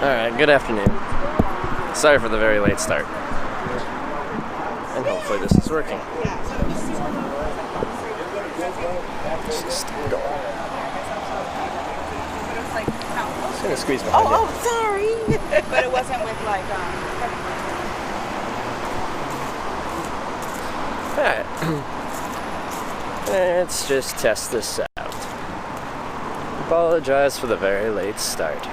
Alright, good afternoon. Sorry for the very late start. And hopefully this is working. Just going. Just gonna squeeze behind you. Oh, sorry. But it wasn't with like Alright. Let's just test this out. Apologize for the very late start.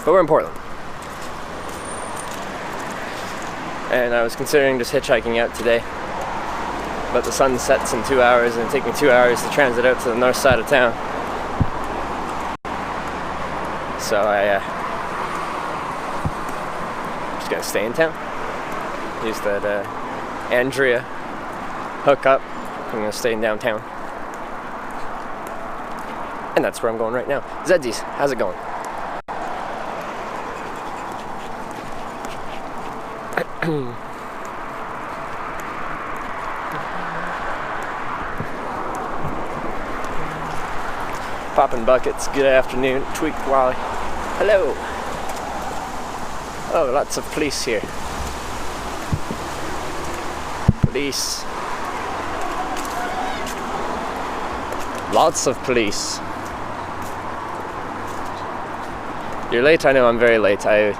But we're in Portland. And I was considering just hitchhiking out today. But the sun sets in 2 hours and it'd take me 2 hours to transit out to the north side of town. So I'm just gonna stay in town. Use that Andrea hookup. I'm gonna stay in downtown. And that's where I'm going right now. Zedsies, how's it going? Poppin' buckets, good afternoon. Tweak Wally. Hello. Oh, lots of police here. Police. Lots of police. You're late, I know I'm very late. I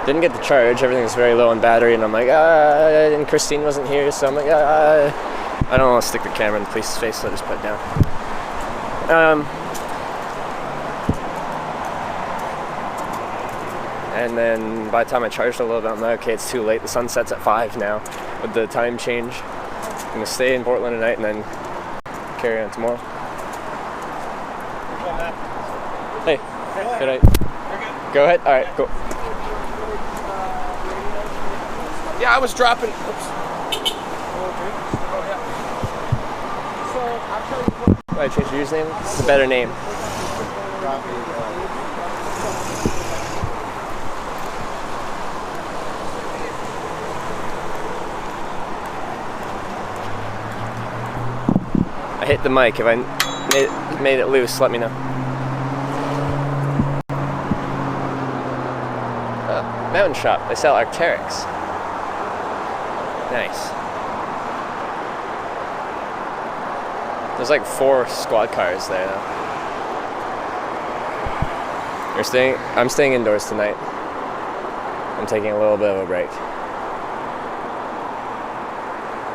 didn't get the charge, everything was very low on battery, and I'm like, and Christine wasn't here, so I'm like, I don't want to stick the camera in the police's face, so I just put it down. And then by the time I charged a little bit, I'm like, okay, it's too late. The sun sets at 5 now with the time change. I'm gonna stay in Portland tonight and then carry on tomorrow. Hey, good night. Go ahead. All right, go. Yeah, I was dropping. Oops. I changed your username. It's a better name. I hit the mic. If I made it loose, let me know. Mountain Shop. They sell Arc'teryx. Nice. There's like 4 squad cars there though. I'm staying indoors tonight. I'm taking a little bit of a break.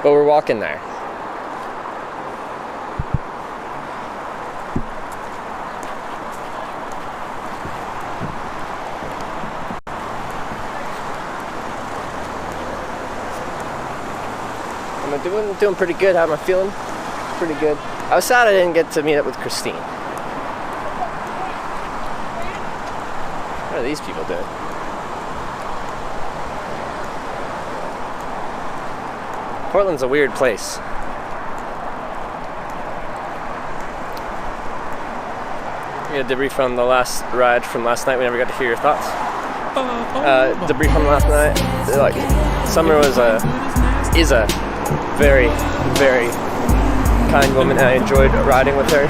But we're walking there. I'm doing pretty good. How am I feeling? Pretty good. I was sad I didn't get to meet up with Christine. What are these people doing? Portland's a weird place. We had debris from the last ride from last night. We never got to hear your thoughts. Debris from last night. Like, Summer is a very, very kind woman, and I enjoyed riding with her.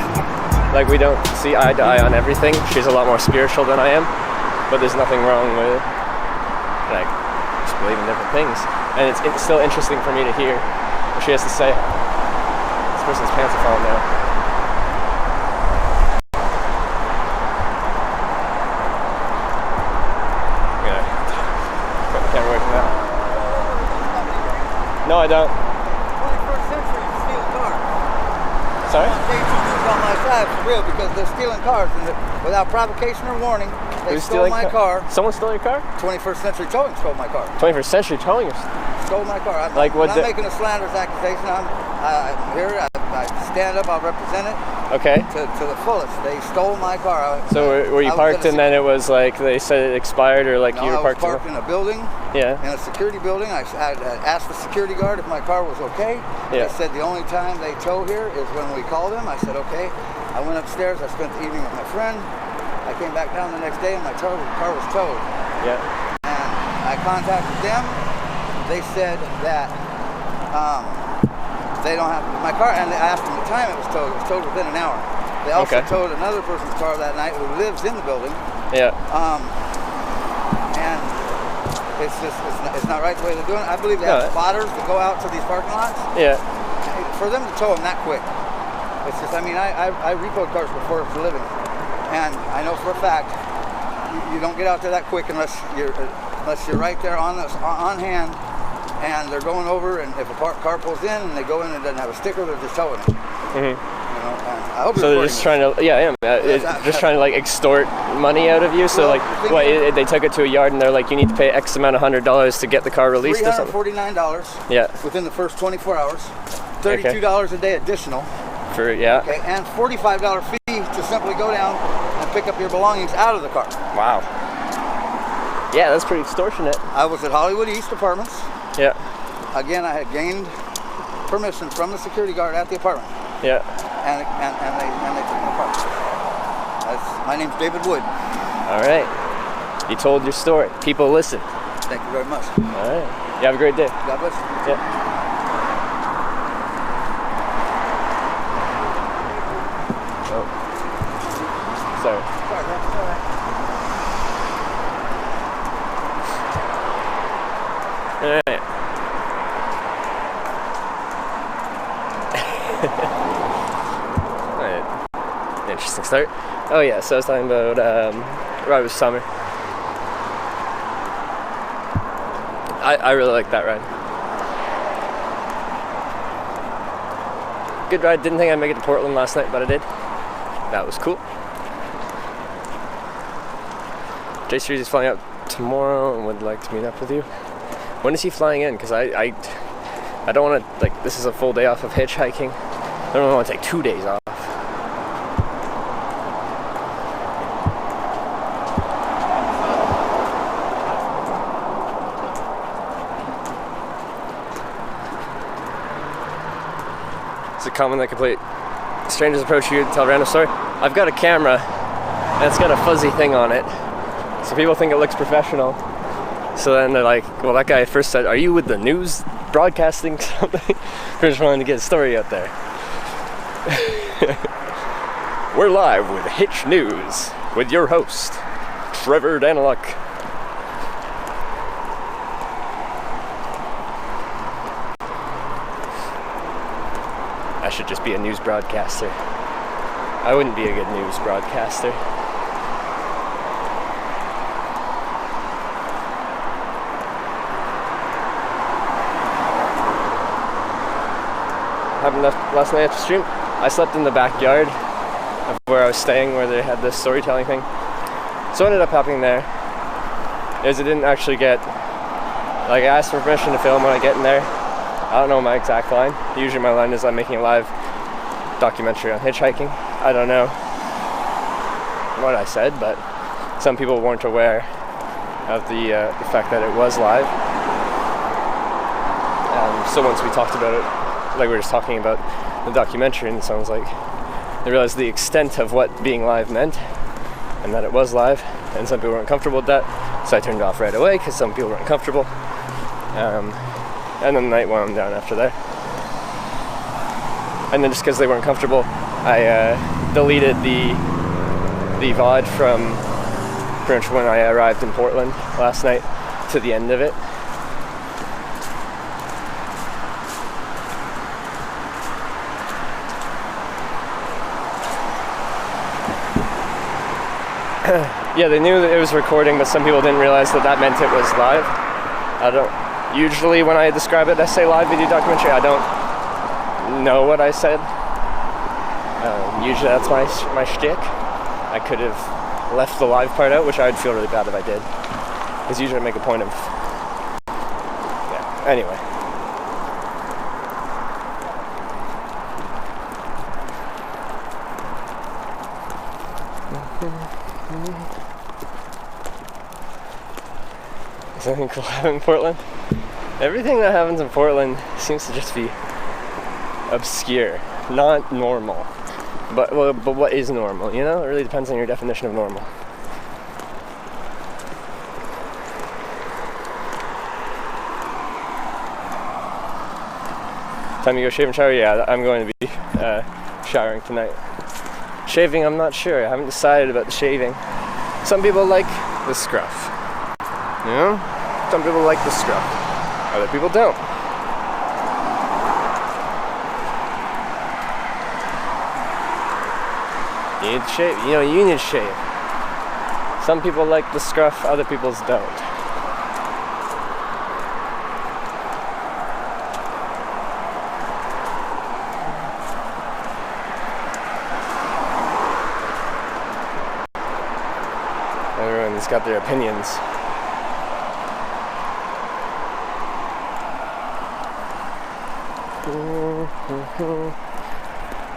Like, we don't see eye to eye on everything. She's a lot more spiritual than I am, but there's nothing wrong with, like, just believing different things. And it's still interesting for me to hear what she has to say. This person's pants are falling down. Yeah. Put the camera away from that. No, I don't. 21st century, stealing cars. Sorry? They on my side for real because they're stealing cars and without provocation or warning. They stole my car. Someone stole your car? 21st Century Towing stole my car. 21st Century Towing? Stole my car. I'm like what? I'm not making a slanderous accusation. I'm here. I stand up. I'll represent it. Okay. To the fullest. They stole my car. So were you parked and then it was like they said it expired, or like no, you were parked? I was parked in a building. Yeah. In a security building. I asked the security guard if my car was okay. Yeah. They said the only time they tow here is when we call them. I said okay. I went upstairs. I spent the evening with my friend. I came back down the next day and my car was towed. Yeah. And I contacted them. They said that they don't have my car, and I asked them the time it was towed. It was towed within an hour. They also Okay. towed another person's car that night who lives in the building. Yeah. And it's not right the way they're doing it. I believe they have spotters that go out to these parking lots. Yeah. For them to tow them that quick, it's just, I mean, I repoed cars before for a living, and I know for a fact you don't get out there that quick unless you're right there on hand, and they're going over, and if a car pulls in and they go in and doesn't have a sticker, they're just towing it. Mm-hmm. You know, and I hope So they're just trying to, just trying to like extort money out of you. So Well, like, what? They took it to a yard and they're like, you need to pay X amount of $100 to get the car released or something. $349. Yeah. Within the first 24 hours. $32 a day additional. For Okay, and $45 fee to simply go down and pick up your belongings out of the car. Wow. Yeah, that's pretty extortionate. I was at Hollywood East Apartments. Yeah. Again, I had gained permission from the security guard at the apartment. Yeah. And they took my car. My name's David Wood. All right. You told your story. People listen. Thank you very much. All right. You have a great day. God bless you. Yeah. Oh. Sorry. Sorry, that's all right. All right. All right. Interesting start. Oh yeah, so I was talking about ride with Summer. I really like that ride. Good ride. Didn't think I'd make it to Portland last night, but I did. That was cool. Jay Street is flying out tomorrow and would like to meet up with you. When is he flying in? Because I don't want to, like, this is a full day off of hitchhiking. I don't want to take 2 days off. Is it common that complete strangers approach you to tell a random story? I've got a camera and it's got a fuzzy thing on it, so people think it looks professional. So then they're like, well, that guy first said, are you with the news broadcasting something? We're just wanting to get a story out there. We're live with Hitch News with your host, Trevor Daniluk. I should just be a news broadcaster. I wouldn't be a good news broadcaster. Happened last night after stream. I slept in the backyard of where I was staying, where they had this storytelling thing. So I ended up happening there. Is it didn't actually get, like, I asked for permission to film when I get in there. I don't know my exact line. Usually my line is I'm making a live documentary on hitchhiking. I don't know what I said, but some people weren't aware of the fact that it was live. So once we talked about it, like we were just talking about the documentary, and someone's like, they realized the extent of what being live meant, and that it was live, and some people weren't comfortable with that, so I turned it off right away because some people weren't comfortable. And then the night wound down after that. And then just because they weren't comfortable, I deleted the VOD from pretty much when I arrived in Portland last night to the end of it. Yeah, they knew that it was recording, but some people didn't realize that that meant it was live. I don't. Usually when I describe it as, say, live video documentary, I don't know what I said. Usually that's my shtick. I could have left the live part out, which I would feel really bad if I did. Because usually I make a point of... Yeah, anyway. Is anything cool happening in Portland? Everything that happens in Portland seems to just be obscure, not normal. But what is normal, you know? It really depends on your definition of normal. Time to go shave and shower? Yeah, I'm going to be showering tonight. Shaving, I'm not sure. I haven't decided about the shaving. Some people like the scruff. You know? Some people like the scruff. Other people don't. You need to shave. You know, you need to shave. Some people like the scruff, other people's don't. Everyone's got their opinions.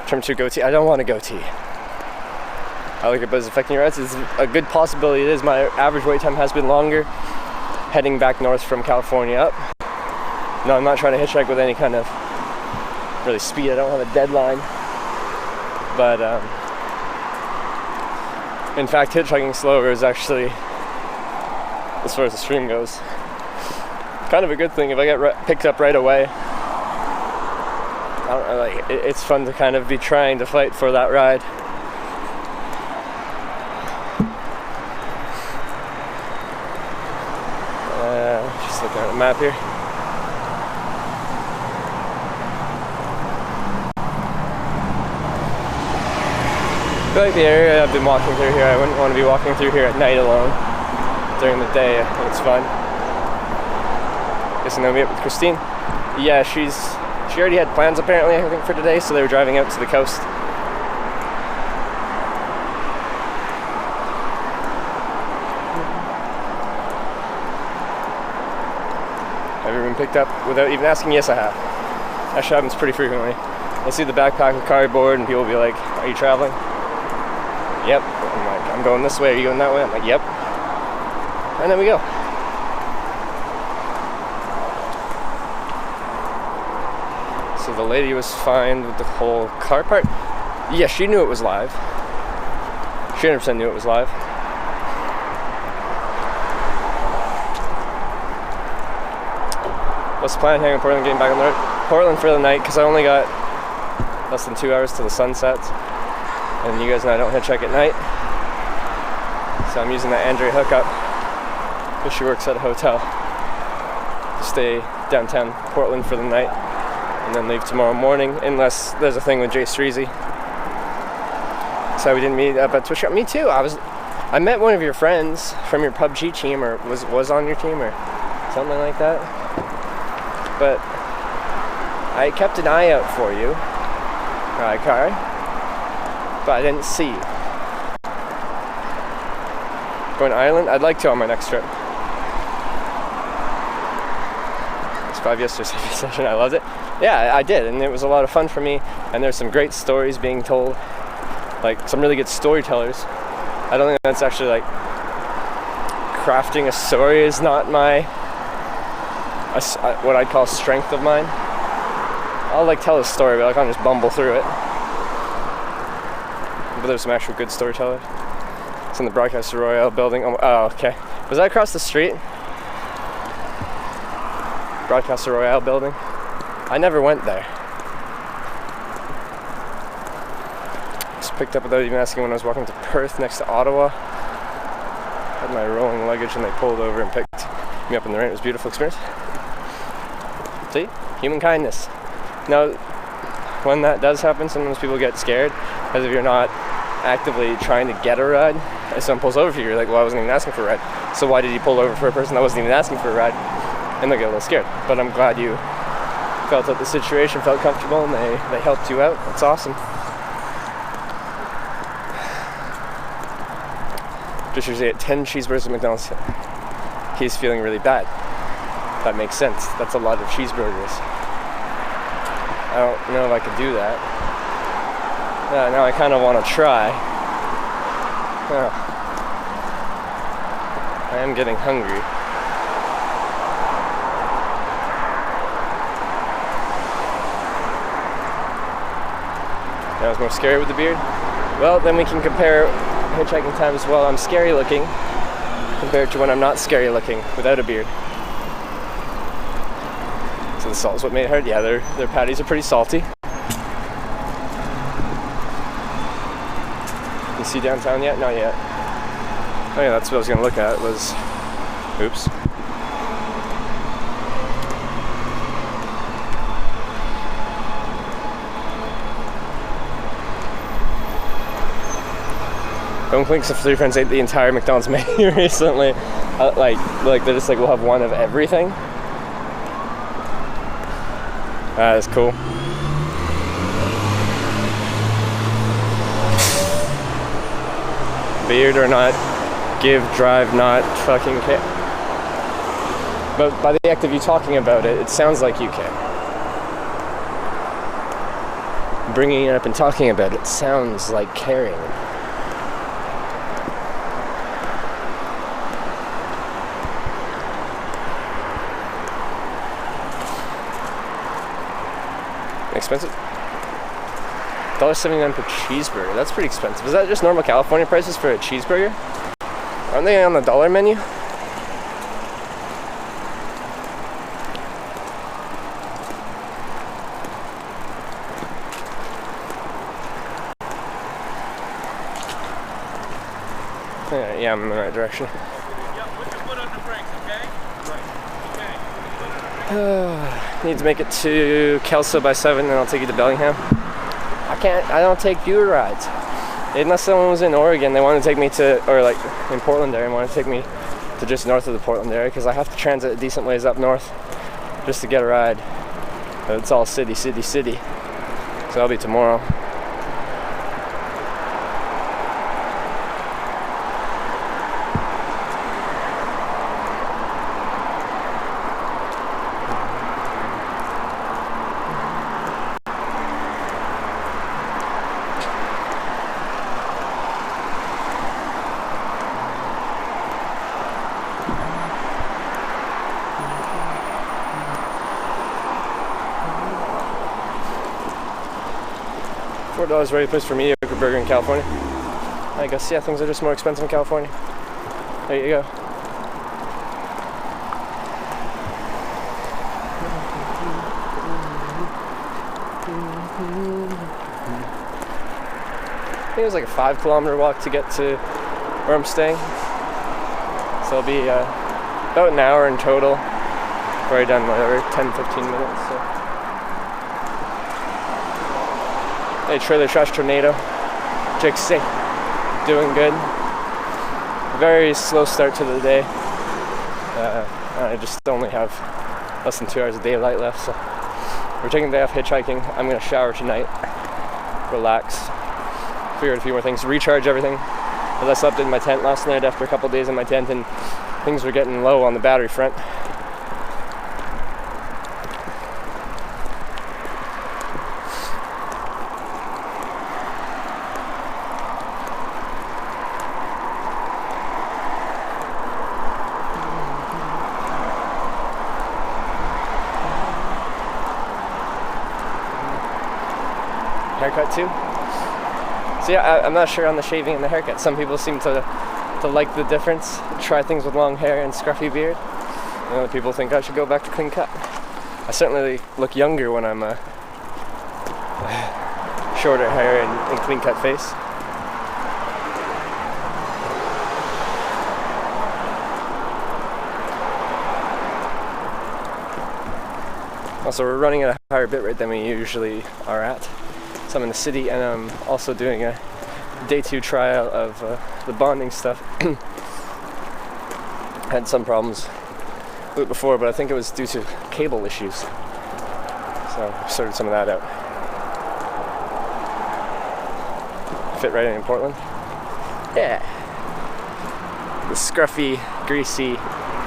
Trim to goatee. I don't want a goatee. I like it, but it's affecting your rides. It's a good possibility. It is. My average wait time has been longer heading back north from California up. No, I'm not trying to hitchhike with any kind of really speed. I don't have a deadline. But in fact, hitchhiking slower is actually, as far as the stream goes, kind of a good thing. If I get picked up right away, I don't know, like, it's fun to kind of be trying to fight for that ride. Just looking at the map here. I feel like the area I've been walking through here, I wouldn't want to be walking through here at night alone. During the day, I think it's fun. Guess I'm gonna meet up with Christine. Yeah, she already had plans apparently, I think, for today, so they were driving out to the coast. Have you been picked up without even asking? Yes, I have. Actually happens pretty frequently. I'll see the backpack with cardboard and people will be like, are you traveling? Yep. I'm like, I'm going this way, are you going that way? I'm like, yep. And then we go. So the lady was fine with the whole car part. Yeah, she knew it was live. She 100% knew it was live. What's the plan? Hanging in Portland, getting back on the road? Portland for the night, because I only got less than 2 hours till the sun sets. And you guys know I don't hitchhike at night. So I'm using that Andrea hookup, because she works at a hotel, to stay downtown Portland for the night. And then leave tomorrow morning, unless there's a thing with Jay Streezy. So we didn't meet up at Twitch. Me too. I met one of your friends from your PUBG team, or was on your team, or something like that. But I kept an eye out for you, car, but I didn't see you. Going to Ireland? I'd like to on my next trip. It's 5 yesterday session. I loved it. Yeah, I did, and it was a lot of fun for me. And there's some great stories being told, like some really good storytellers. I don't think that's actually like crafting a story is not my what I'd call strength of mine. I'll like tell a story, but I can't just bumble through it. But there's some actual good storytellers. It's in the Broadcaster Royale building. Oh, okay. Was that across the street? Broadcaster Royale building. I never went there. Just picked up without even asking when I was walking to Perth next to Ottawa. Had my rolling luggage and they pulled over and picked me up in the rain. It was a beautiful experience. See? Human kindness. Now, when that does happen, sometimes people get scared, as if you're not actively trying to get a ride. If someone pulls over for you, you're like, well, I wasn't even asking for a ride. So why did you pull over for a person that wasn't even asking for a ride? And they'll get a little scared. But I'm glad you felt that the situation felt comfortable and they helped you out. That's awesome. Just usually at 10 cheeseburgers at McDonald's, he's feeling really bad. That makes sense. That's a lot of cheeseburgers. I don't know if I could do that. Now I kind of want to try. I am getting hungry. That was more scary with the beard. Well, then we can compare hitchhiking times while I'm scary looking compared to when I'm not scary looking without a beard. So the salt is what made it hard. Yeah, their patties are pretty salty. You see downtown yet? Not yet. Oh yeah, that's what I was gonna look at. Was, oops. Don't think so. Three friends ate the entire McDonald's menu recently. Like they're just like, we'll have one of everything. That is cool. Beard or not, give, drive, not, fucking care. But by the act of you talking about it, it sounds like you care. Bringing it up and talking about it sounds like caring. Expensive? $1.79 per cheeseburger. That's pretty expensive. Is that just normal California prices for a cheeseburger? Aren't they on the dollar menu? Yeah, I'm in the right direction. Need to make it to Kelso by 7, and I'll take you to Bellingham. I don't take Uber rides. Unless someone was in Oregon, they want to take me to, or like in Portland area, want to take me to just north of the Portland area, because I have to transit a decent ways up north just to get a ride. But it's all city. So that'll be tomorrow. $4 right place for mediocre burger in California. I guess, yeah, things are just more expensive in California. There you go. I think it was like a 5-kilometer walk to get to where I'm staying. So it'll be about an hour in total. Already done whatever, 10-15 minutes. So. Hey, Trailer Trash Tornado. Jake C. Doing good. Very slow start to the day. I just only have less than 2 hours of daylight left, so we're taking the day off hitchhiking. I'm gonna shower tonight, relax, figure out a few more things, recharge everything. As I slept in my tent last night after a couple days in my tent, and things were getting low on the battery front. Haircut too. So yeah, I'm not sure on the shaving and the haircut. Some people seem to like the difference, try things with long hair and scruffy beard. And other people think I should go back to clean cut. I certainly look younger when I'm shorter hair and clean cut face. Also, we're running at a higher bit rate than we usually are at. So I'm in the city, and I'm also doing a day 2 trial of the bonding stuff. Had some problems with it before, but I think it was due to cable issues. So I sorted some of that out. Fit right in Portland. Yeah. The scruffy, greasy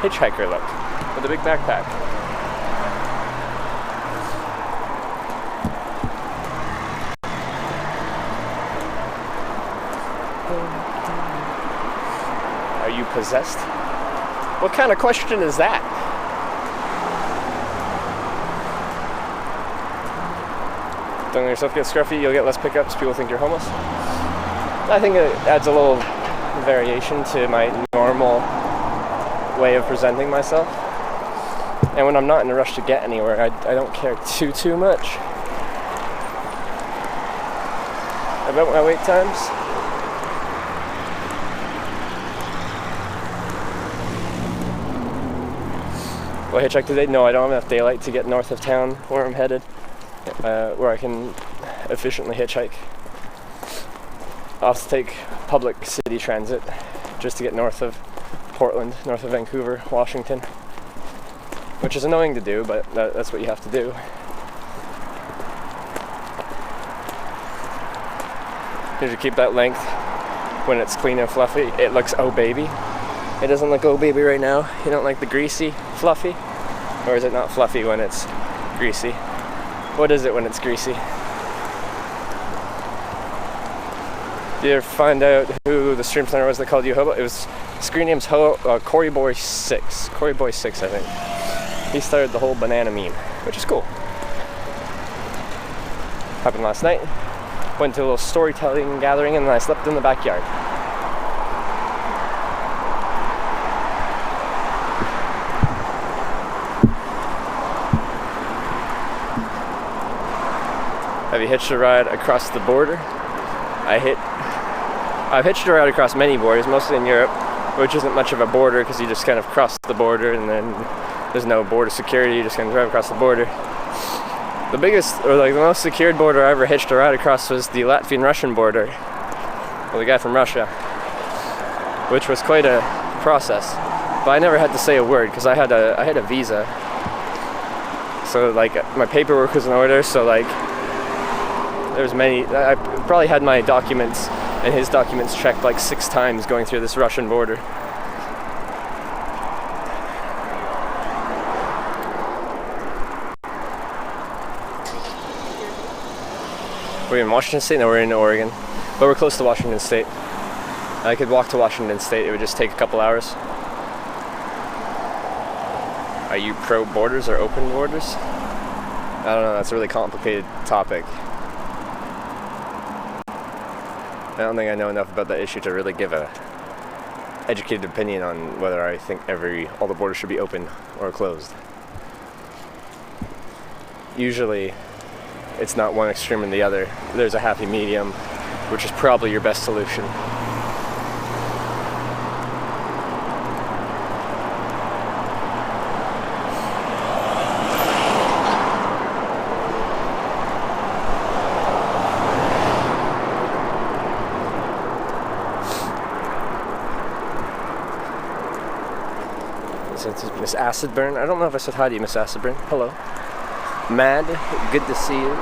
hitchhiker look with a big backpack. Are you possessed? What kind of question is that? Don't let yourself get scruffy, you'll get less pickups, people think you're homeless. I think it adds a little variation to my normal way of presenting myself. And when I'm not in a rush to get anywhere, I don't care too much about my wait times. Will I hitchhike today? No, I don't have enough daylight to get north of town where I'm headed, where I can efficiently hitchhike. I'll have to take public city transit just to get north of Portland, north of Vancouver, Washington, which is annoying to do, but that's what you have to do. You should keep that length when it's clean and fluffy. It looks oh baby. It doesn't look oh baby right now. You don't like the greasy fluffy? Or is it not fluffy when it's greasy? What is it when it's greasy? Did you ever find out who the stream center was that called you hobo? It was, screen name's Corey Boy 6. Corey Boy 6, I think. He started the whole banana meme, which is cool. Happened last night. Went to a little storytelling gathering and then I slept in the backyard. Have you hitched a ride across the border? I've hitched a ride across many borders, mostly in Europe, which isn't much of a border because you just kind of cross the border and then there's no border security, you just kind of drive across the border. The biggest, or like the most secured border I ever hitched a ride across was the Latvian-Russian border with a guy from Russia, which was quite a process. But I never had to say a word because I had a visa, so like my paperwork was in order. So like there was many. I probably had my documents and his documents checked like 6 times going through this Russian border. We're in Washington State? No, we're in Oregon. But we're close to Washington State. I could walk to Washington State. It would just take a couple hours. Are you pro borders or open borders? I don't know. That's a really complicated topic. I don't think I know enough about that issue to really give a educated opinion on whether I think all the borders should be open or closed. Usually, it's not one extreme and the other. There's a happy medium, which is probably your best solution. Miss Acid Burn. I don't know if I said hi to you, Miss Acid Burn. Hello. Mad, good to see you.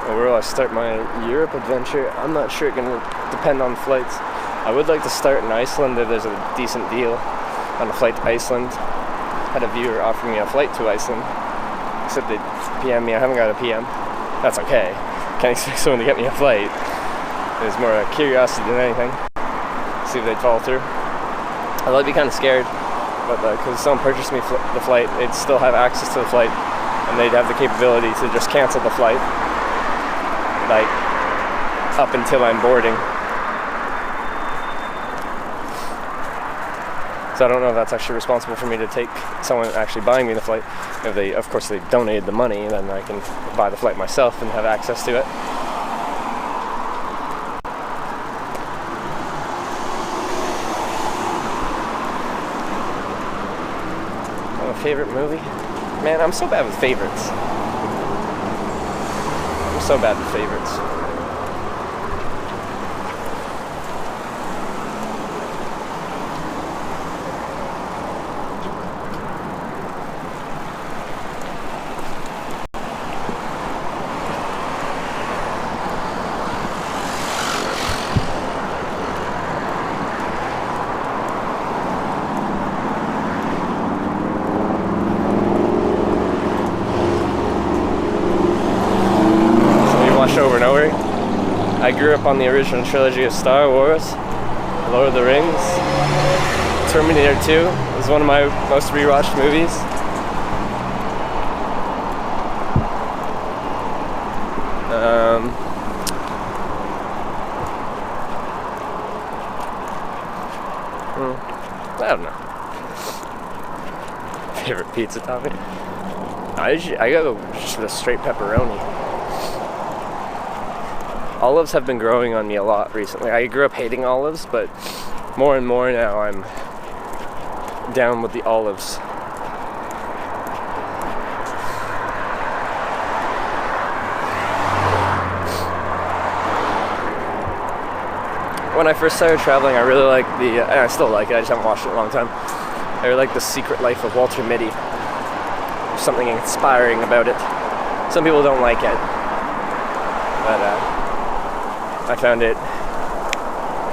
Where will I start my Europe adventure? I'm not sure. It's going to depend on flights. I would like to start in Iceland if there's a decent deal on a flight to Iceland. Had a viewer offer me a flight to Iceland, except they PM me. I haven't got a PM. That's okay. Can't expect someone to get me a flight. It's more a curiosity than anything. See if they'd follow through. I'd be kind of scared, but because someone purchased me the flight, they'd still have access to the flight, and they'd have the capability to just cancel the flight, like up until I'm boarding. So I don't know if that's actually responsible for me to take someone actually buying me the flight. If they, of course, they donated the money, then I can buy the flight myself and have access to it. Oh, favorite movie? Man, I'm so bad with favorites. I'm so bad with favorites. grew up on the original trilogy of Star Wars, Lord of the Rings. Terminator 2 is one of my most rewatched movies. I don't know. Favorite pizza topping? I go just the straight pepperoni. Olives have been growing on me a lot recently. I grew up hating olives, but more and more now I'm down with the olives. When I first started traveling, I really liked and I still like it, I just haven't watched it in a long time. I really like The Secret Life of Walter Mitty. There's something inspiring about it. Some people don't like it, but I found it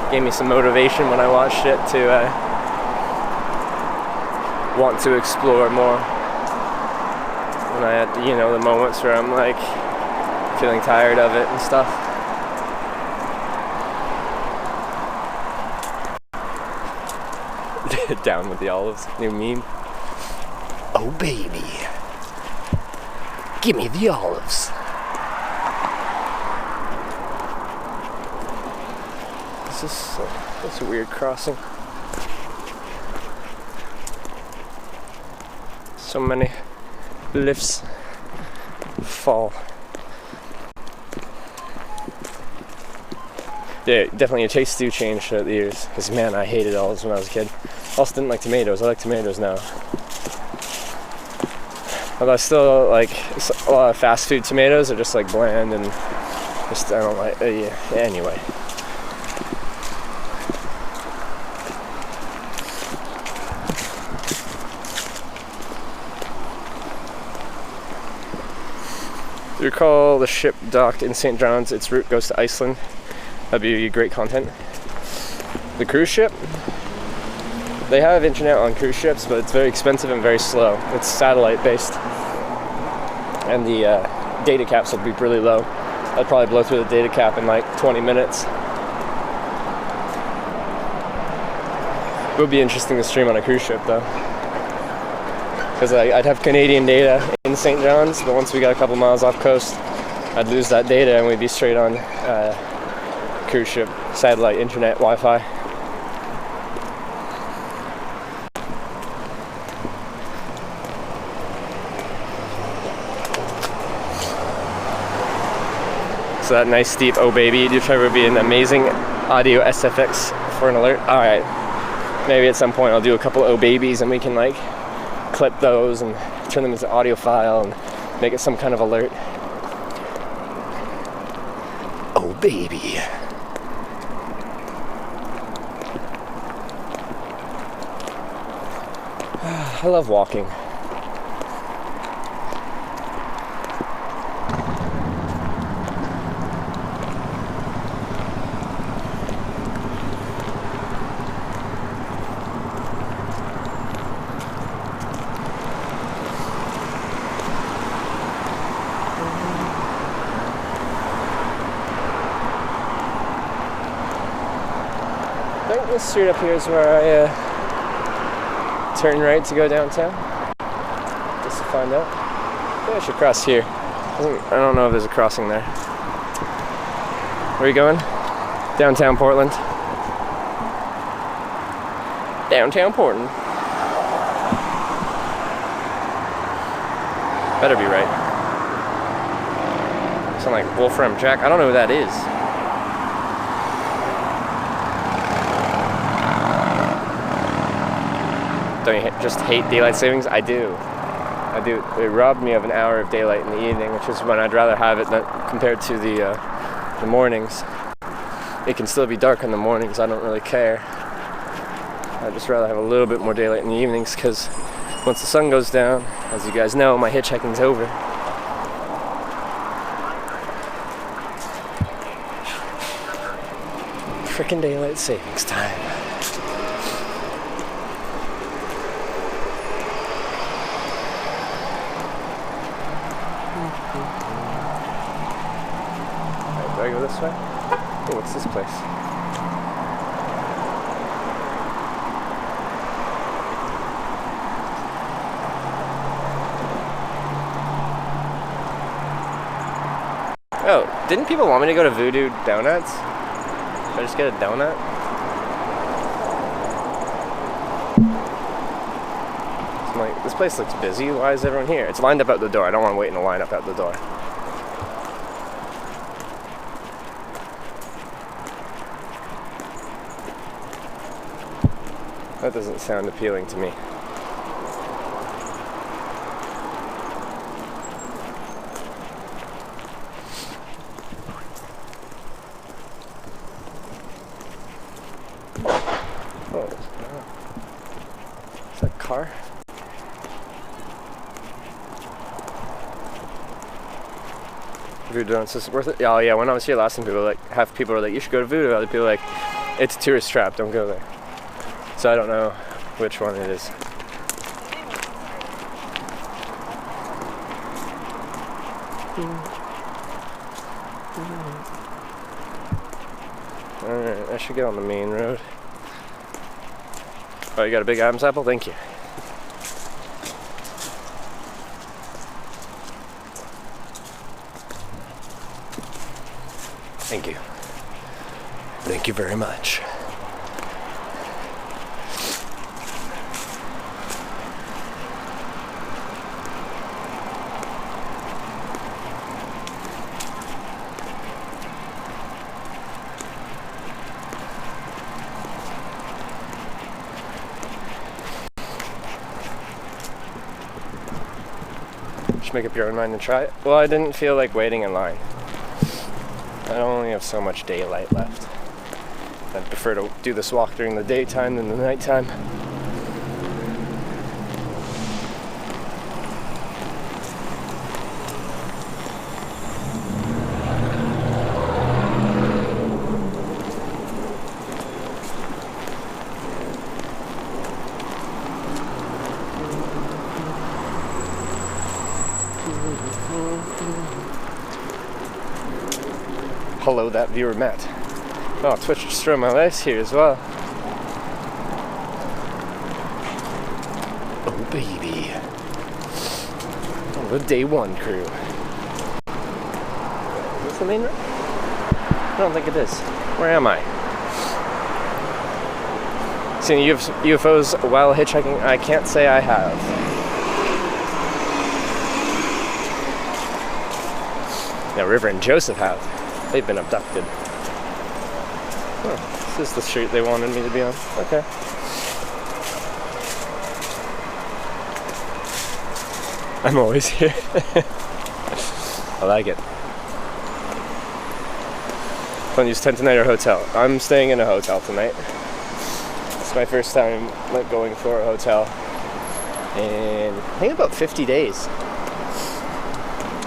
gave me some motivation when I watched it to want to explore more. When I had, the moments where I'm like feeling tired of it and stuff. Down with the olives, new meme. Oh baby, give me the olives. This is a weird crossing. So many lifts fall. Yeah, definitely your tastes do change throughout the years. Because man, I hated olives when I was a kid. I also didn't like tomatoes. I like tomatoes now. Although I still like a lot of fast food tomatoes are just like bland and just I don't like. Yeah. Anyway. Do you recall the ship docked in St. John's? Its route goes to Iceland. That'd be great content. The cruise ship? They have internet on cruise ships, but it's very expensive and very slow. It's satellite based. And the data caps will be really low. I'd probably blow through the data cap in like 20 minutes. It would be interesting to stream on a cruise ship though. Because I'd have Canadian data in St. John's, but once we got a couple miles off coast, I'd lose that data and we'd be straight on cruise ship, satellite, internet, Wi-Fi. So that nice steep oh baby, Detroit would be an amazing audio SFX for an alert. Alright, maybe at some point I'll do a couple oh babies and we can like clip those and turn them into audio file and make it some kind of alert. Oh baby. I love walking. I think this street up here is where I turn right to go downtown. Just to find out. Maybe I should cross here. I don't know if there's a crossing there. Where are you going? Downtown Portland. Downtown Portland. Better be right. Sound like Wolfram Jack. I don't know who that is. Don't you just hate daylight savings? I do. I do. It robbed me of an hour of daylight in the evening, which is when I'd rather have it compared to the mornings. It can still be dark in the mornings. I don't really care. I'd just rather have a little bit more daylight in the evenings because once the sun goes down, as you guys know, my hitchhiking's over. Frickin' daylight savings time. Do I go this way? Oh, what's this place? Oh, didn't people want me to go to Voodoo Donuts? Should I just get a donut? I'm like, this place looks busy. Why is everyone here? It's lined up out the door. I don't want to wait in a line up out the door. That doesn't sound appealing to me. Oh, is that a car? Voodoo Donuts is worth it. Oh yeah, when I was here last time, half people were like, you should go to Voodoo. Other people were like, it's a tourist trap, don't go there. So I don't know which one it is. Alright, I should get on the main road. Oh, you got a big Adam's apple? Thank you. Thank you. Thank you very much. Make up your own mind and try it. Well, I didn't feel like waiting in line. I only have so much daylight left. I'd prefer to do this walk during the daytime than the nighttime. Hello, that viewer Matt. Oh, Twitch just threw my legs here as well. Oh baby. Oh, the day one crew. Is this the main road? I don't think it is. Where am I? Seeing UFOs while hitchhiking? I can't say I have. Now River and Joseph have. They've been abducted. Oh, this is the street they wanted me to be on. Okay. I'm always here. I like it. Don't use tent tonight or hotel. I'm staying in a hotel tonight. It's my first time going for a hotel in I think about 50 days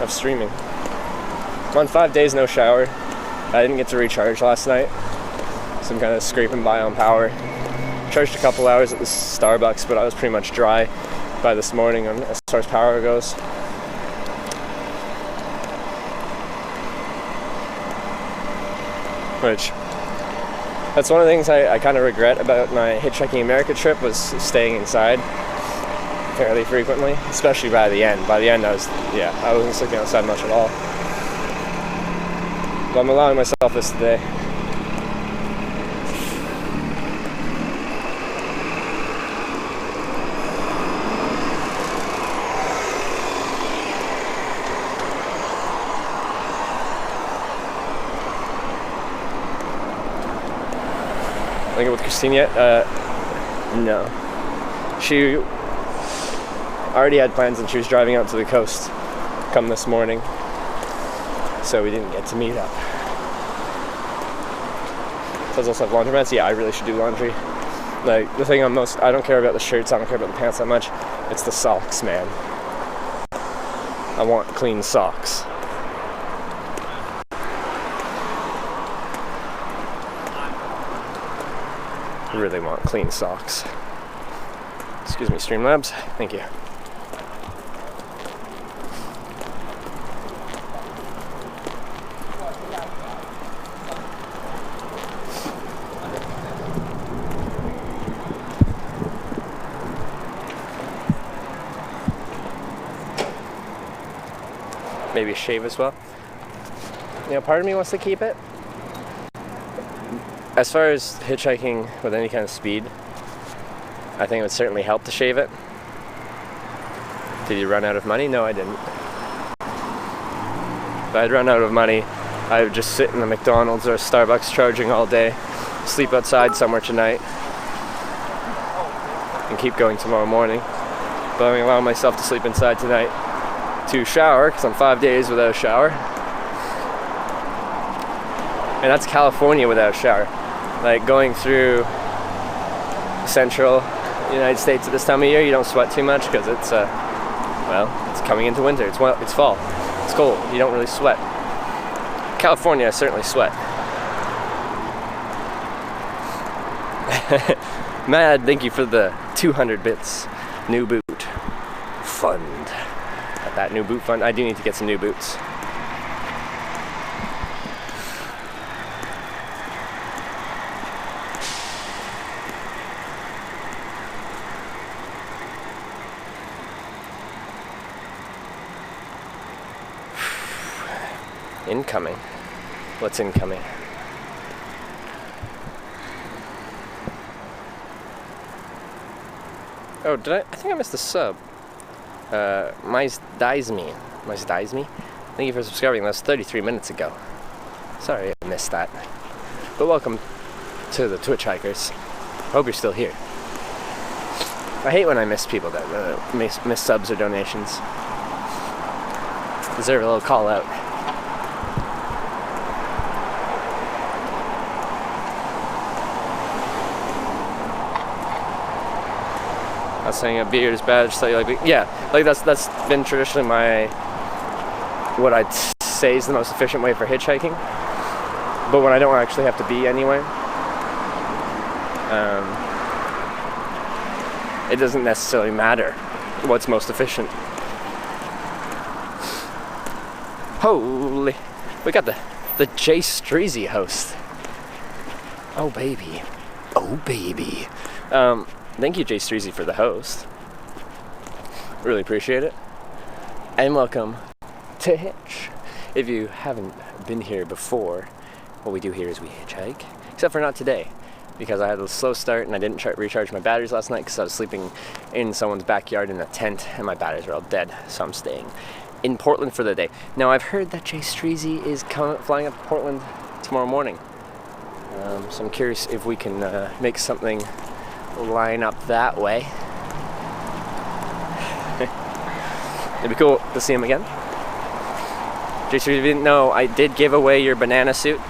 of streaming. I'm on 5 days, no shower. I didn't get to recharge last night, so I'm kind of scraping by on power. Charged a couple hours at the Starbucks, but I was pretty much dry by this morning as far as power goes. Which, that's one of the things I kind of regret about my Hitchhiking America trip was staying inside fairly frequently, especially by the end. By the end, I wasn't sleeping outside much at all. But I'm allowing myself this today. Thinking with Christine yet? No. She already had plans and she was driving out to the coast come this morning. So we didn't get to meet up. Does also have laundromats? Yeah, I really should do laundry. Like, the thing I don't care about the shirts, I don't care about the pants that much. It's the socks, man. I want clean socks. I really want clean socks. Excuse me, Streamlabs. Thank you. maybe shave as well. You know, part of me wants to keep it. As far as hitchhiking with any kind of speed, I think it would certainly help to shave it. Did you run out of money? No, I didn't. If I'd run out of money, I would just sit in a McDonald's or a Starbucks charging all day, sleep outside somewhere tonight, and keep going tomorrow morning. But I'm allowing myself to sleep inside tonight to shower, because I'm 5 days without a shower. And that's California without a shower. Like going through central United States at this time of year, you don't sweat too much because it's it's coming into winter. It's fall. It's cold. You don't really sweat. California, I certainly sweat. Mad, thank you for the 200 bits. New boot fund. Got that new boot fund. I do need to get some new boots. Incoming. What's incoming? Oh, did I think I missed the sub. Mais Daisme. Thank you for subscribing. That was 33 minutes ago. Sorry I missed that. But welcome to the Twitch Hikers. Hope you're still here. I hate when I miss people that miss subs or donations. Deserve a little call out. Not saying a beard is bad, just like that's been traditionally what I'd say is the most efficient way for hitchhiking. But when I don't actually have to be anywhere, it doesn't necessarily matter what's most efficient. Holy, we got the Jay Streezy host. Oh baby. Thank you, Jay Streezy, for the host. Really appreciate it. And welcome to Hitch. If you haven't been here before, what we do here is we hitchhike. Except for not today, because I had a slow start and I didn't recharge my batteries last night because I was sleeping in someone's backyard in a tent and my batteries were all dead. So I'm staying in Portland for the day. Now, I've heard that Jay Streezy is flying up to Portland tomorrow morning. So I'm curious if we can make something line up that way. It'd be cool to see him again. Jason, if you didn't know, I did give away your banana suit.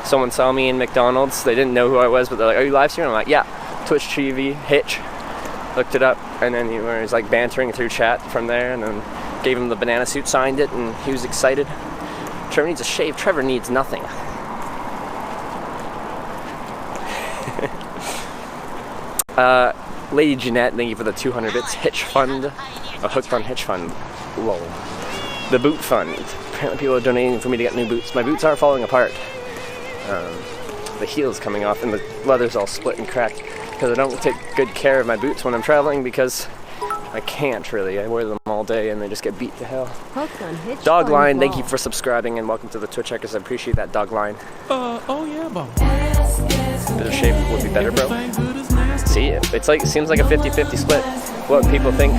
Someone saw me in McDonald's. They didn't know who I was, but they're like, "Are you live streaming?" I'm like, "Yeah." Twitch TV, Hitch. Looked it up, and then he was like bantering through chat from there, and then gave him the banana suit, signed it, and he was excited. Trevor needs a shave. Trevor needs nothing. Lady Jeanette, thank you for the 200 bits. Hitch Fund. A Hooked on Hitch Fund. Lol. The Boot Fund. Apparently people are donating for me to get new boots. My boots are falling apart. The heel's coming off and the leather's all split and cracked because I don't take good care of my boots when I'm traveling because I can't really. I wear them all day and they just get beat to hell. Hooked on Hitch Dogline, thank you for subscribing and welcome to the Twitch Hikers. I appreciate that, Dogline. Oh yeah, bro. Bit of shave would be better, bro. See, it seems like a 50-50 split. What people think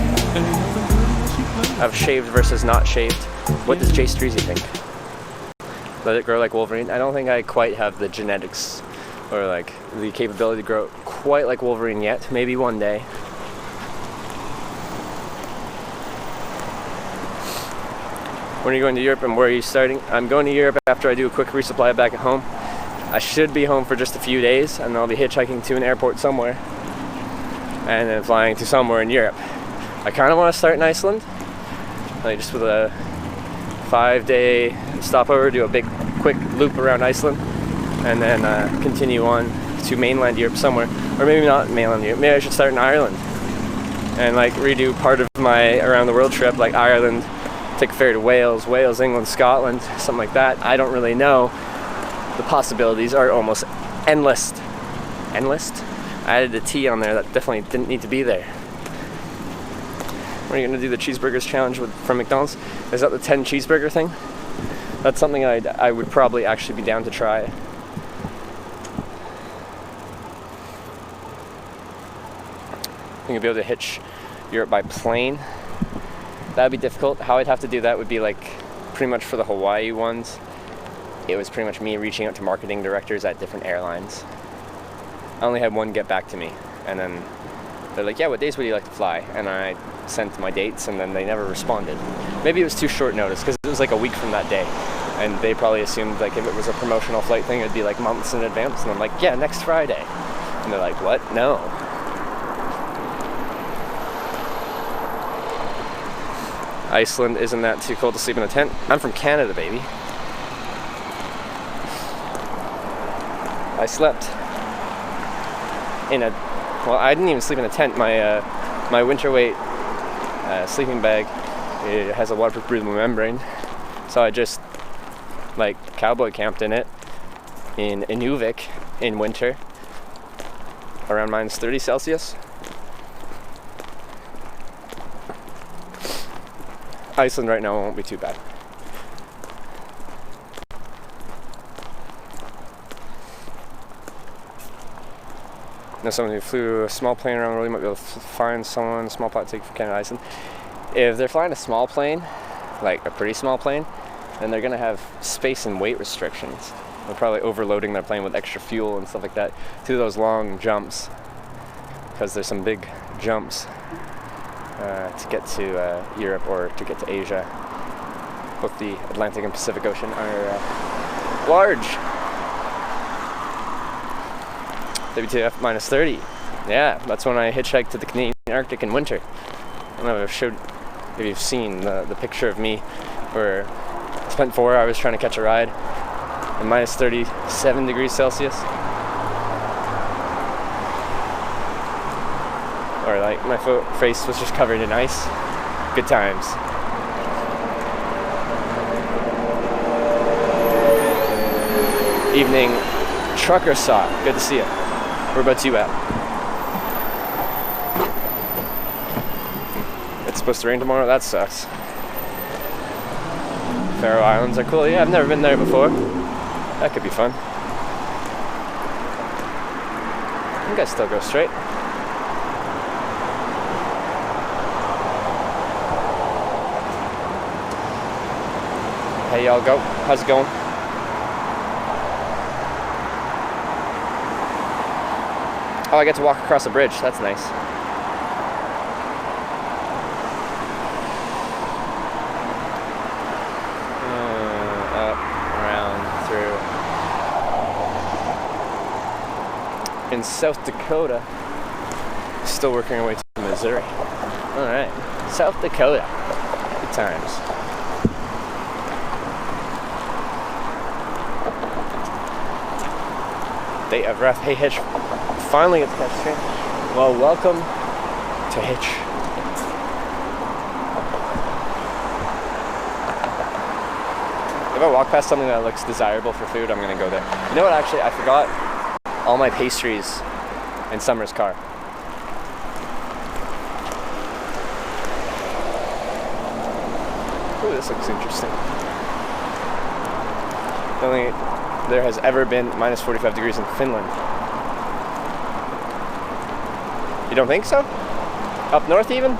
of shaved versus not shaved. What does Jay Streezy think? Let it grow like Wolverine? I don't think I quite have the genetics or like the capability to grow quite like Wolverine yet. Maybe one day. When are you going to Europe and where are you starting? I'm going to Europe after I do a quick resupply back at home. I should be home for just a few days and I'll be hitchhiking to an airport somewhere and then flying to somewhere in Europe. I kind of want to start in Iceland, like just with a 5-day stopover, do a big quick loop around Iceland and then continue on to mainland Europe somewhere, or maybe not mainland Europe. Maybe I should start in Ireland and like redo part of my around the world trip, like Ireland, take a ferry to Wales, England, Scotland, something like that. I don't really know. The possibilities are almost endless. Endless? I added a T on there that definitely didn't need to be there. Are you gonna do the cheeseburgers challenge from McDonald's? Is that the 10 cheeseburger thing? That's something I would probably actually be down to try. I think I'd be able to hitch Europe by plane. That would be difficult. How I'd have to do that would be like pretty much for the Hawaii ones. It was pretty much me reaching out to marketing directors at different airlines. I only had one get back to me, and then they're like, yeah, what days would you like to fly? And I sent my dates, and then they never responded. Maybe it was too short notice, because it was like a week from that day. And they probably assumed like if it was a promotional flight thing, it'd be like months in advance. And I'm like, yeah, next Friday. And they're like, what? No. Iceland isn't that too cold to sleep in a tent? I'm from Canada, baby. I slept in a, well, I didn't even sleep in a tent. My winter weight sleeping bag, it has a waterproof breathable membrane, so I just like cowboy camped in it in Inuvik in winter around minus 30 Celsius. Iceland right now won't be too bad. Now someone who flew a small plane around the world might be able to find someone, a small plot ticket from Canada to Iceland. If they're flying a small plane, like a pretty small plane, then they're gonna have space and weight restrictions. They're probably overloading their plane with extra fuel and stuff like that to those long jumps, because there's some big jumps to get to Europe or to get to Asia. Both the Atlantic and Pacific Ocean are large. WTF minus 30. Yeah, that's when I hitchhiked to the Canadian Arctic in winter. I don't know if you've seen the picture of me where I spent 4 hours trying to catch a ride at minus 37 degrees Celsius. Or like my face was just covered in ice. Good times. Evening trucker sock. Good to see you. Whereabouts you at? It's supposed to rain tomorrow? That sucks. Faroe Islands are cool. Yeah, I've never been there before. That could be fun. You guys still go straight. Hey y'all, go. How's it going? Oh, I get to walk across a bridge. That's nice. Up, around, through. In South Dakota. Still working our way to Missouri. Alright. South Dakota. Good times. Day of wrath. Hey, Hitch. Finally get to catch a train. Well, welcome to Hitch. If I walk past something that looks desirable for food, I'm gonna go there. You know what, actually, I forgot all my pastries in Summer's car. Ooh, this looks interesting. I don't think there has ever been minus 45 degrees in Finland. You don't think so? Up north even?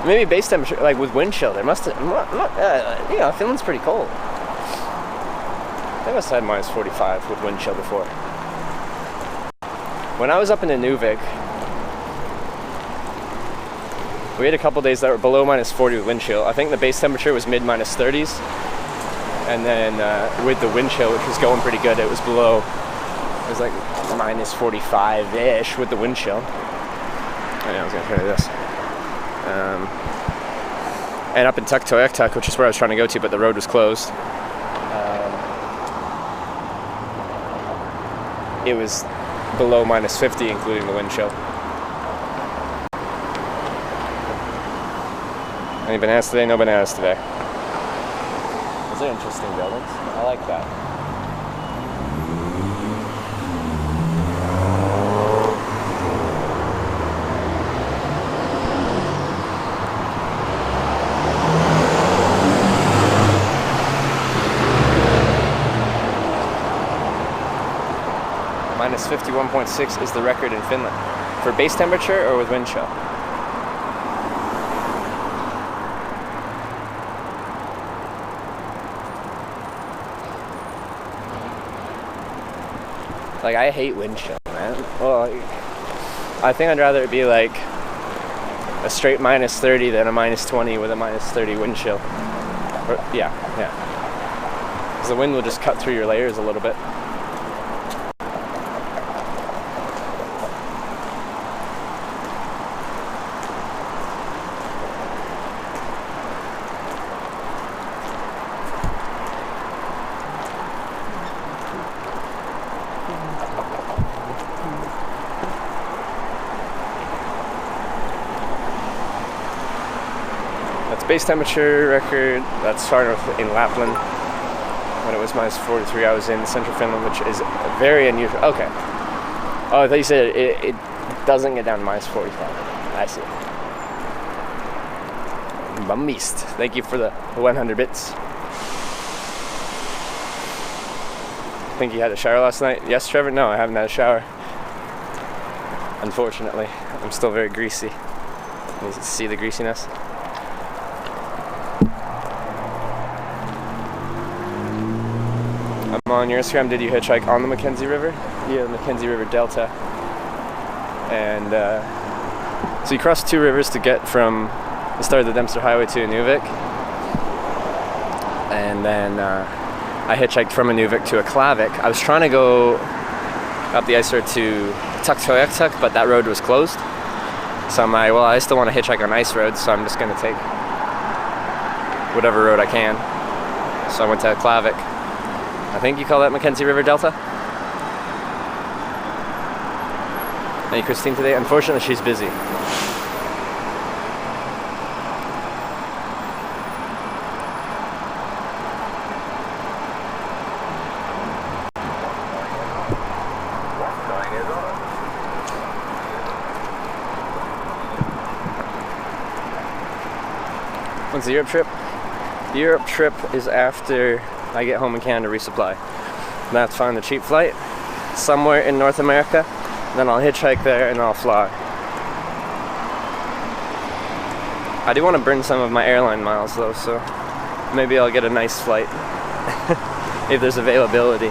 Maybe base temperature, like with wind chill, there must have, you know, Finland's pretty cold. They must have had minus 45 with wind chill before. When I was up in Inuvik, we had a couple days that were below minus 40 with wind chill. I think the base temperature was mid minus 30s. And then with the wind chill, which was going pretty good, it was below, it was like minus 45-ish with the wind chill. Oh, yeah, I was going to show you this. And up in Tuktoyaktuk, which is where I was trying to go to, but the road was closed. It was below minus 50, including the wind chill. Any bananas today? No bananas today. Those are interesting buildings. I like that. minus 51.6 is the record in Finland. For base temperature or with wind chill? Like, I hate wind chill, man. Well, I think I'd rather it be like a straight minus 30 than a minus 20 with a minus 30 wind chill. Or, yeah. Because the wind will just cut through your layers a little bit. Base temperature record, that's far north in Lapland. When it was minus 43, I was in central Finland, which is very unusual. Okay. Oh, I thought you said it doesn't get down to minus 45. I see. Bummist. Thank you for the 100 bits. Think you had a shower last night? Yes, Trevor? No, I haven't had a shower. Unfortunately. I'm still very greasy. You see the greasiness? On your Instagram, did you hitchhike on the Mackenzie River? Yeah, the Mackenzie River Delta. And so you cross 2 rivers to get from the start of the Dempster Highway to Inuvik. And then I hitchhiked from Inuvik to Aklavik. I was trying to go up the ice road to Tuktoyaktuk, but that road was closed. So I'm like, well, I still want to hitchhike on ice roads, so I'm just going to take whatever road I can. So I went to Aklavik. I think you call that Mackenzie River Delta. Any Christine today? Unfortunately, she's busy. When's the Europe trip? The Europe trip is after I get home in Canada to resupply. Then I have to find the cheap flight somewhere in North America. Then I'll hitchhike there and I'll fly. I do want to burn some of my airline miles though, so maybe I'll get a nice flight if there's availability.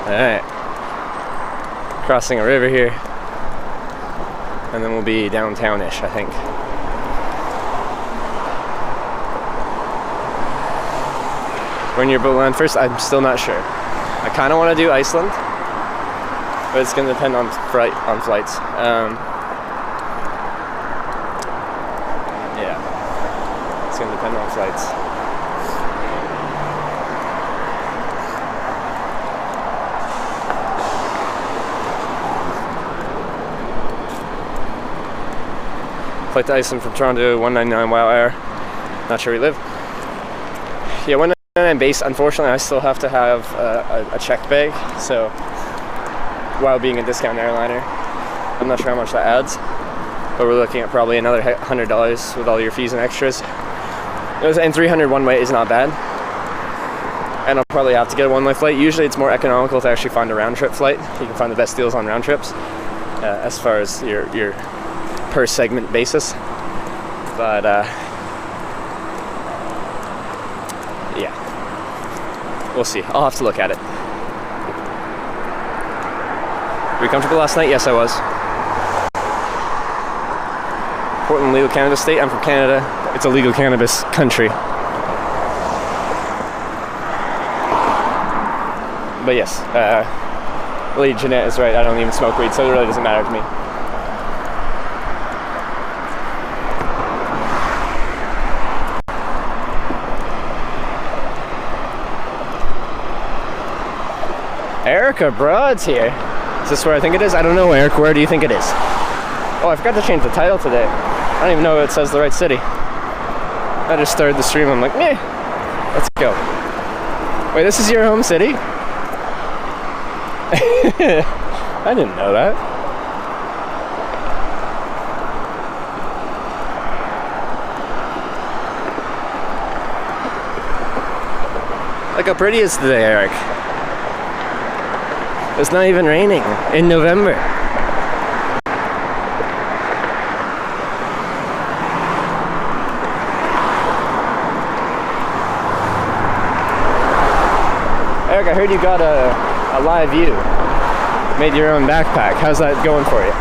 Alright, crossing a river here, and then we'll be downtown-ish, I think. When your boat land first, I'm still not sure. I kind of want to do Iceland, but it's going to depend on flights. Yeah, it's going to depend on flights. Flight to Iceland from Toronto, 199 WOW Air. Not sure we live. Yeah, 199 base. Unfortunately, I still have to have a checked bag. So, while being a discount airliner, I'm not sure how much that adds. But we're looking at probably another $100 with all your fees and extras. And 300 one way is not bad. And I'll probably have to get a one-way flight. Usually, it's more economical to actually find a round-trip flight. You can find the best deals on round trips, as far as your per segment basis, but yeah, we'll see. I'll have to look at it. Were you comfortable last night? Yes, I was. Portland, legal cannabis state. I'm from Canada. It's a legal cannabis country. But yes, Lady Jeanette is right. I don't even smoke weed, so it really doesn't matter to me. Erica Broad's here. Is this where I think it is? I don't know, Eric. Where do you think it is? Oh, I forgot to change the title today. I don't even know if it says the right city. I just started the stream. I'm like, meh. Let's go. Wait, this is your home city? I didn't know that. Look how pretty it is today, Eric. It's not even raining in November. Eric, I heard you got a live view. Made your own backpack. How's that going for you?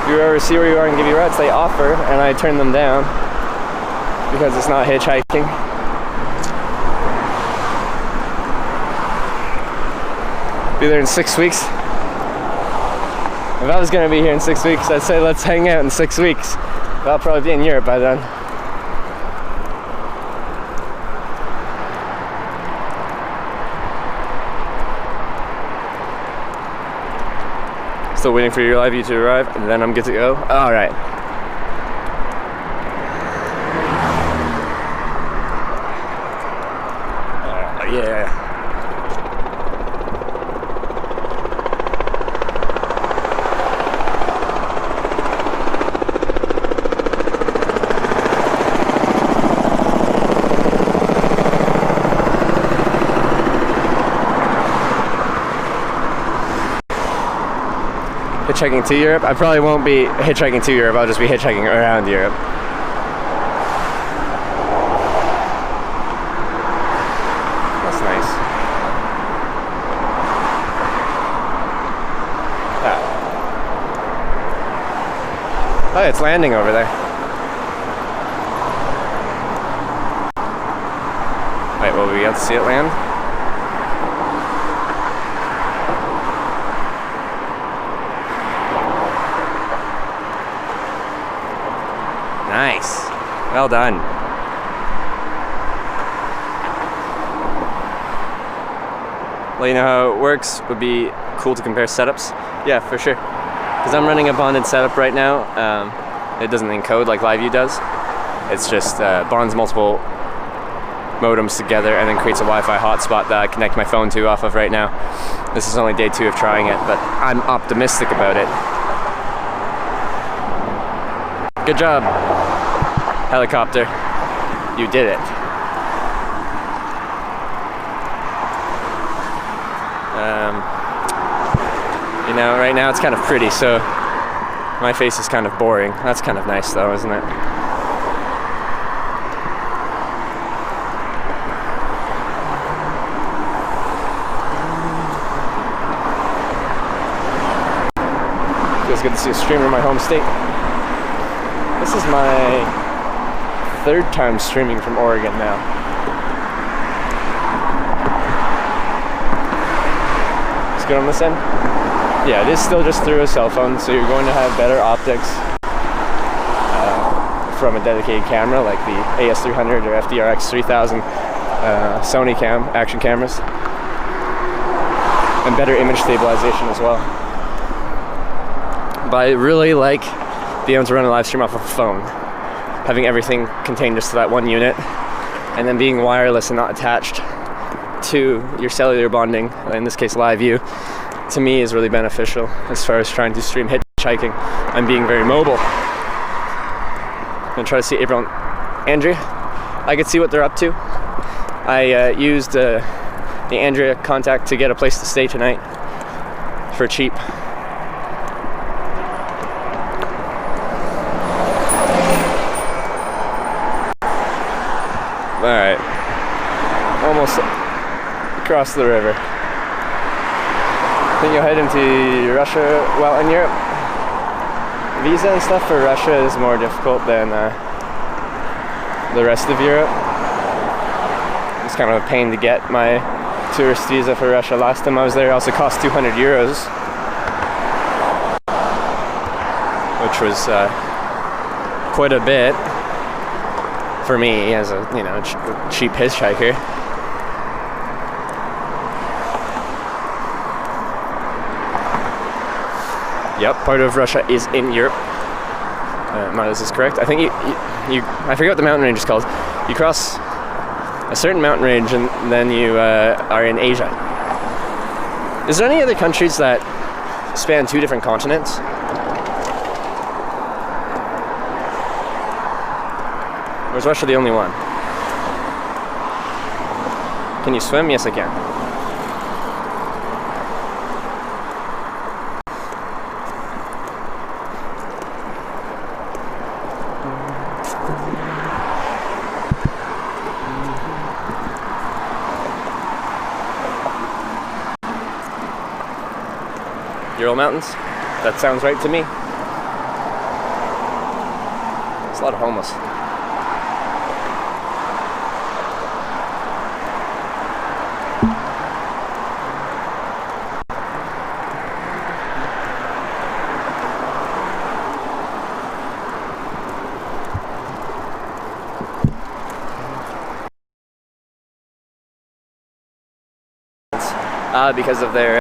If you ever see where you are and give you rides, they offer, and I turn them down because it's not hitchhiking. Be there in 6 weeks. If I was gonna be here in 6 weeks, I'd say let's hang out in 6 weeks. But I'll probably be in Europe by then. Still waiting for your live view to arrive, and then I'm good to go. All right. Yeah. Hitchhiking to Europe? I probably won't be hitchhiking to Europe, I'll just be hitchhiking around Europe. That's nice. Ah. Oh, it's landing over there. Wait, will we get to see it land? Nice. Well done. Well, you know how it works. Would be cool to compare setups. Yeah, for sure. Because I'm running a bonded setup right now. It doesn't encode like LiveView does. It's just bonds multiple modems together and then creates a Wi-Fi hotspot that I connect my phone to off of right now. This is only day 2 of trying it, but I'm optimistic about it. Good job, helicopter. You did it. You know, right now it's kind of pretty, so my face is kind of boring. That's kind of nice though, isn't it? Feels good to see a streamer in my home state. This is my 3rd time streaming from Oregon now. It's good on this end? Yeah, it is still just through a cell phone, so you're going to have better optics from a dedicated camera like the AS300 or FDRX 3000 Sony action cameras, and better image stabilization as well. But I really like being able to run a live stream off of a phone, having everything contained just to that one unit, and then being wireless and not attached to your cellular bonding, in this case LiveView, to me is really beneficial as far as trying to stream hitchhiking. I'm being very mobile. I'm gonna try to see April and Andrea. I could see what they're up to. I used the Andrea contact to get a place to stay tonight for cheap. Alright, almost across the river. I think you'll head into Russia while in Europe. Visa and stuff for Russia is more difficult than the rest of Europe. It's kind of a pain to get my tourist visa for Russia. Last time I was there, it also cost 200 euros, which was quite a bit for me as a cheap hitchhiker. Yep, part of Russia is in Europe. This is correct. I think you I forget what the mountain range is called. You cross a certain mountain range and then you are in Asia. Is there any other countries that span 2 different continents? Or is Russia the only one? Can you swim? Yes, I can. Ural Mountains? That sounds right to me. There's a lot of homeless. Because of their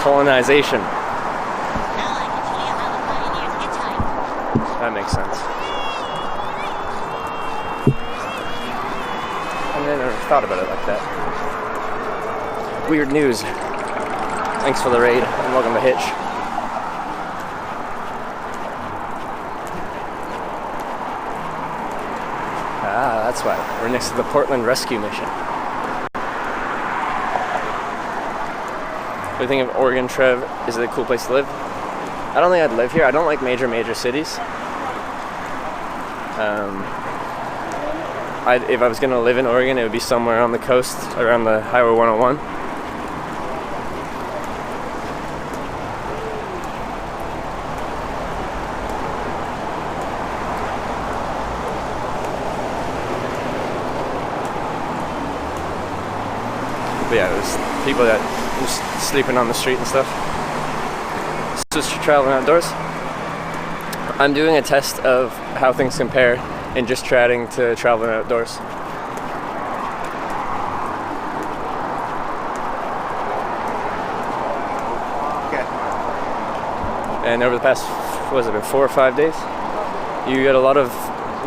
colonization. That makes sense. I never thought about it like that. Weird news. Thanks for the raid and welcome to Hitch. That's why. We're next to the Portland Rescue Mission. What do you think of Oregon, Trev? Is it a cool place to live? I don't think I'd live here. I don't like major cities. If I was going to live in Oregon, it would be somewhere on the coast around the Highway 101. But yeah, there's people that just sleeping on the street and stuff. Just traveling outdoors. I'm doing a test of how things compare in just chatting to traveling outdoors. Okay. And over the past, what has it been, 4 or 5 days, you get a lot of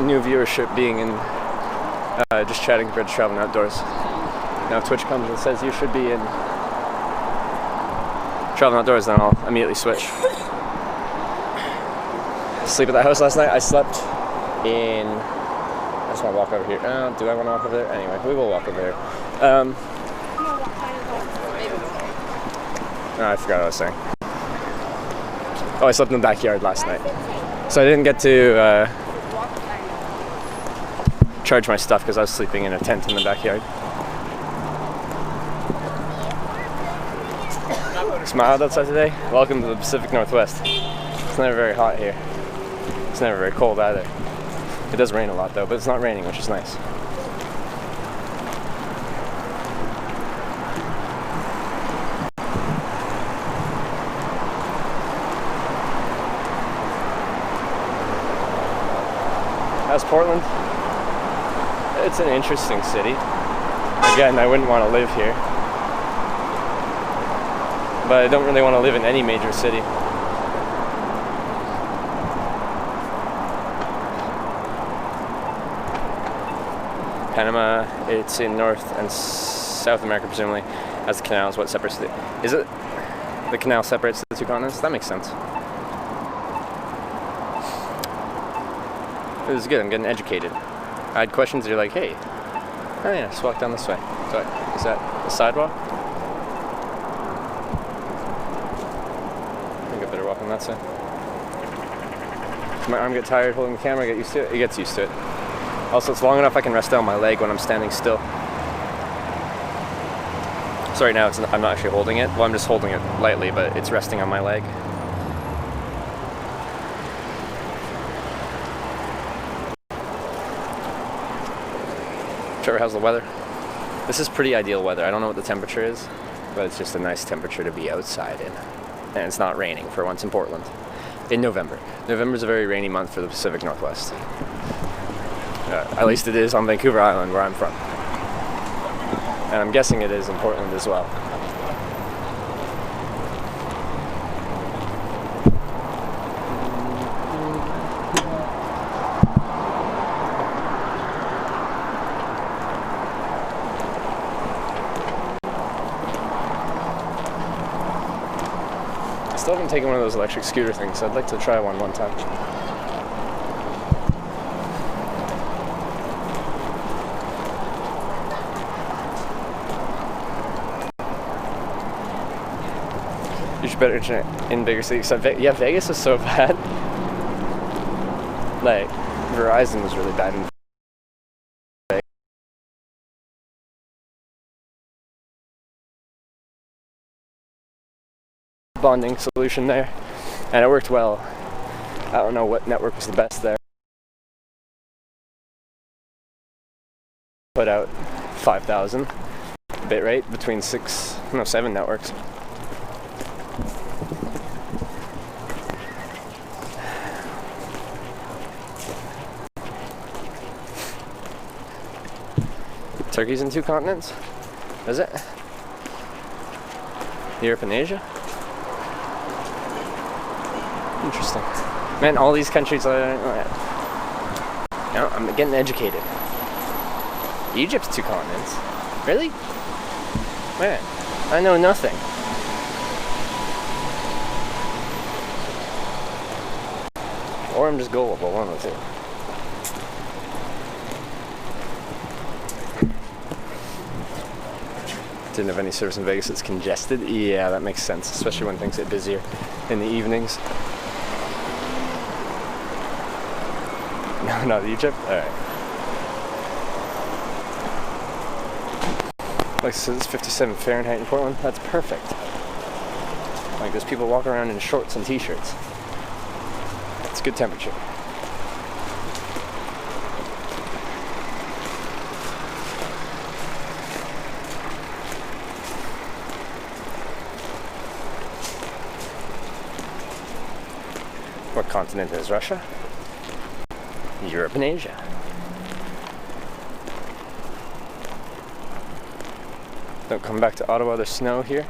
new viewership being in just chatting compared to traveling outdoors. Now if Twitch comes and says you should be in traveling outdoors, then I'll immediately switch. Sleep at that house last night. I slept in... I just want to walk over here. Do I want to walk over there? Anyway, we will walk over there. I forgot what I was saying. Oh, I slept in the backyard last night. So I didn't get to charge my stuff because I was sleeping in a tent in the backyard. It's mild outside today. Welcome to the Pacific Northwest. It's never very hot here. It's never very cold either. It does rain a lot though, but it's not raining, which is nice. How's Portland? It's an interesting city. Again, I wouldn't want to live here. But I don't really want to live in any major city. Panama, it's in North and South America, presumably, as the canal is what separates it. Is it the canal separates the 2 continents? That makes sense. This is good, I'm getting educated. I had questions, you're like, hey, oh yeah, just walk down this way. So, is that the sidewalk? I think I better walk on that side. Does my arm get tired holding the camera? Get used to it? It gets used to it. Also, it's long enough I can rest down my leg when I'm standing still. So right now, I'm not actually holding it. Well, I'm just holding it lightly, but it's resting on my leg. Trevor, how's the weather? This is pretty ideal weather. I don't know what the temperature is, but it's just a nice temperature to be outside in. And it's not raining for once in Portland. In November. November is a very rainy month for the Pacific Northwest. At least it is on Vancouver Island, where I'm from. And I'm guessing it is in Portland as well. I still haven't taken one of those electric scooter things. I'd like to try one time. You should better internet in bigger cities. Yeah, Vegas is so bad. Like, Verizon was really bad in Vegas. Bonding solution there, and it worked well. I don't know what network was the best there. Put out 5,000 bitrate between 7 networks. Turkey's in 2 continents? Is it? Europe and Asia? Interesting. Man, all these countries are... No, I'm getting educated. Egypt's 2 continents. Really? Man, I know nothing. Or I'm just gullible, one of the two. Didn't have any service in Vegas. It's congested. Yeah, that makes sense, especially when things get busier in the evenings. No, not Egypt. All right. Like, so it's 57 Fahrenheit in Portland. That's perfect. Like, there's people walking around in shorts and t-shirts. It's good temperature. What continent is Russia? Europe and Asia. Don't come back to Ottawa, there's snow here.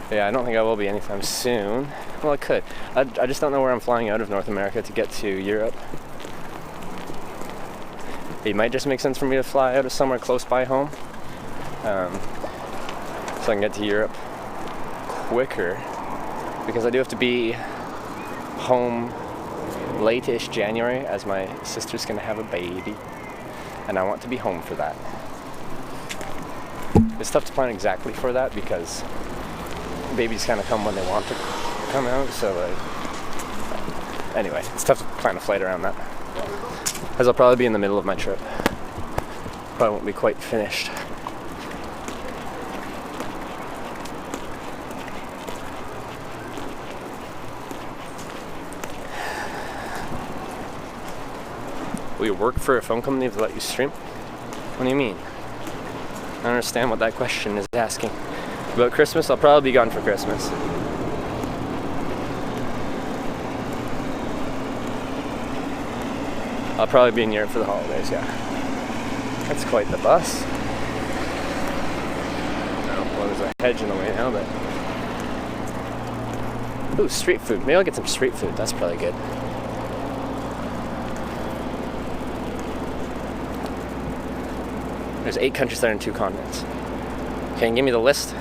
Yeah, I don't think I will be anytime soon. Well, I could. I just don't know where I'm flying out of North America to get to Europe. It might just make sense for me to fly out of somewhere close by home. So I can get to Europe quicker. Because I do have to be home late-ish January, as my sister's gonna have a baby, and I want to be home for that. It's tough to plan exactly for that because babies kind of come when they want to come out, so anyway, it's tough to plan a flight around that, as I'll probably be in the middle of my trip. Probably won't be quite finished. Will you work for a phone company to let you stream? What do you mean? I don't understand what that question is asking. About Christmas? I'll probably be gone for Christmas. I'll probably be in Europe for the holidays, yeah. That's quite the bus. Well, there's a hedge in the way now, but... Ooh, street food. Maybe I'll get some street food. That's probably good. There's 8 countries that are in 2 continents. Can you give me the list?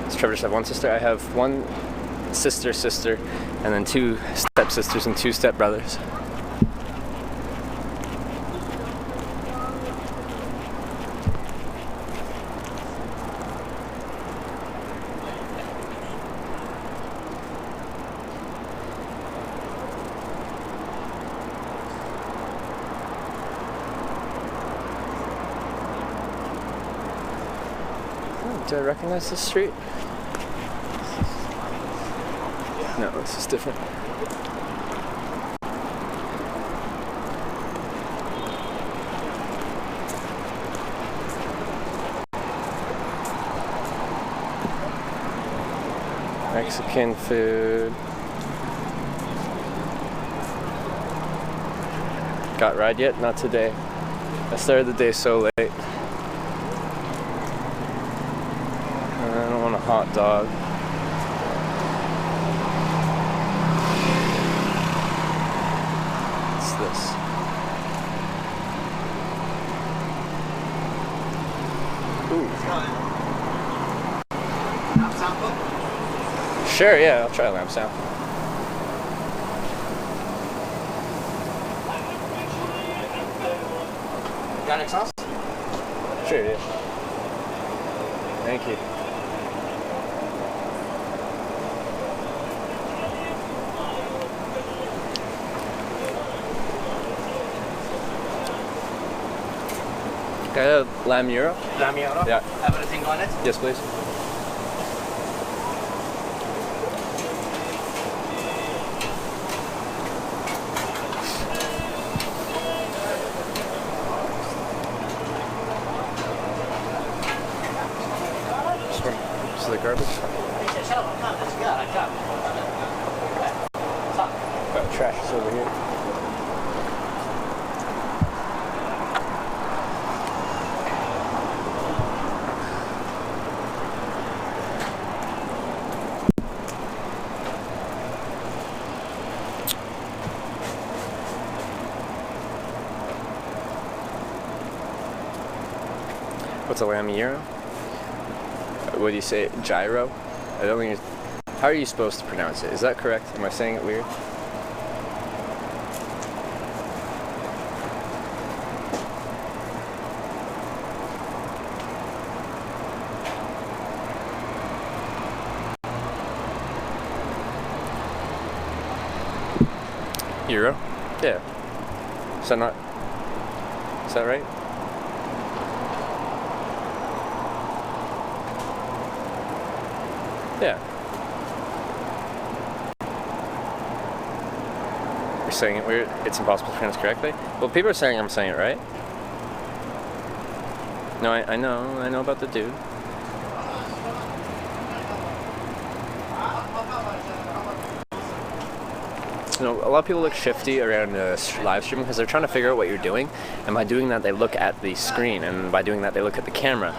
Does Trevor just have one sister? I have one sister, and then 2 stepsisters and 2 stepbrothers. Do I recognize this street? No, this is different. Mexican food. Got ride yet? Not today. I started the day so late. I don't want a hot dog. What's this? Ooh. Sure, yeah, I'll try lamb sound. Garlic sauce? Sure, yeah. Thank you. Can I have lamb gyro? Lamb gyro? Yeah. Everything on it? Yes, please. This is the garbage. Trash is over here. What's a lamb gyro? What do you say? Gyro? I don't think it's... How are you supposed to pronounce it? Is that correct? Am I saying it weird? Euro? Yeah. Is that not... Is that right? Yeah. You're saying it weird? It's impossible to pronounce correctly? Well, people are saying I'm saying it right. No, I know about the dude. You know, a lot of people look shifty around live streaming because they're trying to figure out what you're doing, and by doing that they look at the screen, and by doing that they look at the camera.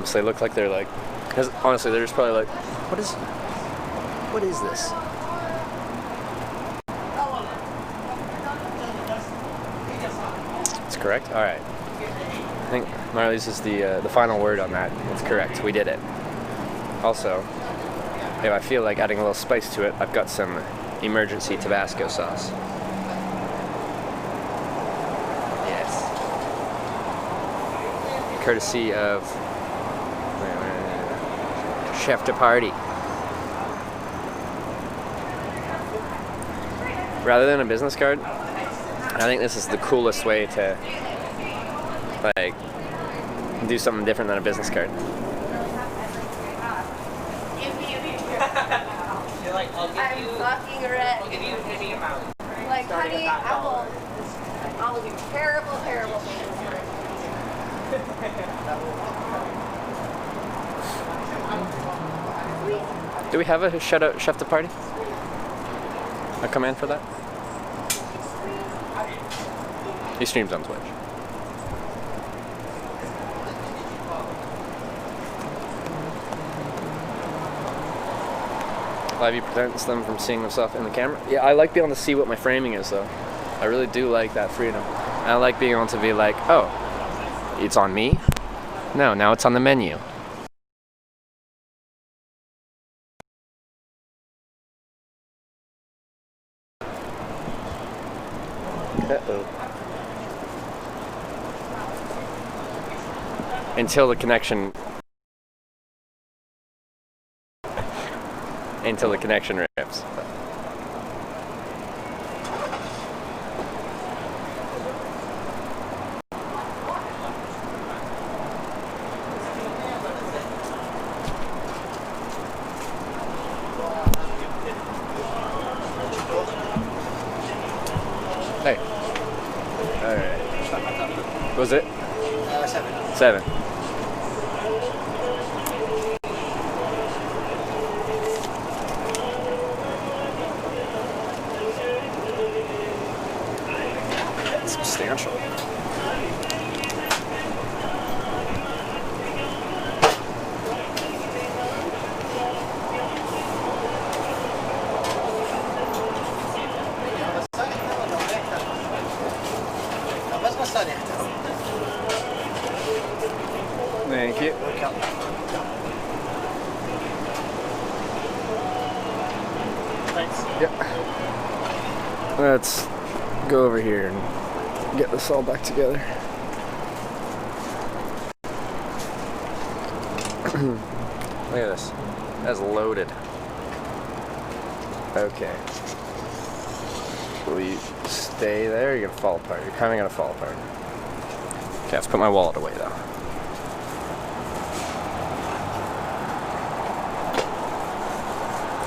So they look like they're like, because honestly they're just probably like, what is this? It's correct? Alright. I think Marley's is the final word on that. It's correct. We did it. Also, if I feel like adding a little spice to it, I've got some emergency Tabasco sauce. Yes. Courtesy of Chef de Party. Rather than a business card, I think this is the coolest way to like do something different than a business card. I'm fucking ready. I'll give you any amount. Like, honey, I'll do terrible things for Do we have a shout out Chef de Party? A command for that? He streams on Twitch. Live view prevents them from seeing themselves in the camera. Yeah, I like being able to see what my framing is though. I really do like that freedom. I like being able to be like, oh, it's on me? No, now it's on the menu. Uh-oh. Until the connection rips. Hey. Alright. Was it? 7. 7. Substantial. Look out. Thanks. Yep. Let's go over here and get this all back together. Look at this. That's loaded. Okay. Will you stay there or you're gonna fall apart? You're kinda gonna fall apart. Okay, let's put my wallet away though.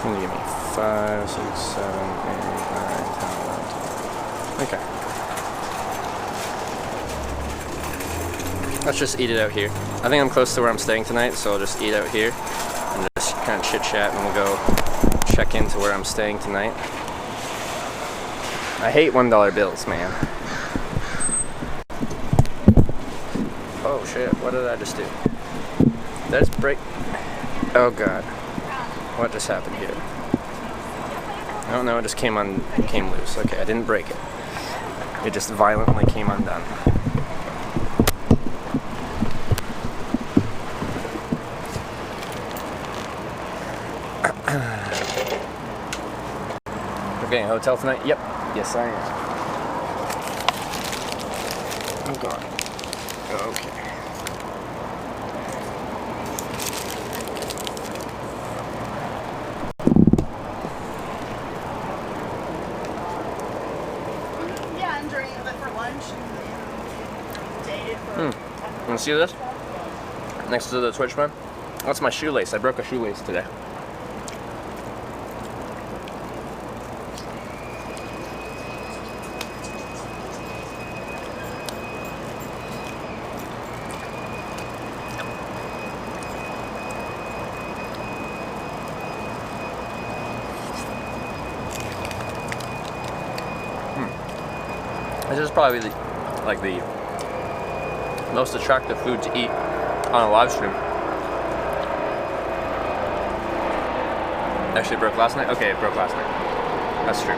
Can you give me 5, 6, 7, 8, 9, 10, 11, 12. Okay. Let's just eat it out here. I think I'm close to where I'm staying tonight, so I'll just eat out here and just kind of chit chat, and we'll go check into where I'm staying tonight. I hate $1 bills, man. Oh shit, what did I just do? Did I just break? Oh god. What just happened here? I don't know, it just came loose. Okay, I didn't break it. It just violently came undone. We're getting a hotel tonight? Yep. Yes, I am. I'm gone. Okay. Yeah, I'm drinking it for lunch and dated for. You wanna see this? Next to the Twitch one? That's my shoelace. I broke a shoelace today. This is probably the most attractive food to eat on a live stream. Actually, it broke last night? Okay, it broke last night. That's true.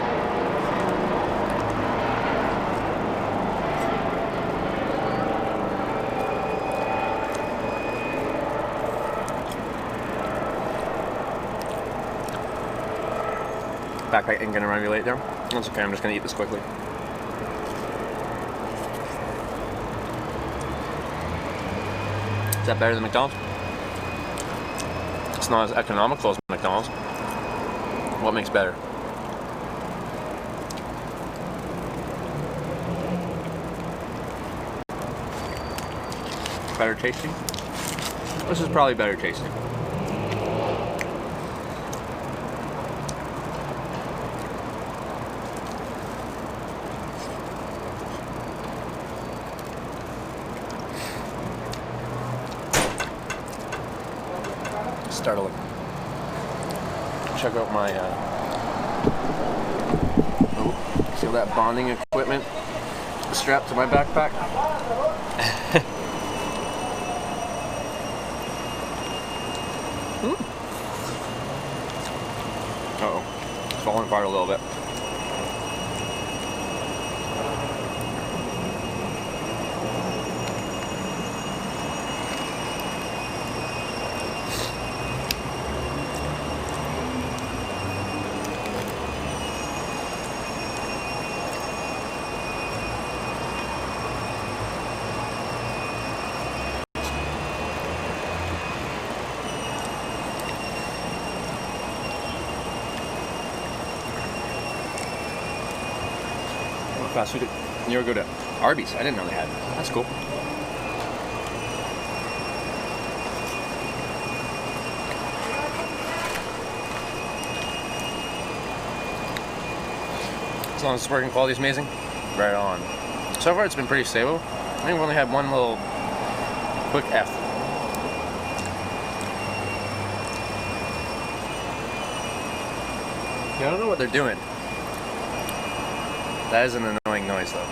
Backpack ain't gonna run me late there. That's okay, I'm just gonna eat this quickly. Is that better than McDonald's? It's not as economical as McDonald's. What makes better? Better tasting? This is probably better tasting. Startling. Check out my see all that bonding equipment strapped to my backpack. Uh-oh. It's falling apart a little bit. Fast food. You ever go to Arby's? I didn't know they had. That's cool. As long as the working quality is amazing, right on. So far, it's been pretty stable. I think we've only had one little quick F. Yeah, I don't know what they're doing. That is an annoying noise though.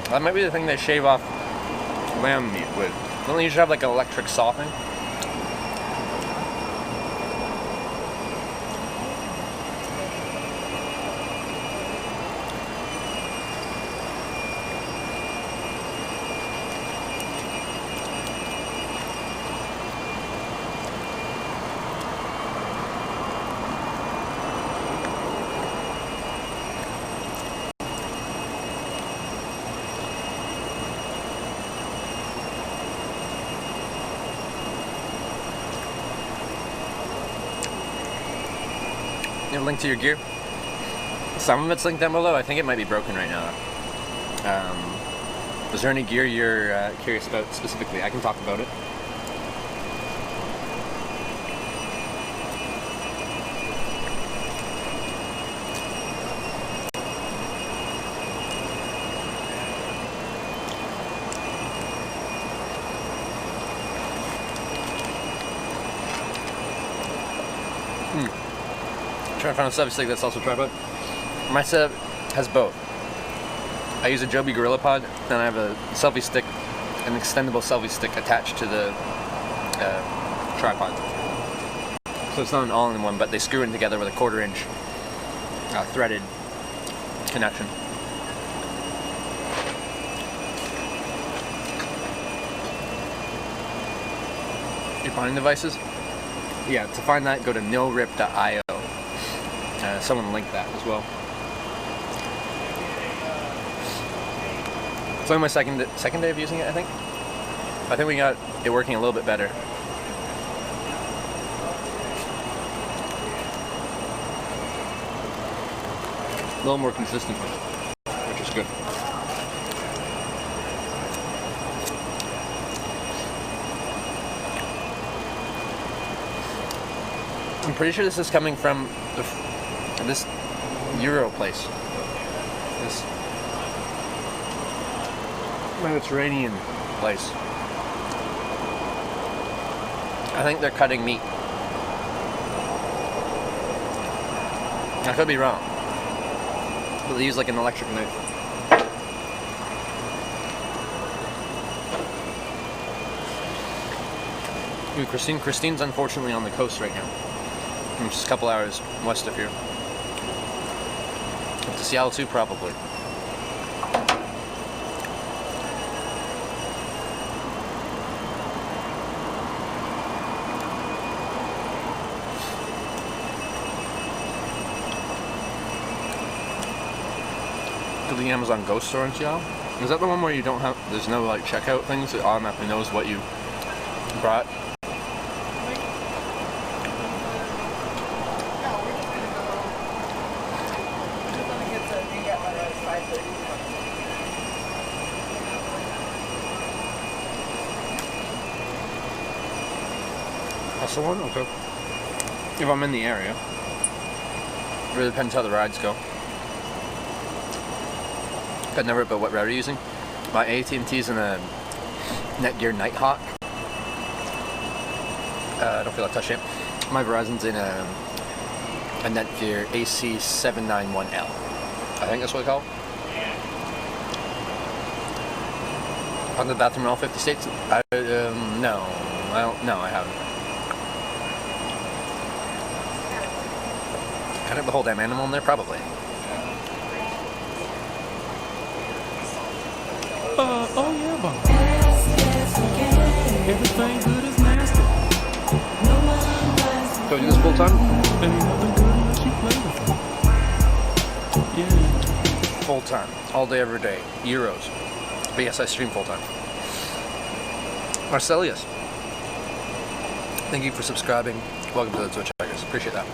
That might be the thing they shave off lamb meat with. Don't they usually have like an electric softening? a link to your gear. Some of it's linked down below. I think it might be broken right now. Is there any gear you're curious about specifically? I can talk about it. Trying to find a selfie stick that's also tripod. My setup has both. I use a Joby GorillaPod, then I have a selfie stick, an extendable selfie stick attached to the tripod. So it's not an all-in-one, but they screw in together with a 1/4 inch threaded connection. Your bonding devices? Yeah, to find that, go to nilrip.io. Someone linked that as well. It's only my second day of using it, I think. I think we got it working a little bit better. A little more consistent, which is good. I'm pretty sure this is coming from this Euro place. This Mediterranean place. I think they're cutting meat. I could be wrong. But they use like an electric knife. Ooh, Christine's unfortunately on the coast right now. Which is a couple hours west of here. Up to Seattle too, probably. The Amazon Go store in Seattle? Is that the one where you don't have, there's no like checkout things, it automatically knows what you brought? That's the one? Okay. If I'm in the area. It really depends how the rides go. I've never about what route are you using. My AT&T's in a Netgear Nighthawk. I don't feel like touching it. My Verizon's in a Netgear AC791L. I think that's what it's called. On the bathroom in all 50 states? No. I haven't. Can I have the whole damn animal in there? Probably. Oh yeah, Bob. Everything good is nasty. Do I do this full time? Ain't nothing good unless you play with it. Yeah. Full time. All day, every day. Euros. But yes, I stream full time. Marcelius. Thank you for subscribing. Welcome to the Twitch, I guess. Appreciate that.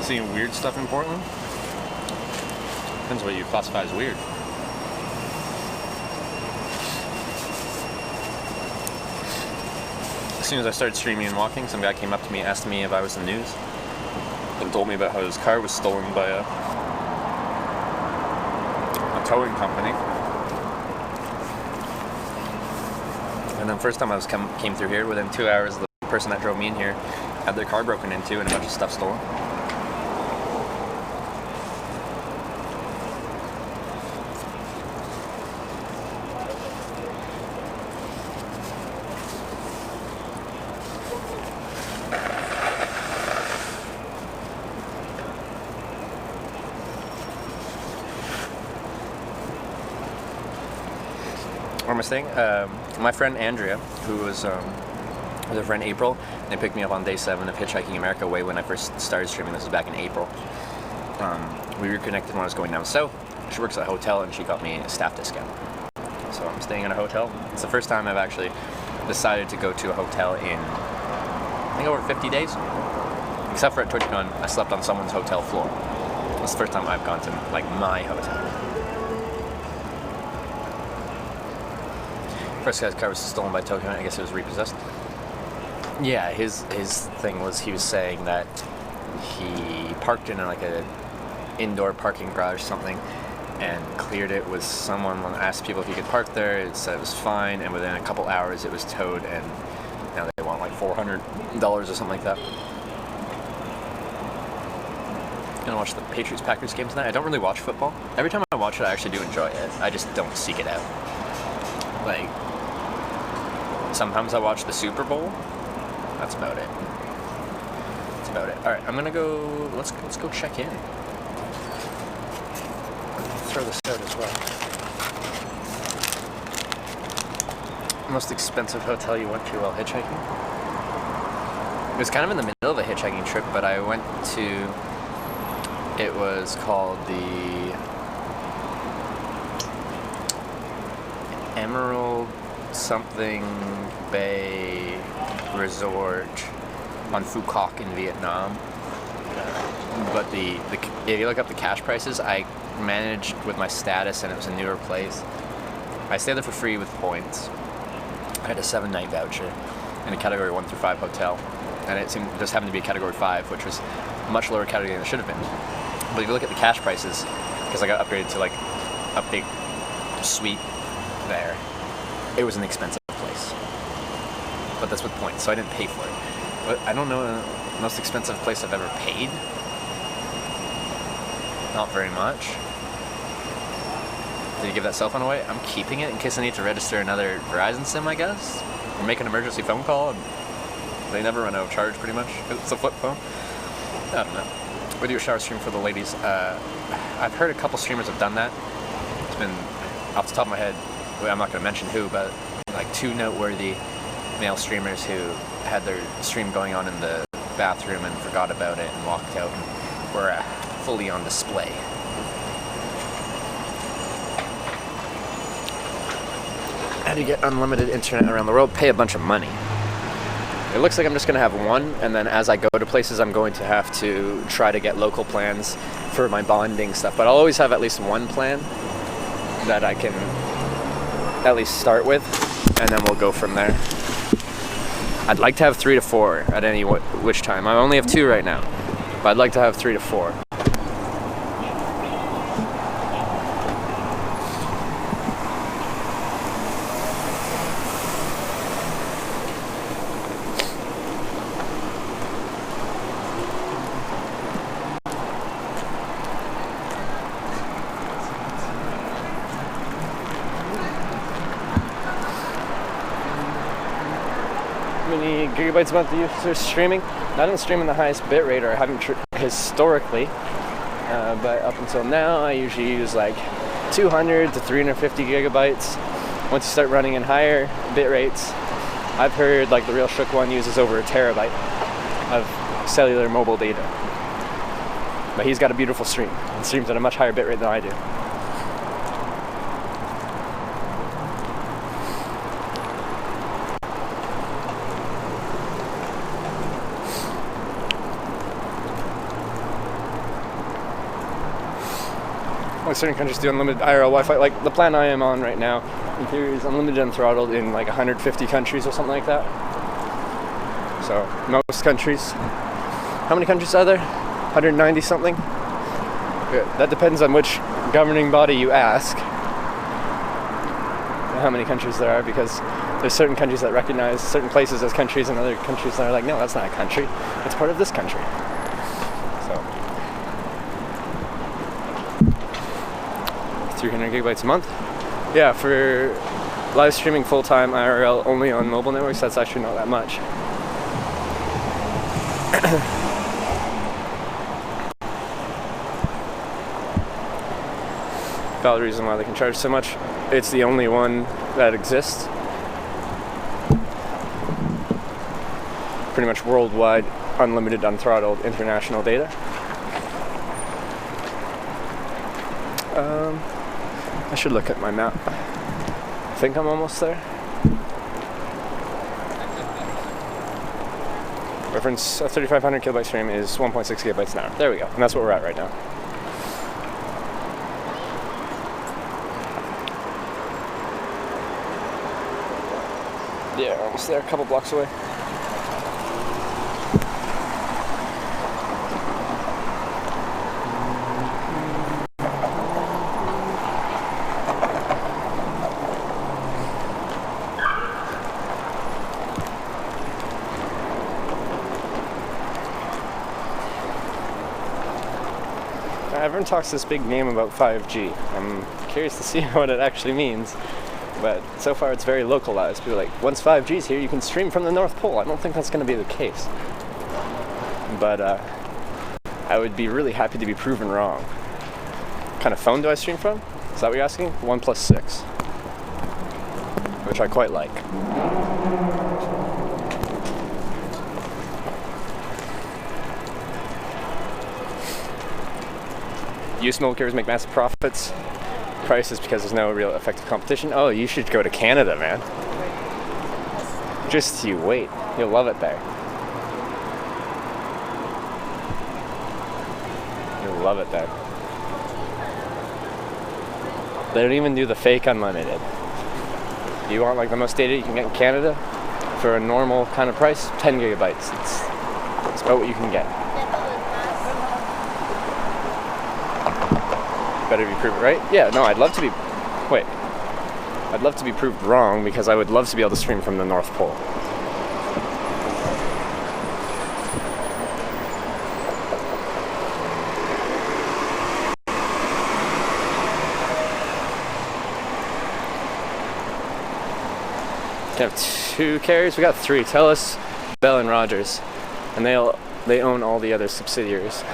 Seeing weird stuff in Portland? Depends what you classify as weird. As soon as I started streaming and walking, some guy came up to me, asked me if I was the news, and told me about how his car was stolen by a towing company. And then first time I came through here, within 2 hours, the person that drove me in here had their car broken into and a bunch of stuff stolen. Where am I staying? My friend Andrea, who was with her friend April, they picked me up on day 7 of Hitchhiking America way when I first started streaming. This was back in April. We reconnected when I was going down south. She works at a hotel and she got me a staff discount. So I'm staying in a hotel. It's the first time I've actually decided to go to a hotel in, I think, over 50 days. Except for at TwitchCon, I slept on someone's hotel floor. It's the first time I've gone to, like, my hotel. First guy's car was stolen by Tokyo, I guess it was repossessed. Yeah, his thing was, he was saying that he parked in like a indoor parking garage or something and cleared it with someone, asked people if he could park there, it said it was fine, and within a couple hours it was towed, and now they want like $400 or something like that. Gonna watch the Patriots-Packers game tonight. I don't really watch football. Every time I watch it, I actually do enjoy it. I just don't seek it out. Like, sometimes I watch the Super Bowl. That's about it. That's about it. All right, I'm gonna go. Let's go check in. Throw this out as well. Most expensive hotel you went to while hitchhiking? It was kind of in the middle of a hitchhiking trip, but I went to. It was called the Emerald something Bay Resort on Phu Quoc in Vietnam. But if you look up the cash prices, I managed with my status, and it was a newer place. I stayed there for free with points. I had a 7-night voucher in a category 1 through 5 hotel, and it seemed just happened to be a category 5, which was a much lower category than it should have been. But if you look at the cash prices, because I got upgraded to like a big suite there, it was an expensive place. But that's with points, so I didn't pay for it. But I don't know the most expensive place I've ever paid. Not very much. Did you give that cell phone away? I'm keeping it in case I need to register another Verizon SIM, I guess. Or make an emergency phone call, and they never run out of charge pretty much. It's a flip phone. I don't know. We do a shower stream for the ladies. I've heard a couple streamers have done that. It's been, off the top of my head, I'm not going to mention who, but like 2 noteworthy male streamers who had their stream going on in the bathroom and forgot about it and walked out and were fully on display. How do you get unlimited internet around the world? Pay a bunch of money. It looks like I'm just going to have one, and then as I go to places, I'm going to have to try to get local plans for my bonding stuff. But I'll always have at least one plan that I can at least start with, and then we'll go from there. I'd like to have 3 to 4 at any which time. I only have 2 right now, but I'd like to have 3 to 4. Many gigabytes a month do you use for streaming? I don't stream in the highest bit rate, or I haven't historically, but up until now I usually use like 200 to 350 gigabytes. Once you start running in higher bit rates, I've heard like the Real Shook one uses over a terabyte of cellular mobile data. But he's got a beautiful stream. He streams at a much higher bit rate than I do. Certain countries do unlimited IRL Wi-Fi. Like the plan I am on right now, in theory, is unlimited unthrottled in like 150 countries or something like that. So most countries. How many countries are there? 190 something? That depends on which governing body you ask. How many countries there are, because there's certain countries that recognize certain places as countries, and other countries that are like, no, that's not a country. It's part of this country. 300 gigabytes a month. Yeah, for live streaming full-time IRL only on mobile networks, that's actually not that much. Valid reason why they can charge so much. It's the only one that exist. Pretty much worldwide, unlimited, unthrottled international data. I should look at my map. I think I'm almost there. Reference 3500 kilobyte stream is 1.6 gigabytes an hour. There we go. And that's what we're at right now. Yeah, almost there, a couple blocks away. Everyone talks this big game about 5G. I'm curious to see what it actually means, but so far it's very localized. People are like, once 5G's here, you can stream from the North Pole. I don't think that's going to be the case, but I would be really happy to be proven wrong. What kind of phone do I stream from? Is that what you're asking? OnePlus 6, which I quite like. Used mobile carriers make massive profits. Price is because there's no real effective competition. Oh, you should go to Canada, man. Just you wait. You'll love it there. You'll love it there. They don't even do the fake unlimited. You want like the most data you can get in Canada for a normal kind of price? 10 gigabytes. It's about what you can get. Better be proved right? Yeah, no, I'd love to be... Wait. I'd love to be proved wrong because I would love to be able to stream from the North Pole. We have 2 carriers. We got 3. TELUS, Bell, and Rogers. And they own all the other subsidiaries.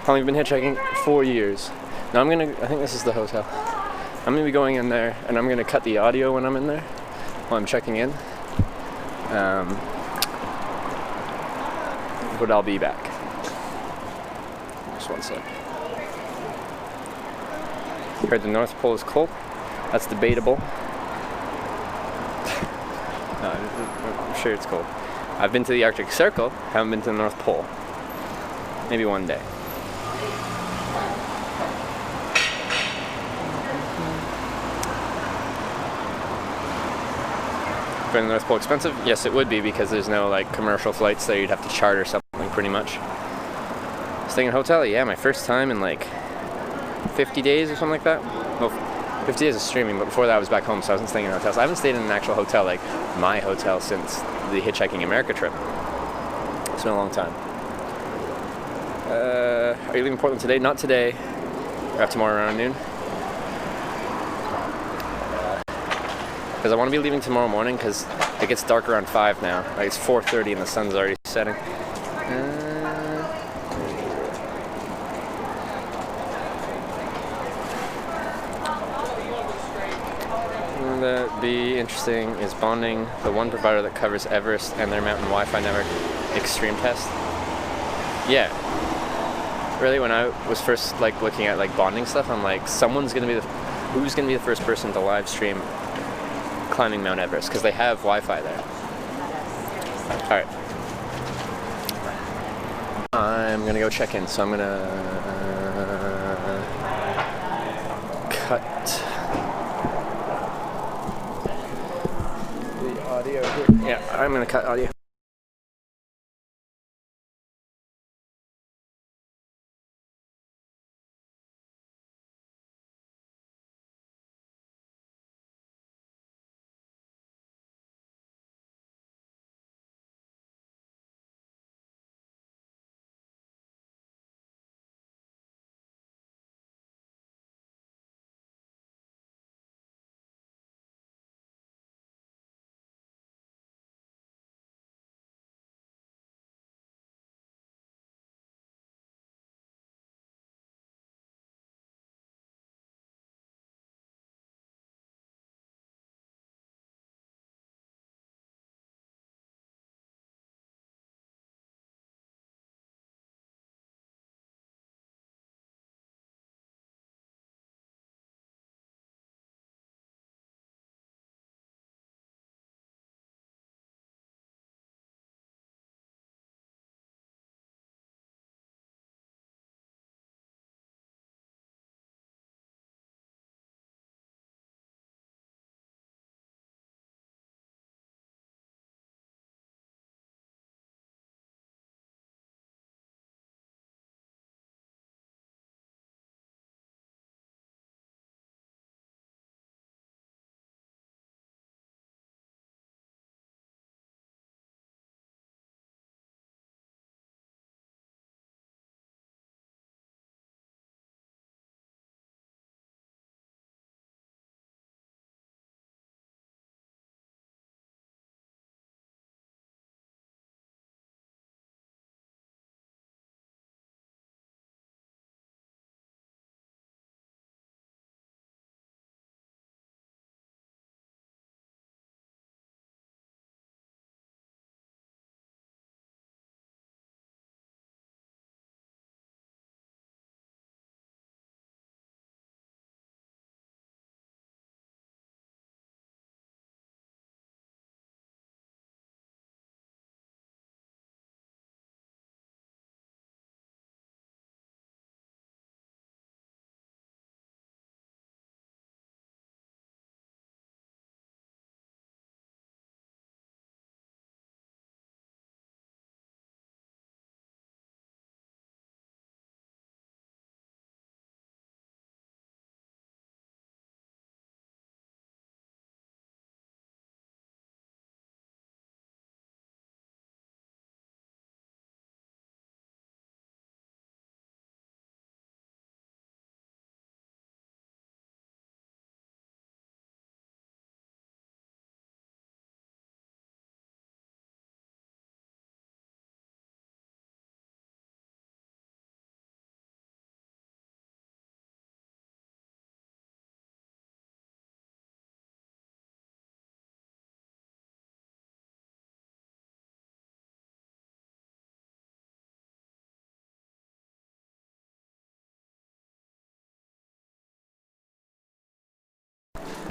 I've been hitchhiking 4 years. Now I think this is the hotel. I'm gonna be going in there and I'm gonna cut the audio when I'm in there, while I'm checking in. But I'll be back. Just one sec. Heard the North Pole is cold. That's debatable. No, I'm sure it's cold. I've been to the Arctic Circle, haven't been to the North Pole. Maybe one day. For the North Pole expensive? Yes, it would be because there's no like commercial flights there. You'd have to charter something pretty much. Staying in a hotel? Yeah, my first time in like 50 days or something like that. Well, 50 days of streaming, but before that I was back home, so I wasn't staying in hotels. I haven't stayed in an actual hotel, like my hotel, since the Hitchhiking America trip. It's been a long time. Are you leaving Portland today? Not today. Or tomorrow around noon. Because I want to be leaving tomorrow morning because it gets dark around 5 now. Like it's 4:30 and the sun's already setting. That'd be interesting is bonding the one provider that covers Everest and their mountain Wi-Fi network extreme test. Yeah. Really, when I was first like looking at like bonding stuff, I'm like, who's gonna be the first person to live stream climbing Mount Everest, because they have Wi-Fi there. Alright. I'm gonna go check in, so I'm gonna cut the audio here. Yeah, I'm gonna cut audio.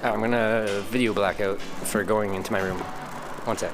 I'm gonna video blackout for going into my room. One sec.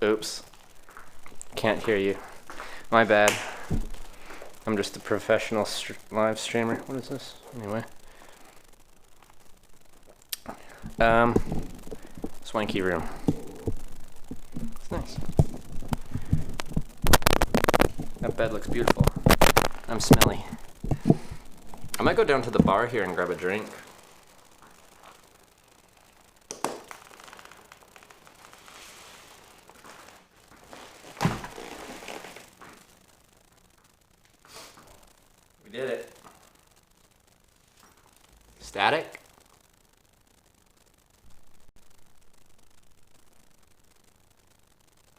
Oops. Can't hear you. My bad. I'm just a professional live streamer. What is this? Anyway. Swanky room. It's nice. That bed looks beautiful. I'm smelly. I might go down to the bar here and grab a drink. We did it. Static?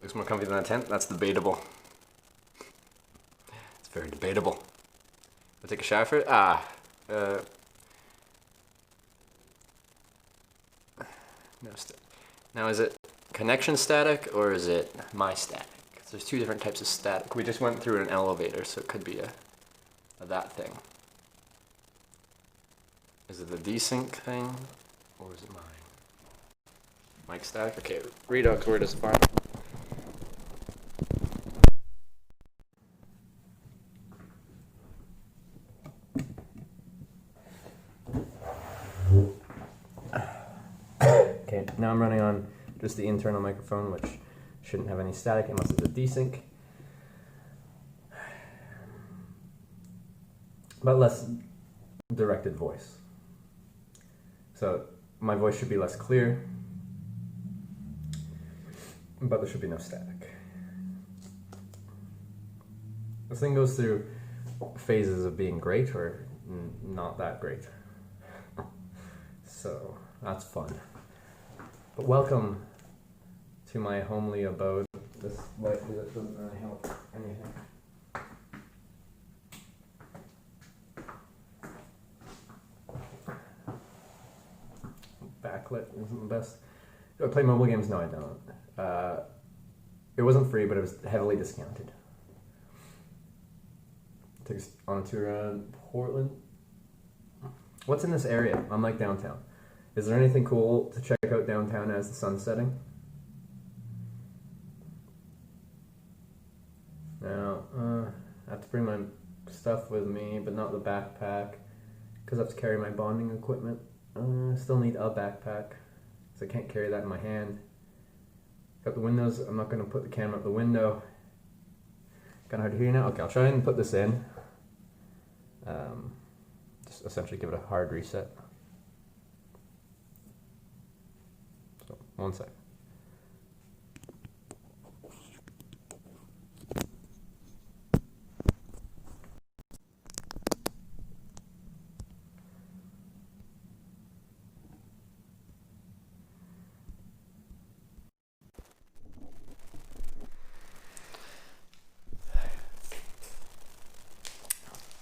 Looks more comfy than a tent? That's debatable. It's very debatable. I'll take a shower for it? No now is it connection static or is it my static? 'Cause there's two different types of static. We just went through an elevator, so it could be a that thing. Is it the desync thing or is it mine? Mic static? Okay, Redux word is fine. Okay, now I'm running on just the internal microphone, which shouldn't have any static unless it's a desync. But less directed voice. So my voice should be less clear, but there should be no static. This thing goes through phases of being great or not that great. So that's fun. But welcome to my homely abode. This light doesn't really help anything. Backlit isn't the best. Do I play mobile games? No, I don't. It wasn't free, but it was heavily discounted. Took us on a tour around Portland. What's in this area? I'm like downtown. Is there anything cool to check out downtown as the sun's setting? Now, I have to bring my stuff with me, but not the backpack, because I have to carry my bonding equipment. I still need a backpack, because I can't carry that in my hand. Got the windows. I'm not going to put the camera up the window. Kind of hard to hear you now? Okay, I'll try and put this in. Just essentially give it a hard reset. So, 1 sec.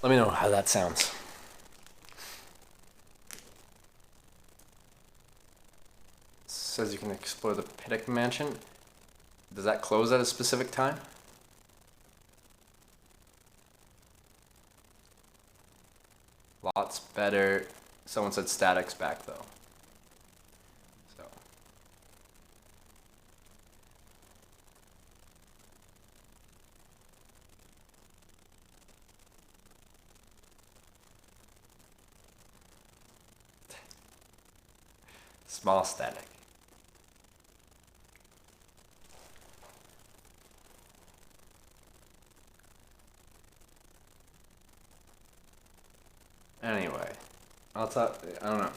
Let me know how that sounds. Says you can explore the Pittock Mansion. Does that close at a specific time? Lots better. Someone said static's back though. So. Small static. Anyway, I'll talk. I don't know.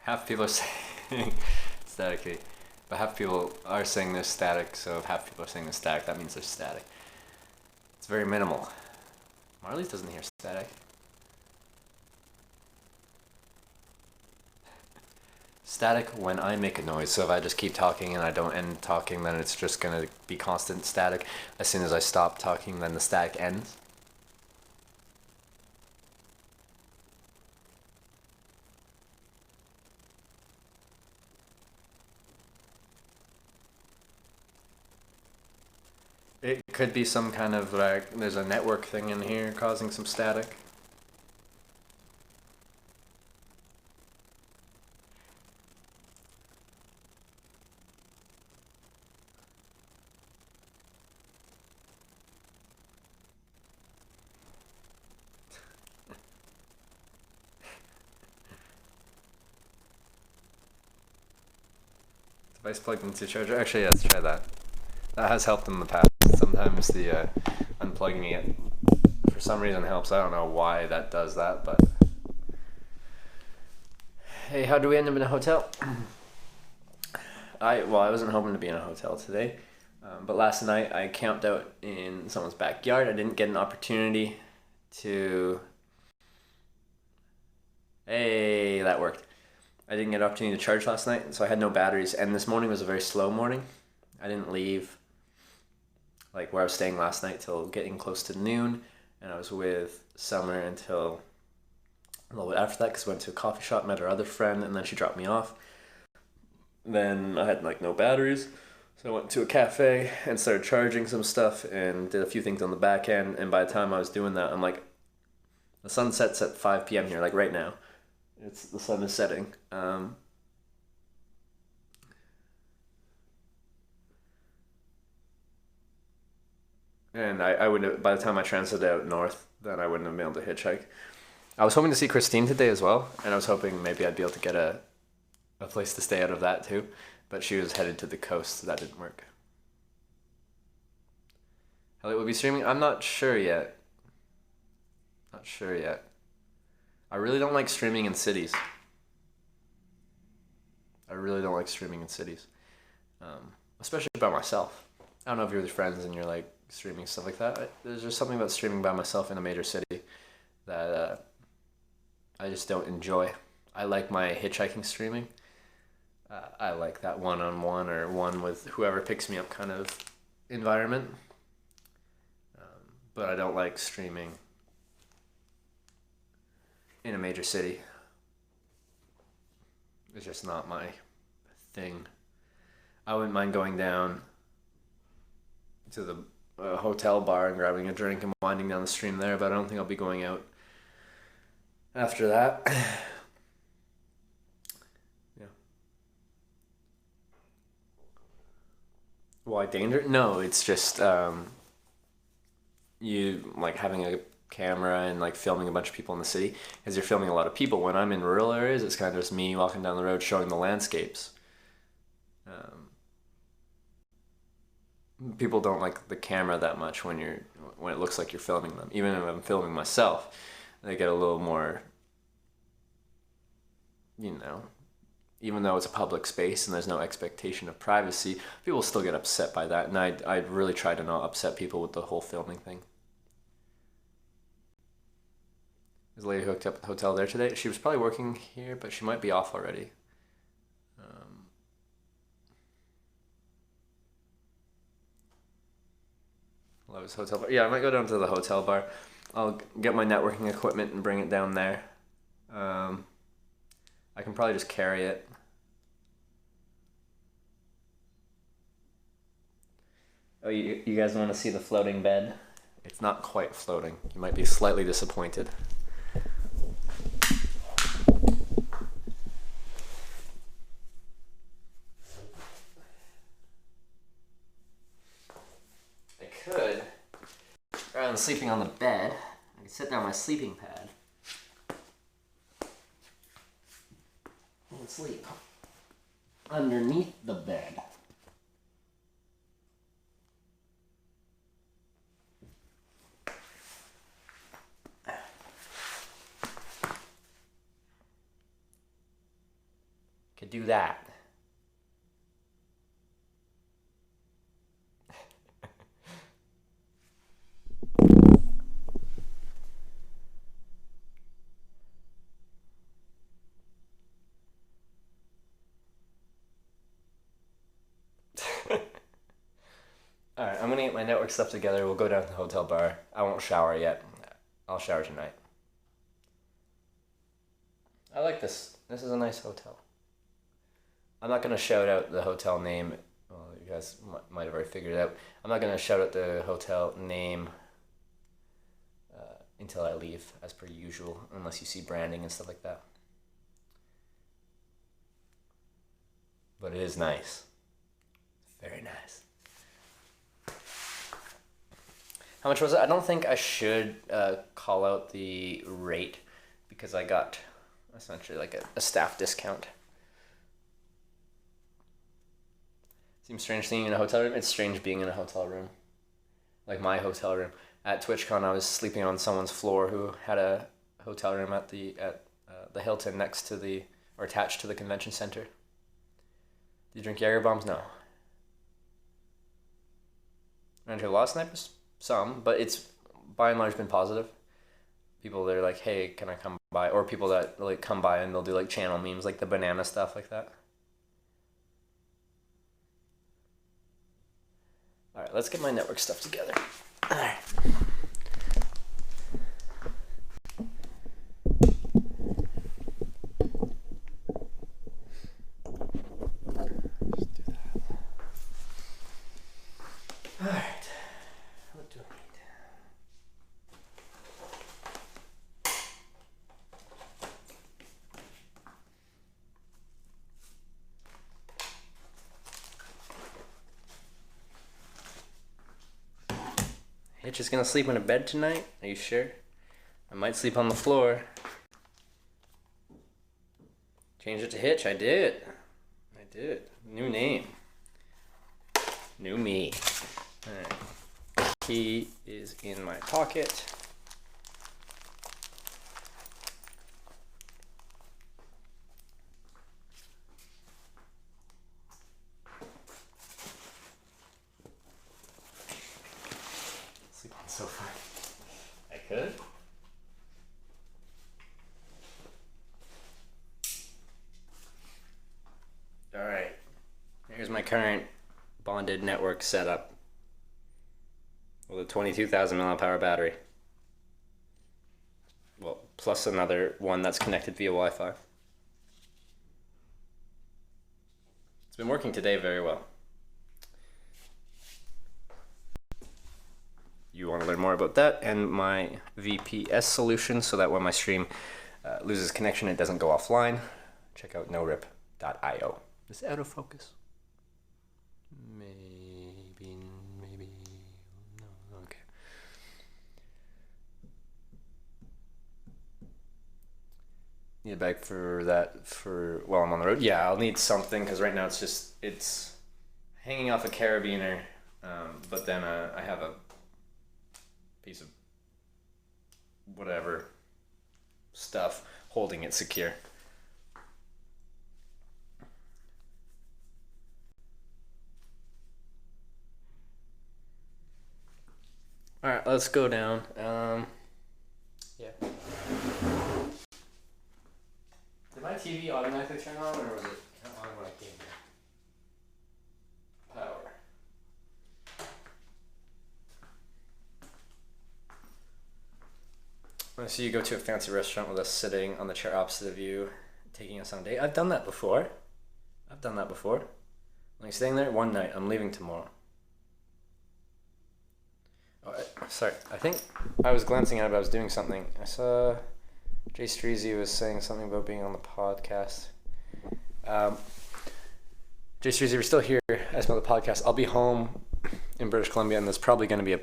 Half people are saying staticky, but half people are saying there's static. So if half people are saying there's static, that means there's static. It's very minimal. Marley doesn't hear static. Static when I make a noise. So if I just keep talking and I don't end talking, then it's just gonna be constant static. As soon as I stop talking, then the static ends. It could be some kind of like, there's a network thing in here causing some static. Device plugged into charger. Actually, yeah, let's try that. That has helped in the past. Sometimes the unplugging it for some reason helps. I don't know why that does that, but hey, how do we end up in a hotel? I wasn't hoping to be in a hotel today, but last night I camped out in someone's backyard. I didn't get an opportunity to. Hey, that worked. I didn't get an opportunity to charge last night, so I had no batteries. And this morning was a very slow morning. I didn't leave like where I was staying last night till getting close to noon, and I was with Summer until a little bit after that because I went to a coffee shop, met her other friend, and then she dropped me off. Then I had like no batteries, so I went to a cafe and started charging some stuff and did a few things on the back end. And by the time I was doing that, I'm like, the sun sets at 5 p.m. here, like right now. The sun is setting. And I would have, by the time I transited out north, then I wouldn't have been able to hitchhike. I was hoping to see Christine today as well, and I was hoping maybe I'd be able to get a place to stay out of that too, but she was headed to the coast, so that didn't work. Elliot will be streaming? I'm not sure yet. Not sure yet. I really don't like streaming in cities. I really don't like streaming in cities. Especially by myself. I don't know if you're with friends and you're like streaming stuff like that. There's just something about streaming by myself in a major city that I just don't enjoy. I like my hitchhiking streaming. I like that one-on-one or one with whoever picks me up kind of environment. But I don't like streaming in a major city. It's just not my thing. I wouldn't mind going down to the hotel bar and grabbing a drink and winding down the stream there, but I don't think I'll be going out after that. Yeah. Why danger? No, it's just you like having a camera and like filming a bunch of people in the city, because you're filming a lot of people. When I'm in rural areas, it's kind of just me walking down the road showing the landscapes. People don't like the camera that much when it looks like you're filming them. Even if I'm filming myself, they get a little more, even though it's a public space and there's no expectation of privacy, people still get upset by that. And I really try to not upset people with the whole filming thing. Is the lady who hooked up at the hotel there today? She was probably working here, but she might be off already. Love's Hotel Bar. Yeah, I might go down to the hotel bar. I'll get my networking equipment and bring it down there. I can probably just carry it. Oh, you guys want to see the floating bed? It's not quite floating. You might be slightly disappointed. I could, rather than sleeping on the bed, I could sit down on my sleeping pad and sleep underneath the bed. Could do that. Alright, I'm gonna get my network stuff together. We'll go down to the hotel bar. I won't shower yet. I'll shower tonight. I like this. This is a nice hotel. I'm not gonna shout out the hotel name. Well, you guys might have already figured it out. I'm not gonna shout out the hotel name until I leave, as per usual, unless you see branding and stuff like that. But it is nice. Very nice. How much was it? I don't think I should call out the rate because I got essentially like a staff discount. Seems strange being in a hotel room. It's strange being in a hotel room. Like my hotel room. At TwitchCon, I was sleeping on someone's floor who had a hotel room at the Hilton next to the, or attached to the convention center. Did you drink Jaeger bombs? No. Ran into a lot of snipers? Some, but it's by and large been positive. People that are like, hey, can I come by? Or people that like come by and they'll do like channel memes, like the banana stuff like that. Alright, let's get my network stuff together. Alright. Alright. What do I need? Hitch is gonna sleep in a bed tonight? Are you sure? I might sleep on the floor. Change it to Hitch. I did. New name. New me. Alright. Key is in my pocket. Sleep on the sofa. I could. Alright. Here's my current bonded network setup with a 22,000 mAh battery. Well, plus another one that's connected via Wi-Fi. It's been working today very well. You want to learn more about that and my VPS solution so that when my stream loses connection, it doesn't go offline. Check out norip.io. Is it out of focus? Maybe, no, okay. Need a bag for that while I'm on the road? Yeah, I'll need something because right now it's hanging off a carabiner, but then I have a piece of whatever stuff holding it secure. All right, let's go down. Yeah. Did my TV automatically turn on, or was it on when I came here? Power. I see you go to a fancy restaurant with us sitting on the chair opposite of you, taking us on a date. I've done that before. Like staying there one night. I'm leaving tomorrow. Oh, sorry. I think I was glancing at it, but I was doing something. I saw Jay Streezy was saying something about being on the podcast. Jay Streezy, we're still here. Ask about the podcast. I'll be home in British Columbia, and there's probably going to be a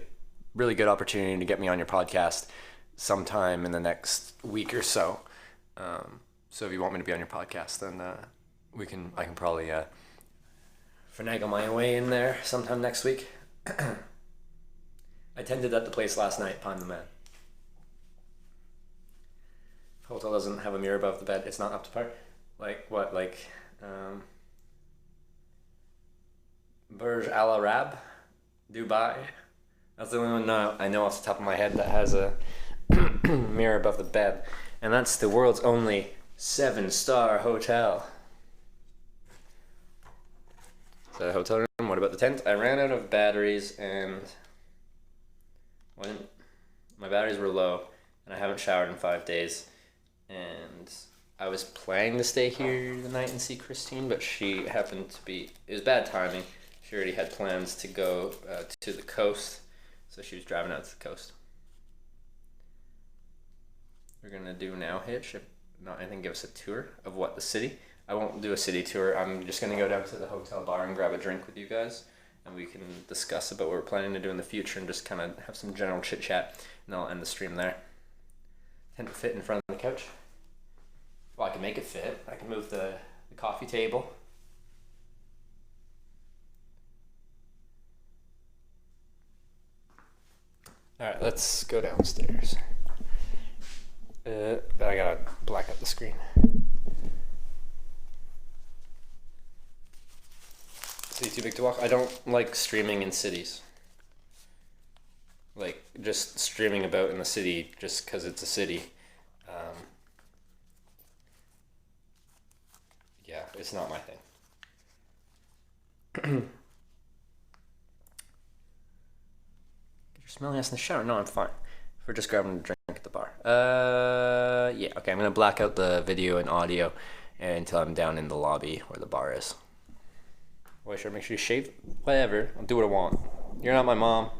really good opportunity to get me on your podcast sometime in the next week or so. So if you want me to be on your podcast, then I can probably finagle my way in there sometime next week. I attended at the place last night, Pine the Man. Hotel doesn't have a mirror above the bed. It's not up to par. Like what? Like Burj Al Arab, Dubai. That's the only one I know off the top of my head that has a mirror above the bed, and that's the world's only 7-star hotel. Is that a hotel room? What about the tent? I ran out of batteries and my batteries were low, and I haven't showered in 5 days. And I was planning to stay here the night and see Christine, but she happened to be. It was bad timing. She already had plans to go to the coast, so she was driving out to the coast. We're gonna do now Hitch. If not anything, give us a tour of what the city. I won't do a city tour. I'm just gonna go down to the hotel bar and grab a drink with you guys, and we can discuss about what we're planning to do in the future and just kind of have some general chit chat. And I'll end the stream there. Tent to fit in front of the couch. Well, I can make it fit. I can move the coffee table. Alright, let's go downstairs. But I gotta black out the screen. City too big to walk? I don't like streaming in cities. Like, just streaming about in the city just because it's a city. Yeah, it's not my thing. Get your smelly ass in the shower. No, I'm fine. We're just grabbing a drink at the bar. Yeah, okay, I'm gonna black out the video and audio until I'm down in the lobby where the bar is. Why should I make sure you shave? Whatever, I'll do what I want. You're not my mom.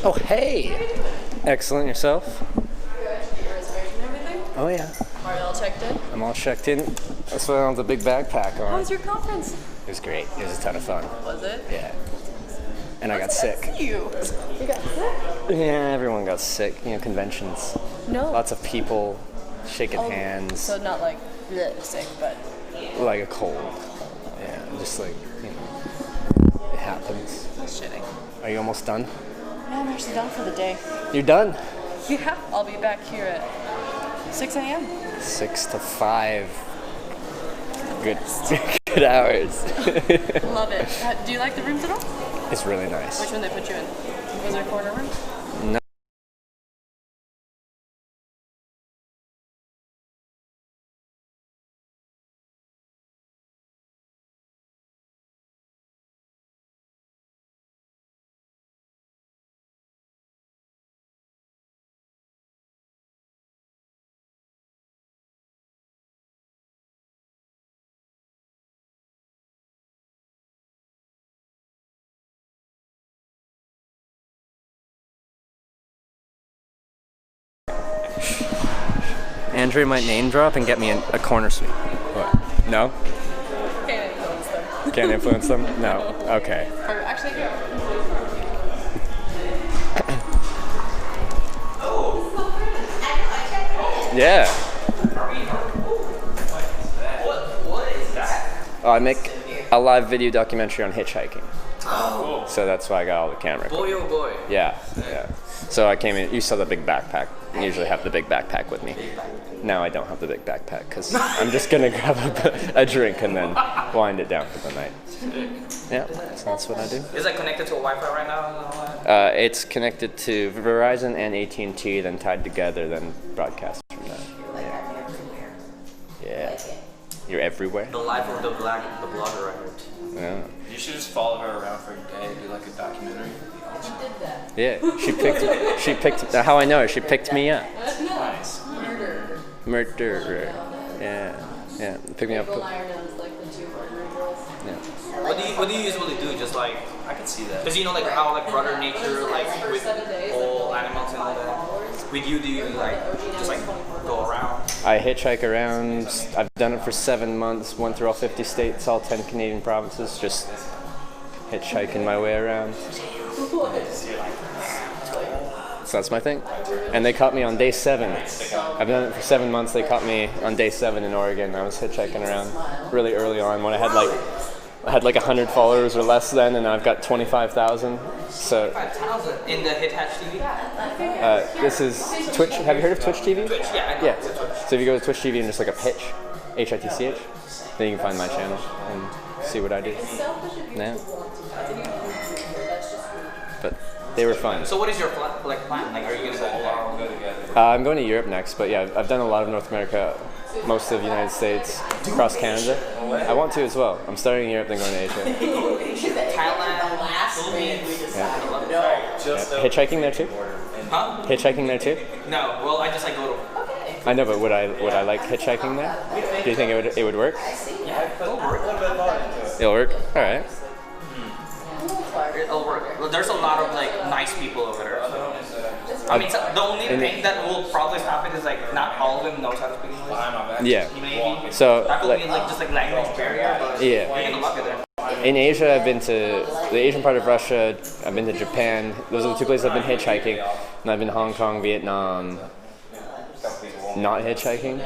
Oh, hey! Excellent. Yourself? Reservation and everything? Oh, yeah. Are you all checked in? I'm all checked in. That's why I have the big backpack on. How was your conference? It was great. It was a ton of fun. Was it? Yeah. And I got sick. You got sick? Yeah, everyone got sick. You know, conventions. No. Lots of people shaking hands. So not like bleh, sick, but Like a cold. Yeah, just like, you know, it happens. that's shitting. Are you almost done? Yeah, I'm actually done for the day. You're done? Yeah, I'll be back here at 6 a.m. 6 to 5. Good, good hours. Love it. Do you like the rooms at all? It's really nice. Which one they put you in? Was it a corner room? No. Andrew might name drop and get me a corner suite. What? No? Can't influence them. Can't influence them? No. Okay. Or actually, yeah. Yeah. Oh, I make a live video documentary on hitchhiking. Oh. So that's why I got all the camera. Boy, oh boy. Yeah, yeah. So I came in, you saw the big backpack. I usually have the big backpack with me. Now I don't have the big backpack because I'm just gonna grab a drink and then wind it down for the night. Yeah, so that's what I do. Is that connected to a Wi-Fi right now? It's connected to Verizon and AT&T, then tied together, then broadcast from that. Yeah. You're everywhere. The life of the blogger, I heard. Yeah. You should just follow her around for a day, do like a documentary. Yeah, she picked, how I know her, she picked me up. Nice. Murderer. Yeah, yeah, pick me up. Yeah. What do you usually do? Just like, I can see that. because you know like how like Brother Nature like with all animals and all that. With you, do you like just like go around? I hitchhike around. I've done it for 7 months. Went through all 50 states, all 10 Canadian provinces, just hitchhiking my way around. So that's my thing. And they caught me on day 7. I've done it for 7 months. They caught me on day 7 in Oregon. I was hitchhiking around really early on when I had like 100 followers or less then, and I've got 25,000. So 5,000 in the Hithatch TV. this is Twitch. Have you heard of Twitch TV? Twitch, yeah, I know. Yeah. So if you go to Twitch TV and just look up Hitch, Hitch, then you can find my channel and see what I do. Yeah. But they were fun. So what is your plan? Like, are you gonna go all around? I'm going to Europe next, but yeah, I've done a lot of North America, most of the United States, across Canada. I want to as well. I'm starting in Europe, then going to Asia. Thailand, Philippines. Yeah. Hitchhiking there too? Huh? Hitchhiking there too? No. Well, I just like go to. I know, but would I like hitchhiking there? Do you think it would work? Yeah, it'll work. It'll work. All right. It'll work. Well, there's a lot of like nice people over there. I mean, so the only thing that will probably stop it is like not all of them knows how to speak English. Yeah. Maybe. So That will be like just like language barrier, but Yeah. you're gonna love it there. in Asia, I've been to the Asian part of Russia. I've been to Japan. Those are the 2 places I've been hitchhiking. And I've been to Hong Kong, Vietnam. Not hitchhiking.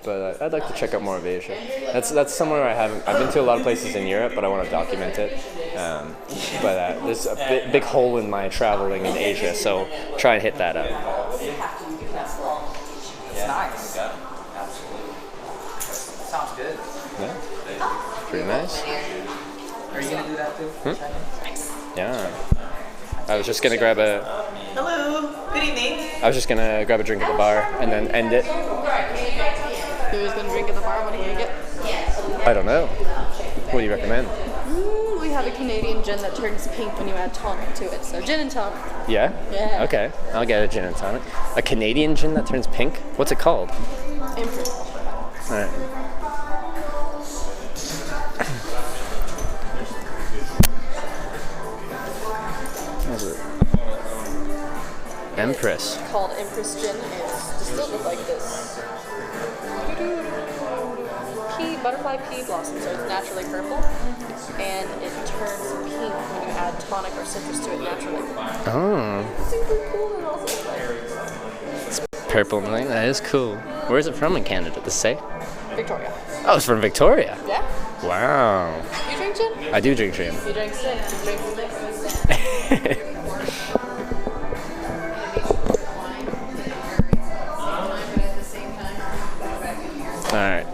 But I'd like to check out more of Asia. That's somewhere I haven't. I've been to a lot of places in Europe, but I want to document it. But there's a big hole in my traveling in Asia, so try and hit that up. It's nice. Sounds good. Yeah, pretty nice. Are you gonna do that too? Yeah. I was just gonna grab a. Hello. Good evening. I was just gonna grab a drink at the bar and then end it. Who's gonna drink at the bar? What are you gonna get? I don't know. What do you recommend? We have a Canadian gin that turns pink when you add tonic to it. So gin and tonic. Yeah? Yeah. Okay. I'll get a gin and tonic. A Canadian gin that turns pink? What's it called? Empress. Alright. That was a Empress. It's called Empress Gin. It's distilled with like this butterfly pea blossom, so it's naturally purple, and it turns pink when you add tonic or citrus to it naturally. Oh, It's super cool and also like purple wine. That is cool. Where is it from in Canada? Does it say? Victoria. Oh, it's from Victoria. Yeah? Wow. You drink gin? I do drink gin. You drink six. You drink six. All right.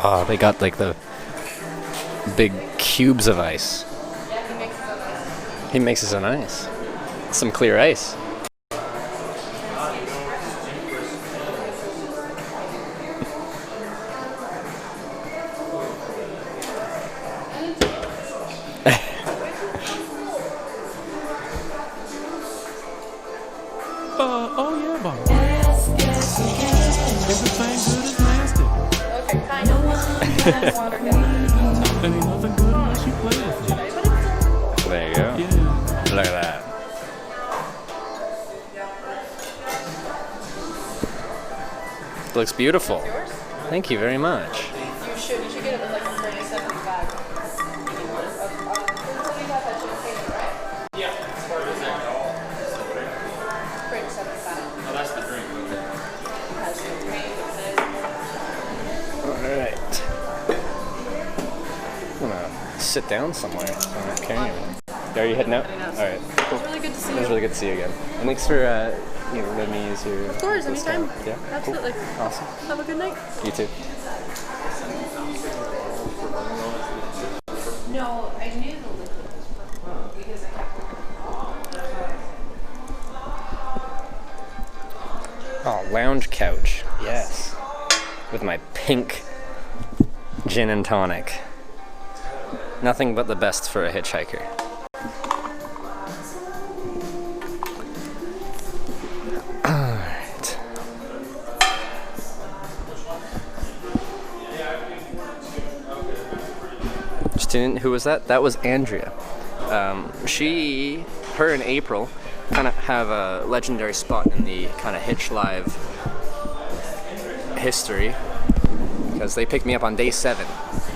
Oh, they got like the big cubes of ice. He makes his own ice. Some clear ice. Oh yeah, Bob. Everything good as plastic. Okay, kind of. Water down. There ain't nothing good unless you play with it. There you go. Yeah. Look at that. Looks beautiful. Yours? Thank you very much. You should get it with like a 37 bag. 35 had champagne, right? Yeah, as far as that. 37 bag. Oh, that's the drink. Has champagne with it. Alright. I'm gonna sit down somewhere so I'm not carrying anything. Are you heading out? Alright, cool. It's really good to see It was you. really good to see you again. And thanks for letting me use your Of course, anytime. discount. Yeah, Absolutely. cool. Awesome. Have a good night. You too. No, I knew the liquid was purple because I kept Oh, lounge couch. Yes. With my pink gin and tonic. Nothing but the best for a hitchhiker. Alright. Student, who was that? That was Andrea. Her and April kind of have a legendary spot in the kind of Hitch Live history because they picked me up on day 7,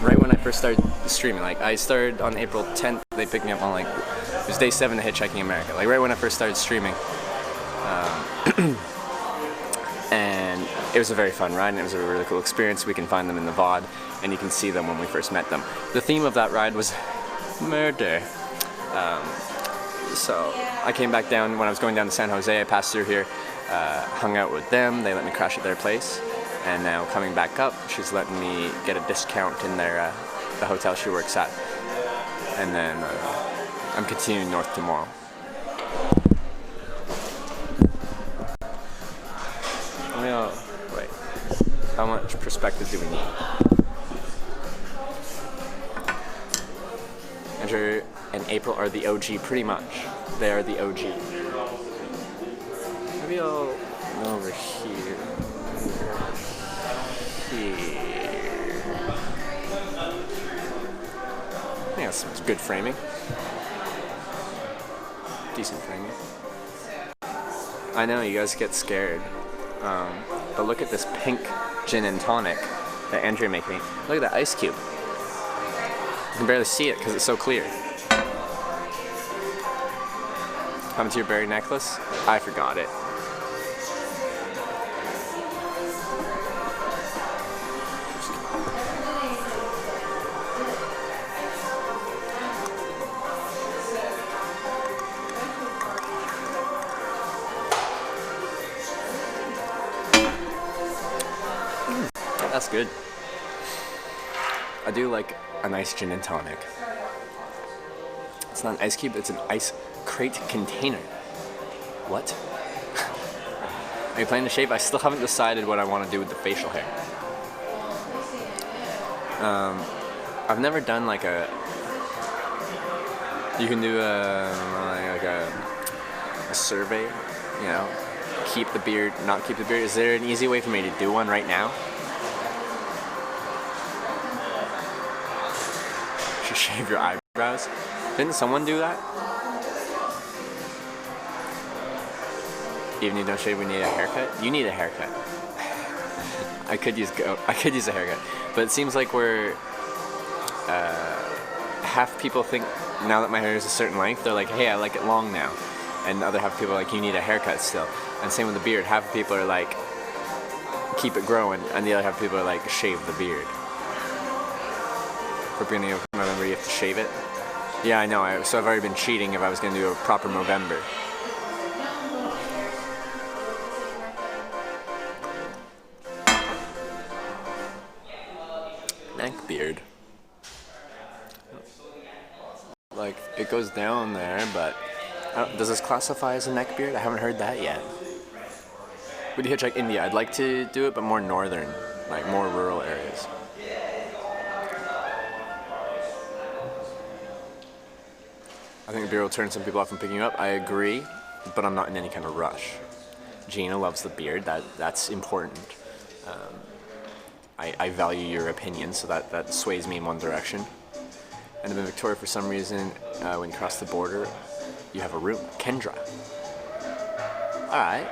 right when I first started streaming. Like I started on April 10th, they picked me up on it was day 7 of Hitchhiking America, like right when I first started streaming. And it was a very fun ride and it was a really cool experience. We can find them in the VOD and you can see them when we first met them. The theme of that ride was murder. So I came back down when I was going down to San Jose. I passed through here, hung out with them. They let me crash at their place, and now coming back up, she's letting me get a discount in their the hotel she works at, and then I'm continuing north tomorrow. Wait, how much perspective do we need? Andrew and April are the OG, pretty much. They are the OG. Maybe I'll go over here. I think that's some good framing. Decent framing. I know you guys get scared, but look at this pink gin and tonic that Andrea made me. Look at that ice cube. You can barely see it because it's so clear. Happened to your berry necklace? I forgot it. That's good. I do like a nice gin and tonic. It's not an ice cube, it's an ice crate container. What? Are you planning to shave? I still haven't decided what I want to do with the facial hair. I've never done like a. You can do a survey, you know, keep the beard, not keep the beard. Is there an easy way for me to do one right now? Should shave your eyebrows. Didn't someone do that? Even if you don't shave, we need a haircut. You need a haircut. I could use a haircut, but it seems like we're half people think now that my hair is a certain length, they're like, hey, I like it long now, and the other half of people are like, you need a haircut still. And same with the beard. Half of people are like, keep it growing, and the other half of people are like, shave the beard. For beginning of November, you have to shave it. Yeah, I know. So I've already been cheating if I was going to do a proper Movember. Neck beard. Like, it goes down there, but does this classify as a neck beard? I haven't heard that yet. Would you hitchhike India? I'd like to do it, but more northern, like more rural areas. I think the beard will turn some people off from picking you up. I agree, but I'm not in any kind of rush. Gina loves the beard. That's important. I value your opinion, so that sways me in one direction. And in Victoria, for some reason, when you cross the border, you have a room. Kendra. Alright.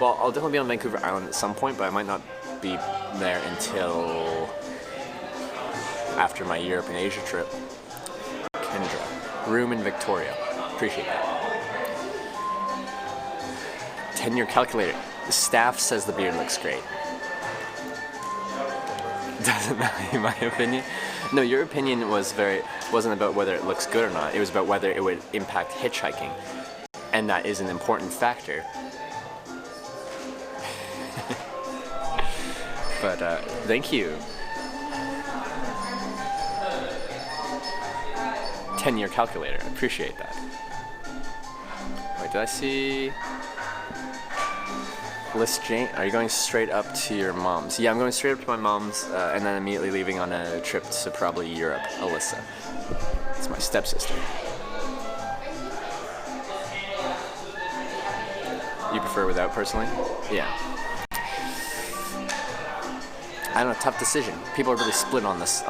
Well, I'll definitely be on Vancouver Island at some point, but I might not be there until after my Europe and Asia trip. Kendra. Room in Victoria. Appreciate that. 10-year calculator. The staff says the beard looks great. Doesn't matter, in my opinion. No, your opinion wasn't about whether it looks good or not. It was about whether it would impact hitchhiking, and that is an important factor. But thank you. 10-year calculator. I appreciate that. Wait, did I see? Liz Jane, are you going straight up to your mom's? Yeah, I'm going straight up to my mom's, and then immediately leaving on a trip to probably Europe. Alyssa. It's my stepsister. You prefer without, personally? Yeah. I don't know, tough decision. People are really split on this.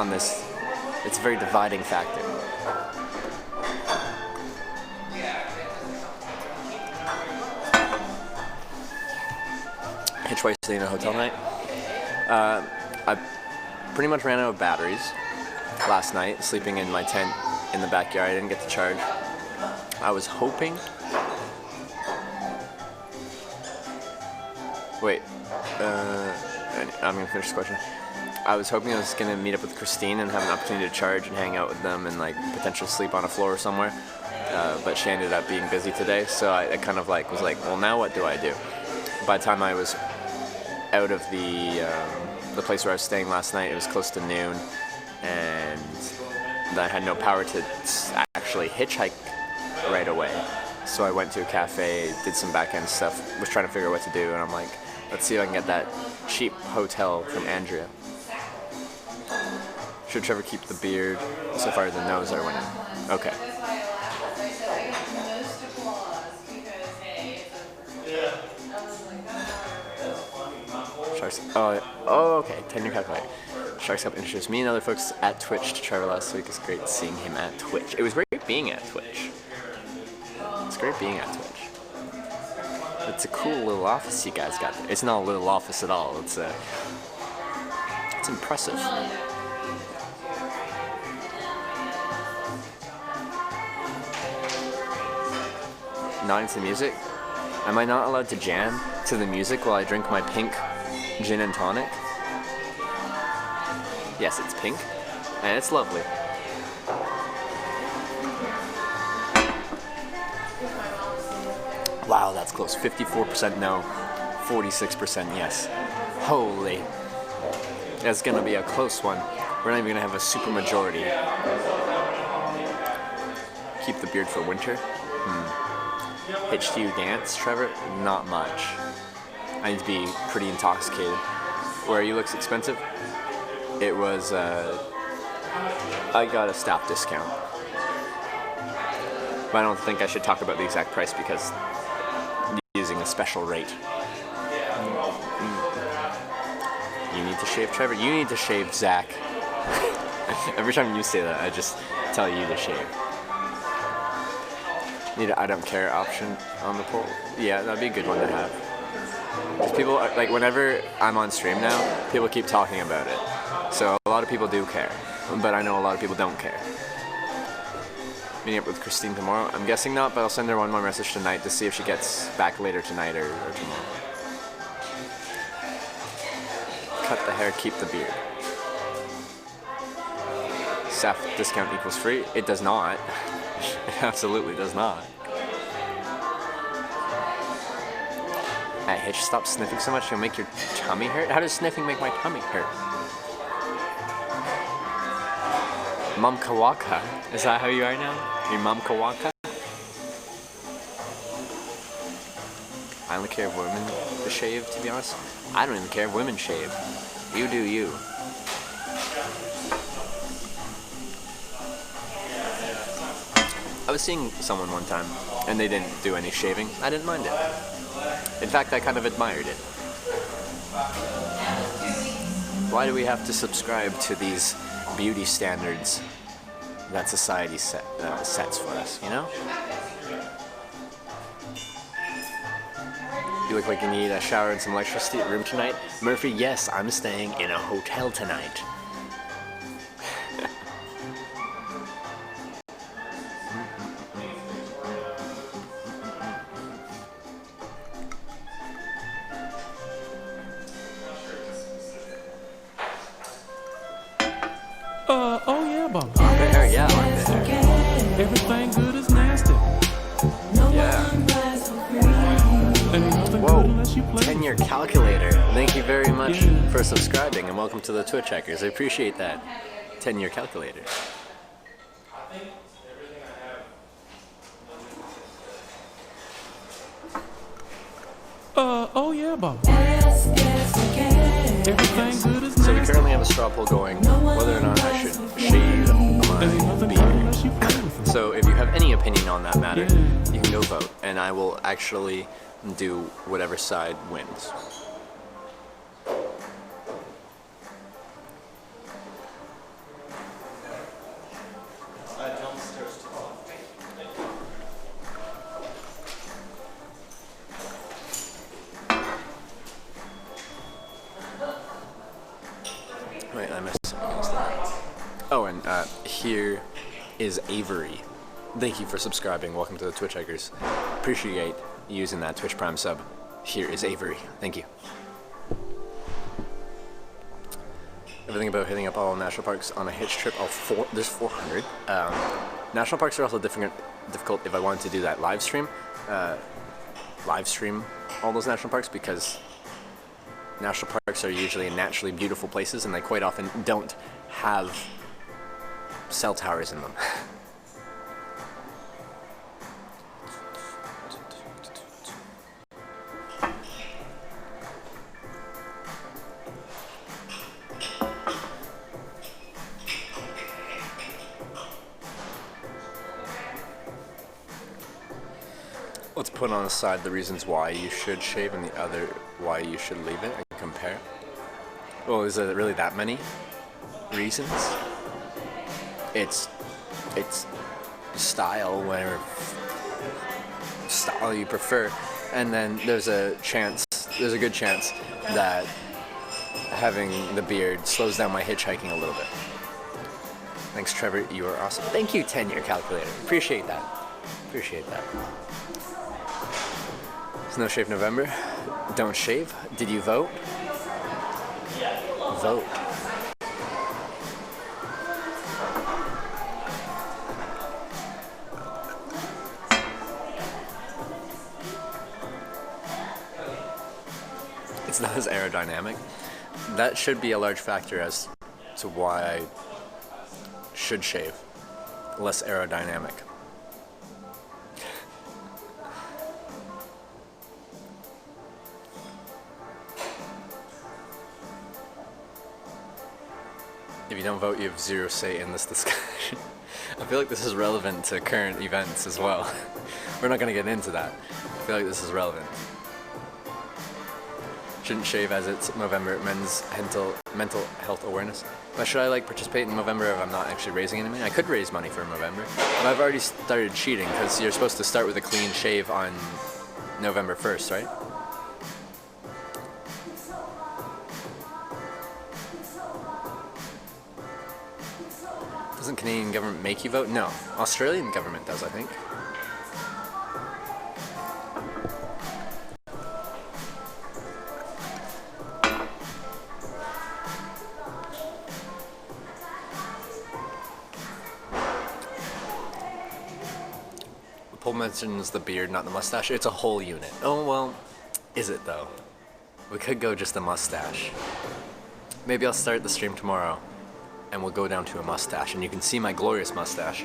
It's a very dividing factor. Hitch twice staying in a hotel night. I pretty much ran out of batteries last night, sleeping in my tent in the backyard. I didn't get to charge. I was hoping... Wait. I'm going to finish the question. I was hoping I was going to meet up with Christine and have an opportunity to charge and hang out with them and like potentially sleep on a floor somewhere. But she ended up being busy today, so I kind of like was like, well, now what do I do? By the time I was out of the place where I was staying last night, it was close to noon, and I had no power to actually hitchhike right away. So I went to a cafe, did some back-end stuff, was trying to figure out what to do, and I'm like, let's see if I can get that cheap hotel from Andrea. Should Trevor keep the beard so far as the nose are winning? Okay. Sharks. Oh, okay. 10-year calculator. Sharks help introduce me and other folks at Twitch to Trevor last week. It's great seeing him at Twitch. It was great being at Twitch. It's great being at Twitch. It's a cool little office you guys got there. It's not a little office at all. It's impressive. Not into music? Am I not allowed to jam to the music while I drink my pink gin and tonic? Yes, it's pink, and it's lovely. Wow, that's close. 54% no, 46% yes. Holy. That's gonna be a close one. We're not even gonna have a super majority. Keep the beard for winter? Hitch do you dance, Trevor? Not much. I need to be pretty intoxicated. Where you looks expensive, it was, I got a staff discount. But I don't think I should talk about the exact price because I'm using a special rate. You need to shave Trevor. You need to shave Zach. Every time you say that, I just tell you to shave. Need an I don't care option on the poll. Yeah, that'd be a good one to have. Because people, like, whenever I'm on stream now, people keep talking about it. So a lot of people do care, but I know a lot of people don't care. Meeting up with Christine tomorrow? I'm guessing not, but I'll send her one more message tonight to see if she gets back later tonight or tomorrow. Cut the hair, keep the beard. Staff discount equals free? It does not. It absolutely does not. At Hitch, stop sniffing so much, you'll make your tummy hurt? How does sniffing make my tummy hurt? Mom Kawaka. Is that how you are now? Your Mom Kawaka? I only care if women shave, to be honest. I don't even care if women shave. You do you. I was seeing someone one time, and they didn't do any shaving. I didn't mind it. In fact, I kind of admired it. Why do we have to subscribe to these beauty standards that society sets for us, you know? You look like you need a shower and some electricity at room tonight. Murphy, yes, I'm staying in a hotel tonight. Oh yeah, Bob. There, yeah, I'm there. Everything good is nasty. Yeah. Ain't nothing Whoa, good unless you play. 10-year calculator. Thank you very much for subscribing and welcome to the Twitch Hackers. I appreciate that. 10-year calculator. Oh yeah, Bob. Everything good is nasty. So we currently have a straw poll going whether or not I should shave my beard. So if you have any opinion on that matter, you can go vote, and I will actually do whatever side wins. Wait, I missed something else there. Oh, and here is Avery. Thank you for subscribing. Welcome to the Twitch Hackers. Appreciate using that Twitch Prime sub. Here is Avery. Thank you. Everything about hitting up all national parks on a hitch trip. There's 400. National parks are also difficult if I wanted to do that live stream all those national parks, because national parks are usually in naturally beautiful places and they quite often don't have cell towers in them. Let's put on the side the reasons why you should shave and the other why you should leave it and compare. Well, is there really that many reasons? It's style, whatever style you prefer, and then there's a good chance that having the beard slows down my hitchhiking a little bit. Thanks, Trevor. You are awesome. Thank you, 10-year calculator. Appreciate that. Appreciate that. It's No Shave November. Don't shave. Did you vote? Vote. It's not as aerodynamic. That should be a large factor as to why I should shave. Less aerodynamic. If you don't vote, you have zero say in this discussion. I feel like this is relevant to current events as well. We're not going to get into that. I feel like this is relevant. Shouldn't shave as it's November men's mental health awareness. But should I like participate in November if I'm not actually raising any money? I could raise money for November. But I've already started cheating because you're supposed to start with a clean shave on November 1st, right? Doesn't Canadian government make you vote? No. Australian government does, I think. Paul mentions the beard, not the mustache. It's a whole unit. Oh, well, is it though? We could go just a mustache. Maybe I'll start the stream tomorrow and we'll go down to a mustache and you can see my glorious mustache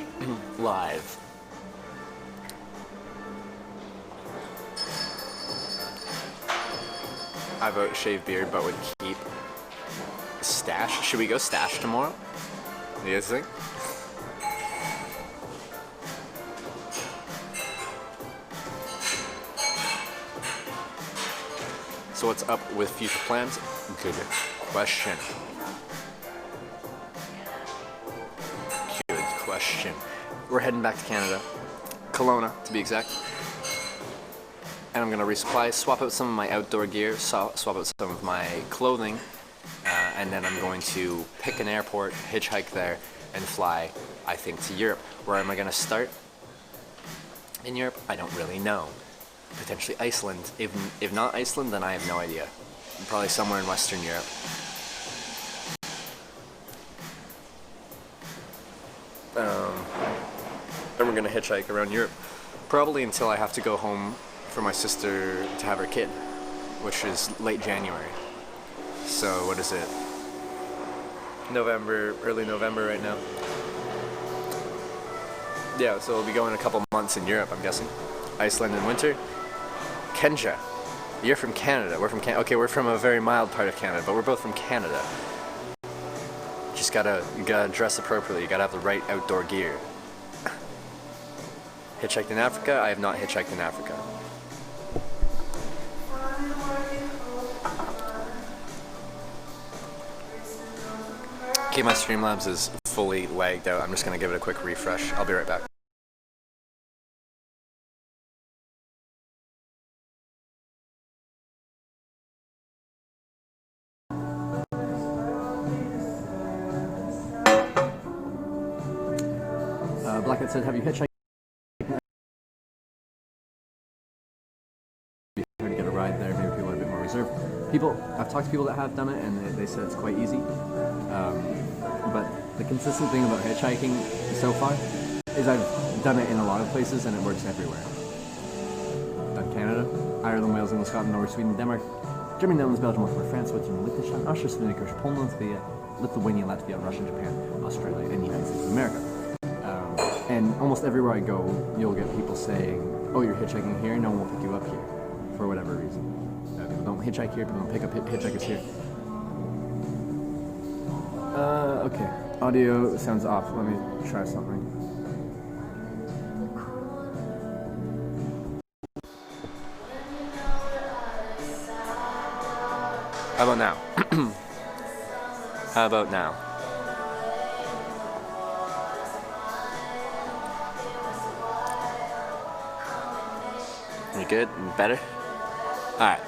live. I vote shave beard but would keep stash. Should we go stash tomorrow? You guys think? So what's up with future plans? Good question. Good question. We're heading back to Canada. Kelowna, to be exact. And I'm gonna resupply, swap out some of my outdoor gear, swap out some of my clothing, and then I'm going to pick an airport, hitchhike there, and fly, I think, to Europe. Where am I gonna start? In Europe? I don't really know. Potentially Iceland. If not Iceland, then I have no idea. Probably somewhere in Western Europe. Then we're gonna hitchhike around Europe. Probably until I have to go home for my sister to have her kid, which is late January. So what is it? November, early November right now. Yeah, so we'll be going a couple months in Europe, I'm guessing. Iceland in winter. Kenja, you're from Canada. We're from Canada. Okay, we're from a very mild part of Canada, but we're both from Canada. Just you gotta dress appropriately. You gotta have the right outdoor gear. Hitchhiked in Africa? I have not hitchhiked in Africa. Okay, my Streamlabs is fully lagged out. I'm just gonna give it a quick refresh. I'll be right back. Blackhead said, have you hitchhiked? Be hard to get a ride there. Maybe people are a bit more reserved. I've talked to people that have done it, and they said it's quite easy. But the consistent thing about hitchhiking so far is I've done it in a lot of places, and it works everywhere. Done Canada, Ireland, Wales, England, Scotland, Norway, Sweden, Denmark, Germany, Netherlands, Belgium, Luxembourg, France, Switzerland, Liechtenstein, Austria, Slovenia, Poland, Lithuania, Latvia, Russia, Japan, Australia, and the United States of America. And almost everywhere I go, you'll get people saying, oh, you're hitchhiking here? No one will pick you up here, for whatever reason. People don't hitchhike here, people don't pick up hitchhikers here. Okay. Audio sounds off. Let me try something. How about now? How about now? You good? Better? Alright.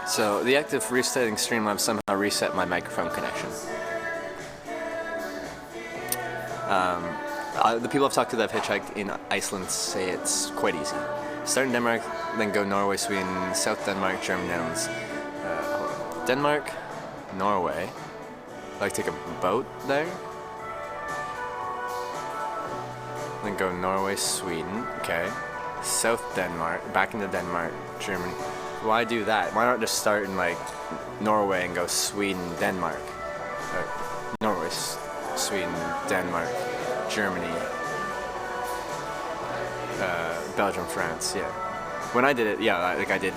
So, the act of restarting Streamlabs somehow reset my microphone connection. The people I've talked to that have hitchhiked in Iceland say it's quite easy. Start in Denmark, then go Norway, Sweden, South Denmark, Germany, Netherlands. Denmark, Norway. Like take a boat there. Then go Norway, Sweden, okay. South Denmark, back into Denmark, Germany. Why do that? Why not just start in like Norway and go Sweden, Denmark? Or Norway, Sweden, Denmark, Germany, Belgium, France, yeah. When I did it, yeah, like I did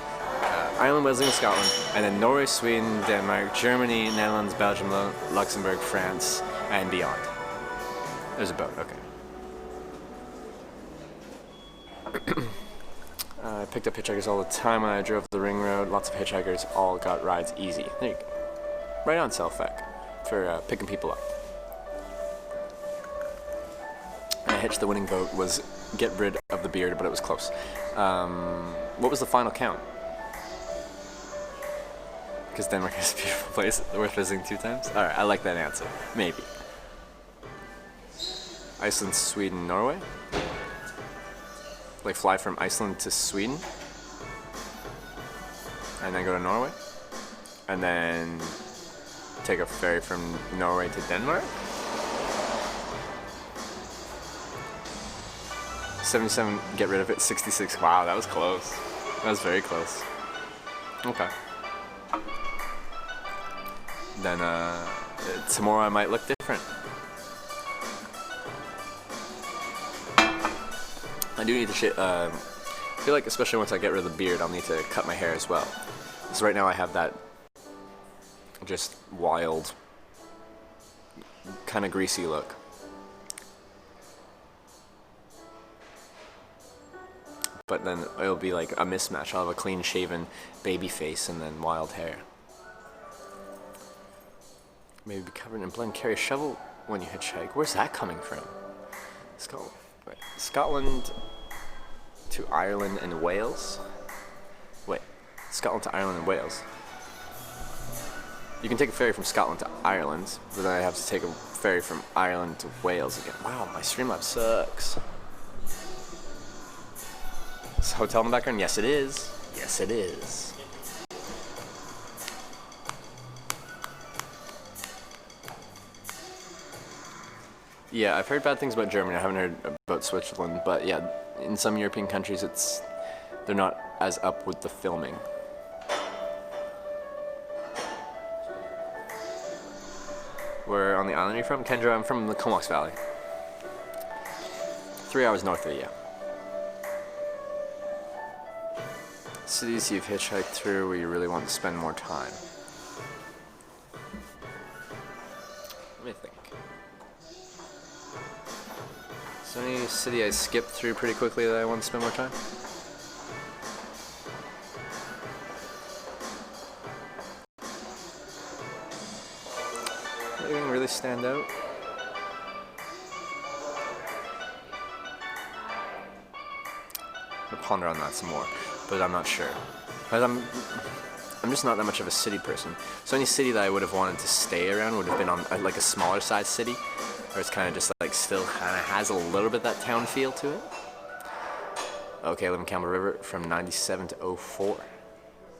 Ireland, Wales, England, Scotland, and then Norway, Sweden, Denmark, Germany, Netherlands, Belgium, Luxembourg, France, and beyond. There's a boat, okay. I picked up hitchhikers all the time when I drove the ring road. Lots of hitchhikers all got rides easy. There you go. Right on Selfec for picking people up. I hitched the winning vote was get rid of the beard, but it was close. What was the final count? Because Denmark is a beautiful place, worth visiting 2 times? Alright, I like that answer. Maybe. Iceland, Sweden, Norway? Like fly from Iceland to Sweden? And then go to Norway? And then take a ferry from Norway to Denmark? 77, get rid of it. 66, wow, that was close. That was very close. Okay. Then tomorrow I might look different. I do need to I feel like especially once I get rid of the beard, I'll need to cut my hair as well. So right now I have that just wild, kind of greasy look. But then it'll be like a mismatch. I'll have a clean shaven baby face and then wild hair. Maybe be covered in blend. Carry a shovel when you hitchhike. Where's that coming from? Scotland to Ireland and Wales? Wait, Scotland to Ireland and Wales. You can take a ferry from Scotland to Ireland, but then I have to take a ferry from Ireland to Wales again. Wow, my Streamlabs sucks. Is hotel in the background? Yes, it is. Yes, it is. Yeah, I've heard bad things about Germany. I haven't heard about Switzerland, but yeah, in some European countries, they're not as up with the filming. Where on the island are you from? Kendra, I'm from the Comox Valley. 3 hours north of you. Cities you've hitchhiked through where you really want to spend more time. Let me think. Is there any city I skipped through pretty quickly that I want to spend more time? Anything really stand out? I'll ponder on that some more, but I'm not sure. Because I'm just not that much of a city person. So any city that I would have wanted to stay around would have been on like a smaller size city, where it's kind of just like still kind of has a little bit that town feel to it. Okay, I live in Campbell River from 97 to 04.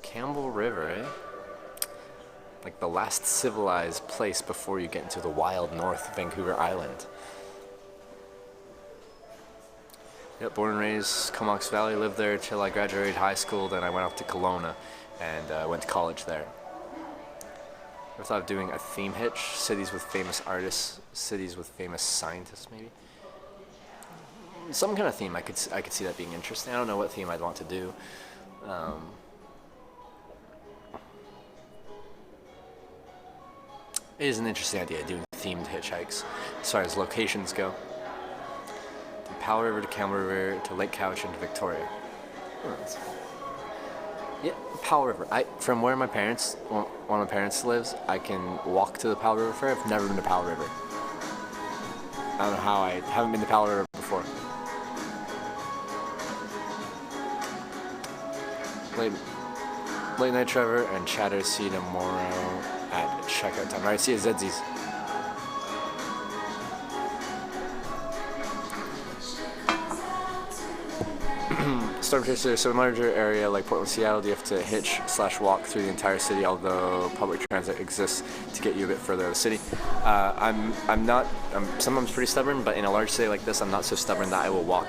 Campbell River, eh? Like the last civilized place before you get into the wild north, Vancouver Island. Yep, born and raised Comox Valley, lived there till I graduated high school, then I went off to Kelowna and went to college there. Ever thought of doing a theme hitch? Cities with famous artists, cities with famous scientists, maybe? Some kind of theme, I could see that being interesting. I don't know what theme I'd want to do. It is an interesting idea, doing themed hitchhikes, as far as locations go. From Powell River to Campbell River to Lake Cowichan to Victoria. Yeah, Powell River. From where one of my parents lives, I can walk to the Powell River Fair. I've never been to Powell River. I don't know how I haven't been to Powell River before. Late night Trevor and Chatter see tomorrow at checkout time. Alright, see you, Zedsies. Storm Chaser, so in larger area like Portland, Seattle, do you have to hitch/walk through the entire city, although public transit exists to get you a bit further out of the city? I'm sometimes pretty stubborn, but in a large city like this, I'm not so stubborn that I will walk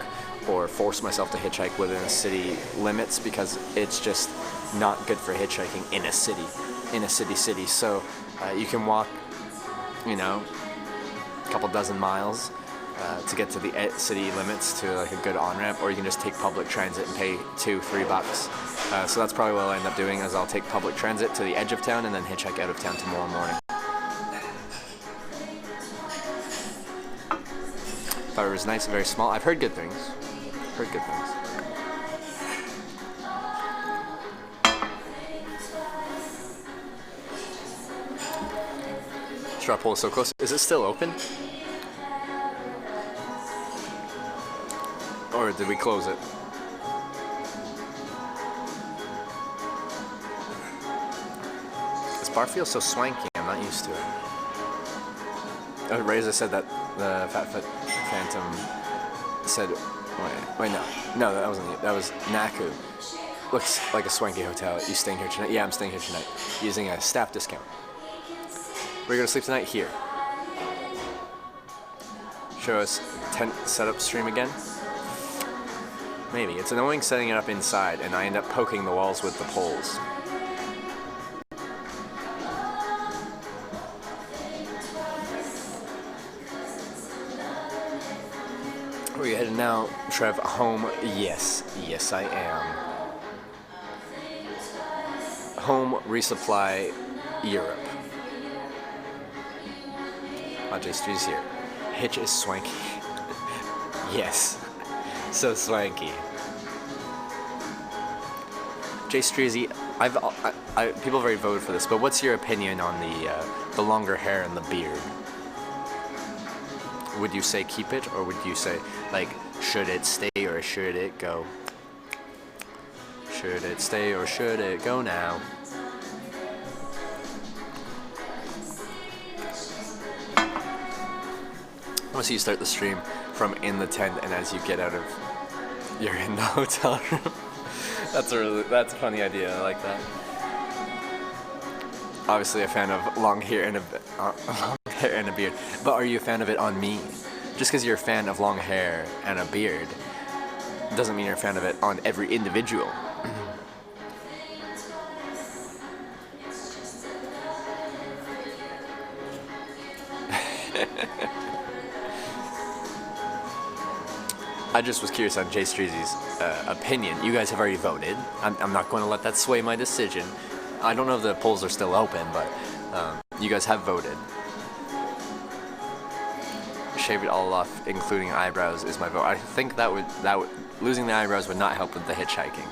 or force myself to hitchhike within the city limits, because it's just not good for hitchhiking in a city. So you can walk, a couple dozen miles to get to the city limits to like a good on-ramp, or you can just take public transit and pay $2-3. So that's probably what I'll end up doing, is I'll take public transit to the edge of town and then hitchhike out of town tomorrow morning. Thought it was nice and very small. I've heard good things. Heard good things. Straw poll is so close. Is it still open? Or did we close it? This bar feels so swanky. I'm not used to it. Reza said that the Fat Foot Phantom said, wait, no, that wasn't it. That was Naku. Looks like a swanky hotel. You staying here tonight? Yeah, I'm staying here tonight. Using a staff discount. We're gonna sleep tonight here. Show us tent setup stream again? Maybe. It's annoying setting it up inside and I end up poking the walls with the poles. Where are you headed now, Trev? Home? Yes. Yes, I am. Home resupply Europe. J3's here. Hitch is swanky. Yes. So swanky. Jay Streezy, people have already voted for this, but what's your opinion on the longer hair and the beard? Would you say keep it, or would you say, like, should it stay or should it go? Should it stay or should it go now? Once you start the stream from in the tent and as you get out of, you're in the hotel room. That's a funny idea. I like that. Obviously a fan of long hair and a beard. But are you a fan of it on me? Just because you're a fan of long hair and a beard doesn't mean you're a fan of it on every individual. I just was curious on Jay Streezy's opinion. You guys have already voted. I'm not going to let that sway my decision. I don't know if the polls are still open, but you guys have voted. Shave it all off, including eyebrows, is my vote. I think that would losing the eyebrows would not help with the hitchhiking.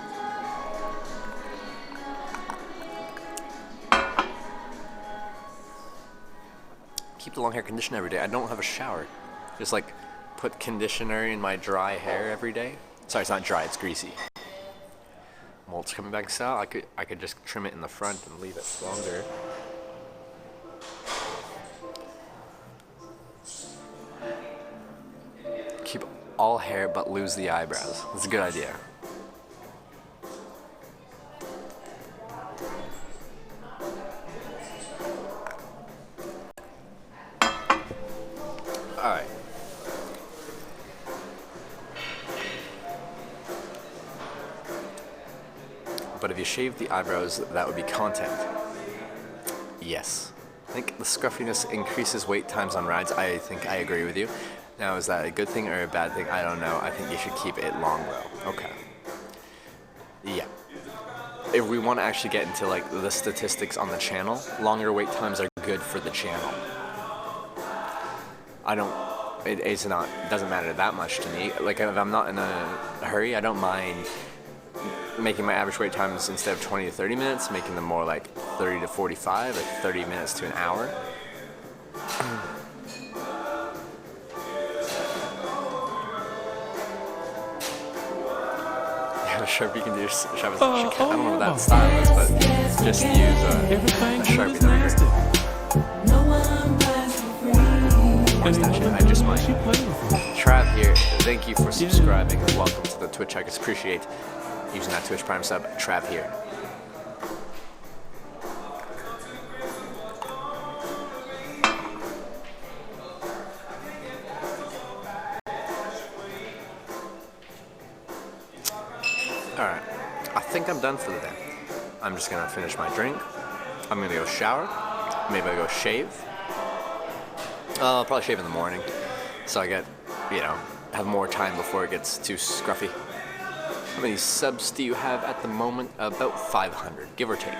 Keep the long hair conditioned every day. I don't have a shower. Just like put conditioner in my dry hair every day. Sorry, it's not dry, it's greasy. Molt's coming back in style. I could just trim it in the front and leave it longer. Keep all hair but lose the eyebrows. That's a good idea. Alright. But if you shave the eyebrows, that would be content. Yes. I think the scruffiness increases wait times on rides. I think I agree with you. Now, is that a good thing or a bad thing? I don't know. I think you should keep it long though. Okay. Yeah. If we want to actually get into like the statistics on the channel, longer wait times are good for the channel. It doesn't matter that much to me. Like if I'm not in a hurry, I don't mind making my average wait times instead of 20 to 30 minutes, making them more like 30 to 45 or 30 minutes to an hour. Yeah, Sharpie can do Sharpie. I don't know what that style is, but just use a Sharpie. That'd be great. I just might. Trav here, thank you for subscribing and welcome to the Twitch. I appreciate using that Twitch Prime sub. Trav here. Alright, I think I'm done for the day. I'm just gonna finish my drink. I'm gonna go shower. Maybe I'll go shave. I'll probably shave in the morning. So I get, have more time before it gets too scruffy. How many subs do you have at the moment? About 500, give or take.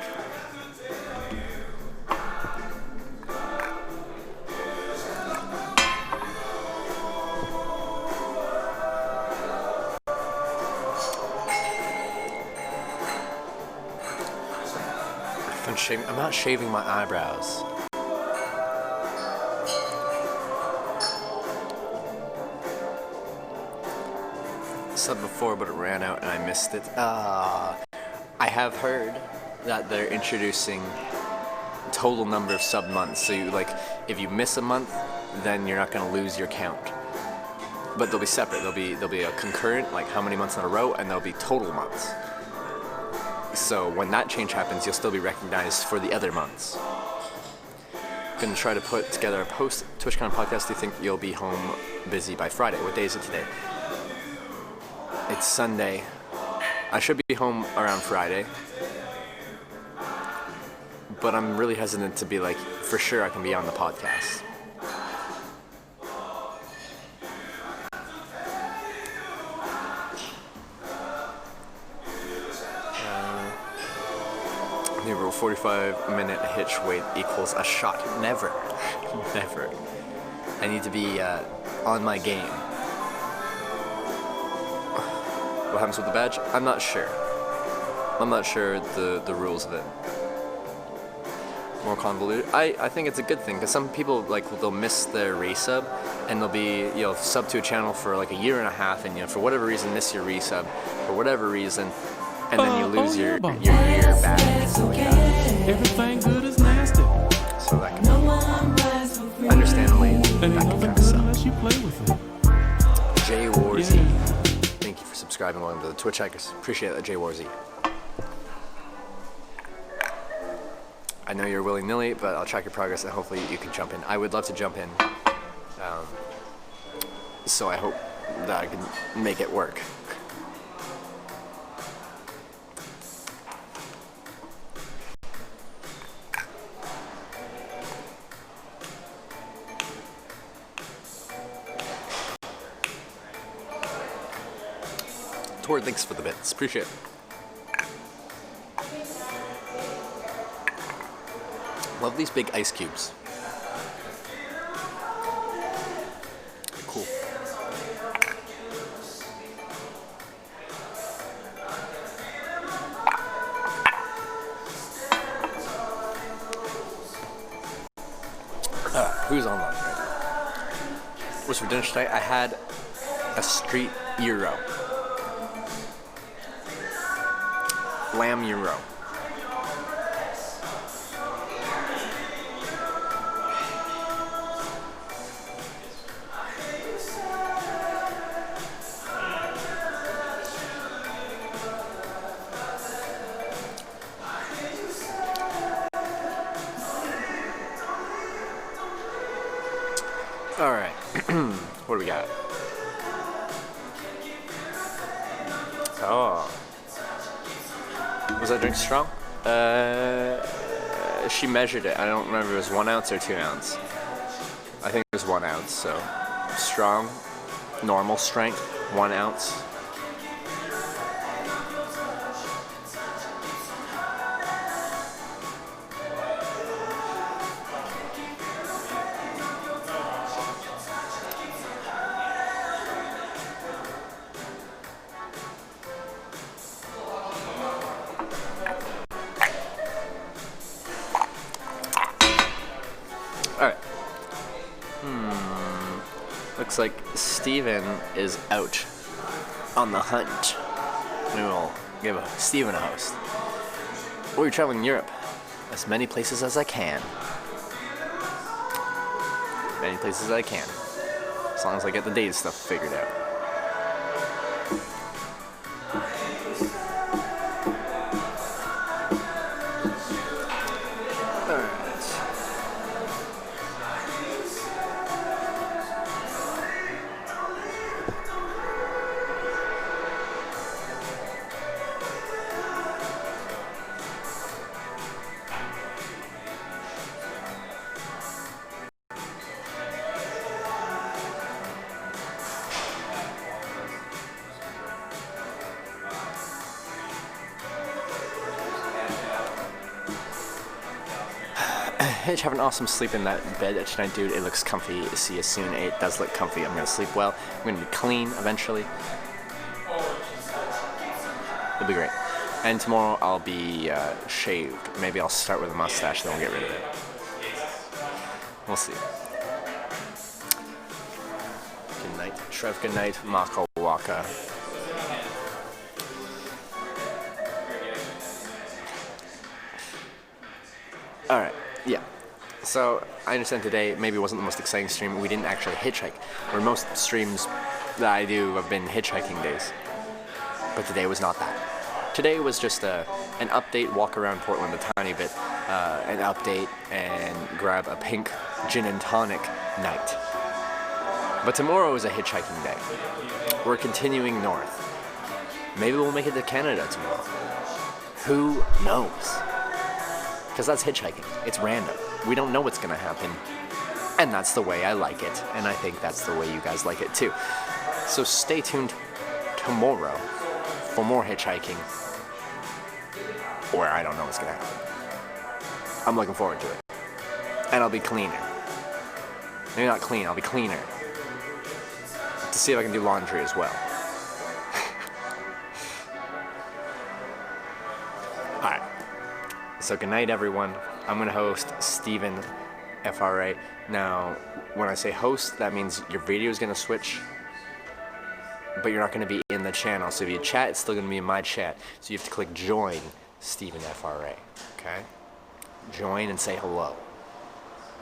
I'm not shaving my eyebrows. Said before, but it ran out and I missed it. I have heard that they're introducing total number of sub months. So you, like, if you miss a month, then you're not going to lose your count. But they'll be separate. There'll be a concurrent, like how many months in a row, and there'll be total months. So when that change happens, you'll still be recognized for the other months. Gonna try to put together a post TwitchCon podcast. Do you think you'll be home busy by Friday? What day is it today? It's Sunday. I should be home around Friday. But I'm really hesitant to be like, for sure I can be on the podcast. New rule, 45-minute hitch weight equals a shot. Never. Never. I need to be on my game. What happens with the badge? I'm not sure. I'm not sure the rules of it. More convoluted. I think it's a good thing because some people, like, they'll miss their resub and they'll be, sub to a channel for like a year and a half, and for whatever reason miss your resub for whatever reason, and then you lose your year back. Everything good is nasty. So that can understandably And that ain't can nothing kind of good suck. unless you play with it. Jay Warzy. Yeah. Thank you for subscribing. Welcome to the Twitch Hikers. Appreciate that, Jay Warzy. I know you're willy-nilly, but I'll track your progress and hopefully you can jump in. I would love to jump in. So I hope that I can make it work. Toward, thanks for the bits. Appreciate it. Love these big ice cubes. Cool. Who's online right now? What's for dinner tonight? I had a street gyro. Lamb gyro. Alright, what do we got? Oh. Was that drink strong? She measured it. I don't remember if it was 1 ounce or 2 ounce. I think it was 1 ounce, so strong, normal strength, 1 ounce. Looks like Steven is out on the hunt. We will give Steven a host. We're traveling in Europe. As many places as I can. Many places I can. As long as I get the data stuff figured out. Hitch, have an awesome sleep in that bed tonight, dude. It looks comfy. See you soon. It does look comfy. I'm gonna sleep well. I'm gonna be clean eventually. It'll be great. And tomorrow I'll be shaved. Maybe I'll start with a mustache, then I'll get rid of it. We'll see. Good night, Trev. Good night, Mako Waka. Alright, yeah. So, I understand today maybe wasn't the most exciting stream. We didn't actually hitchhike. Where most streams that I do have been hitchhiking days. But today was not that. Today was just an update, walk around Portland a tiny bit, an update, and grab a pink gin and tonic night. But tomorrow is a hitchhiking day. We're continuing north. Maybe we'll make it to Canada tomorrow. Who knows? Because that's hitchhiking. It's random. We don't know what's going to happen. And that's the way I like it. And I think that's the way you guys like it too. So stay tuned tomorrow for more hitchhiking. Where I don't know what's going to happen. I'm looking forward to it. And I'll be cleaner. Maybe not clean, I'll be cleaner. To see if I can do laundry as well. Alright. So good night, everyone. I'm going to host Steven FRA. Now, when I say host, that means your video is going to switch, but you're not going to be in the channel. So if you chat, it's still going to be in my chat. So you have to click join Steven FRA. Okay? Join and say hello.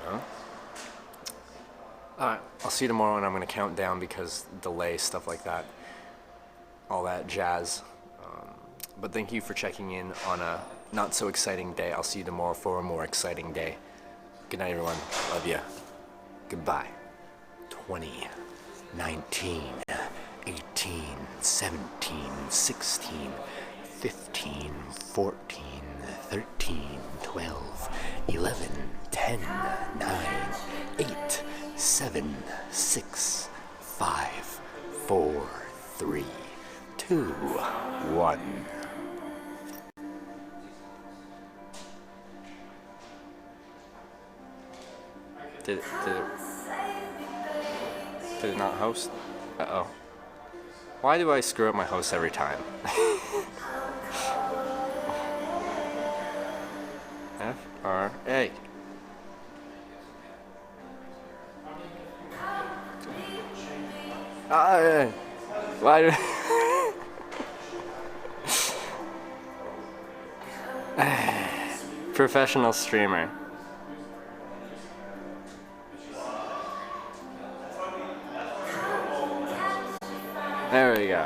Huh? Alright, I'll see you tomorrow, and I'm going to count down because delay, stuff like that. All that jazz. But thank you for checking in on a not so exciting day. I'll see you tomorrow for a more exciting day. Good night, everyone. Love ya. Goodbye. 20, 19, 18, 17, 16, 15, 14, 13, 12, 11, 10, 9, 8, 7, 6, 5, 4, 3, 2, 1. Did it not host? Uh-oh. Why do I screw up my host every time? FRA. Why do Professional streamer. There we go.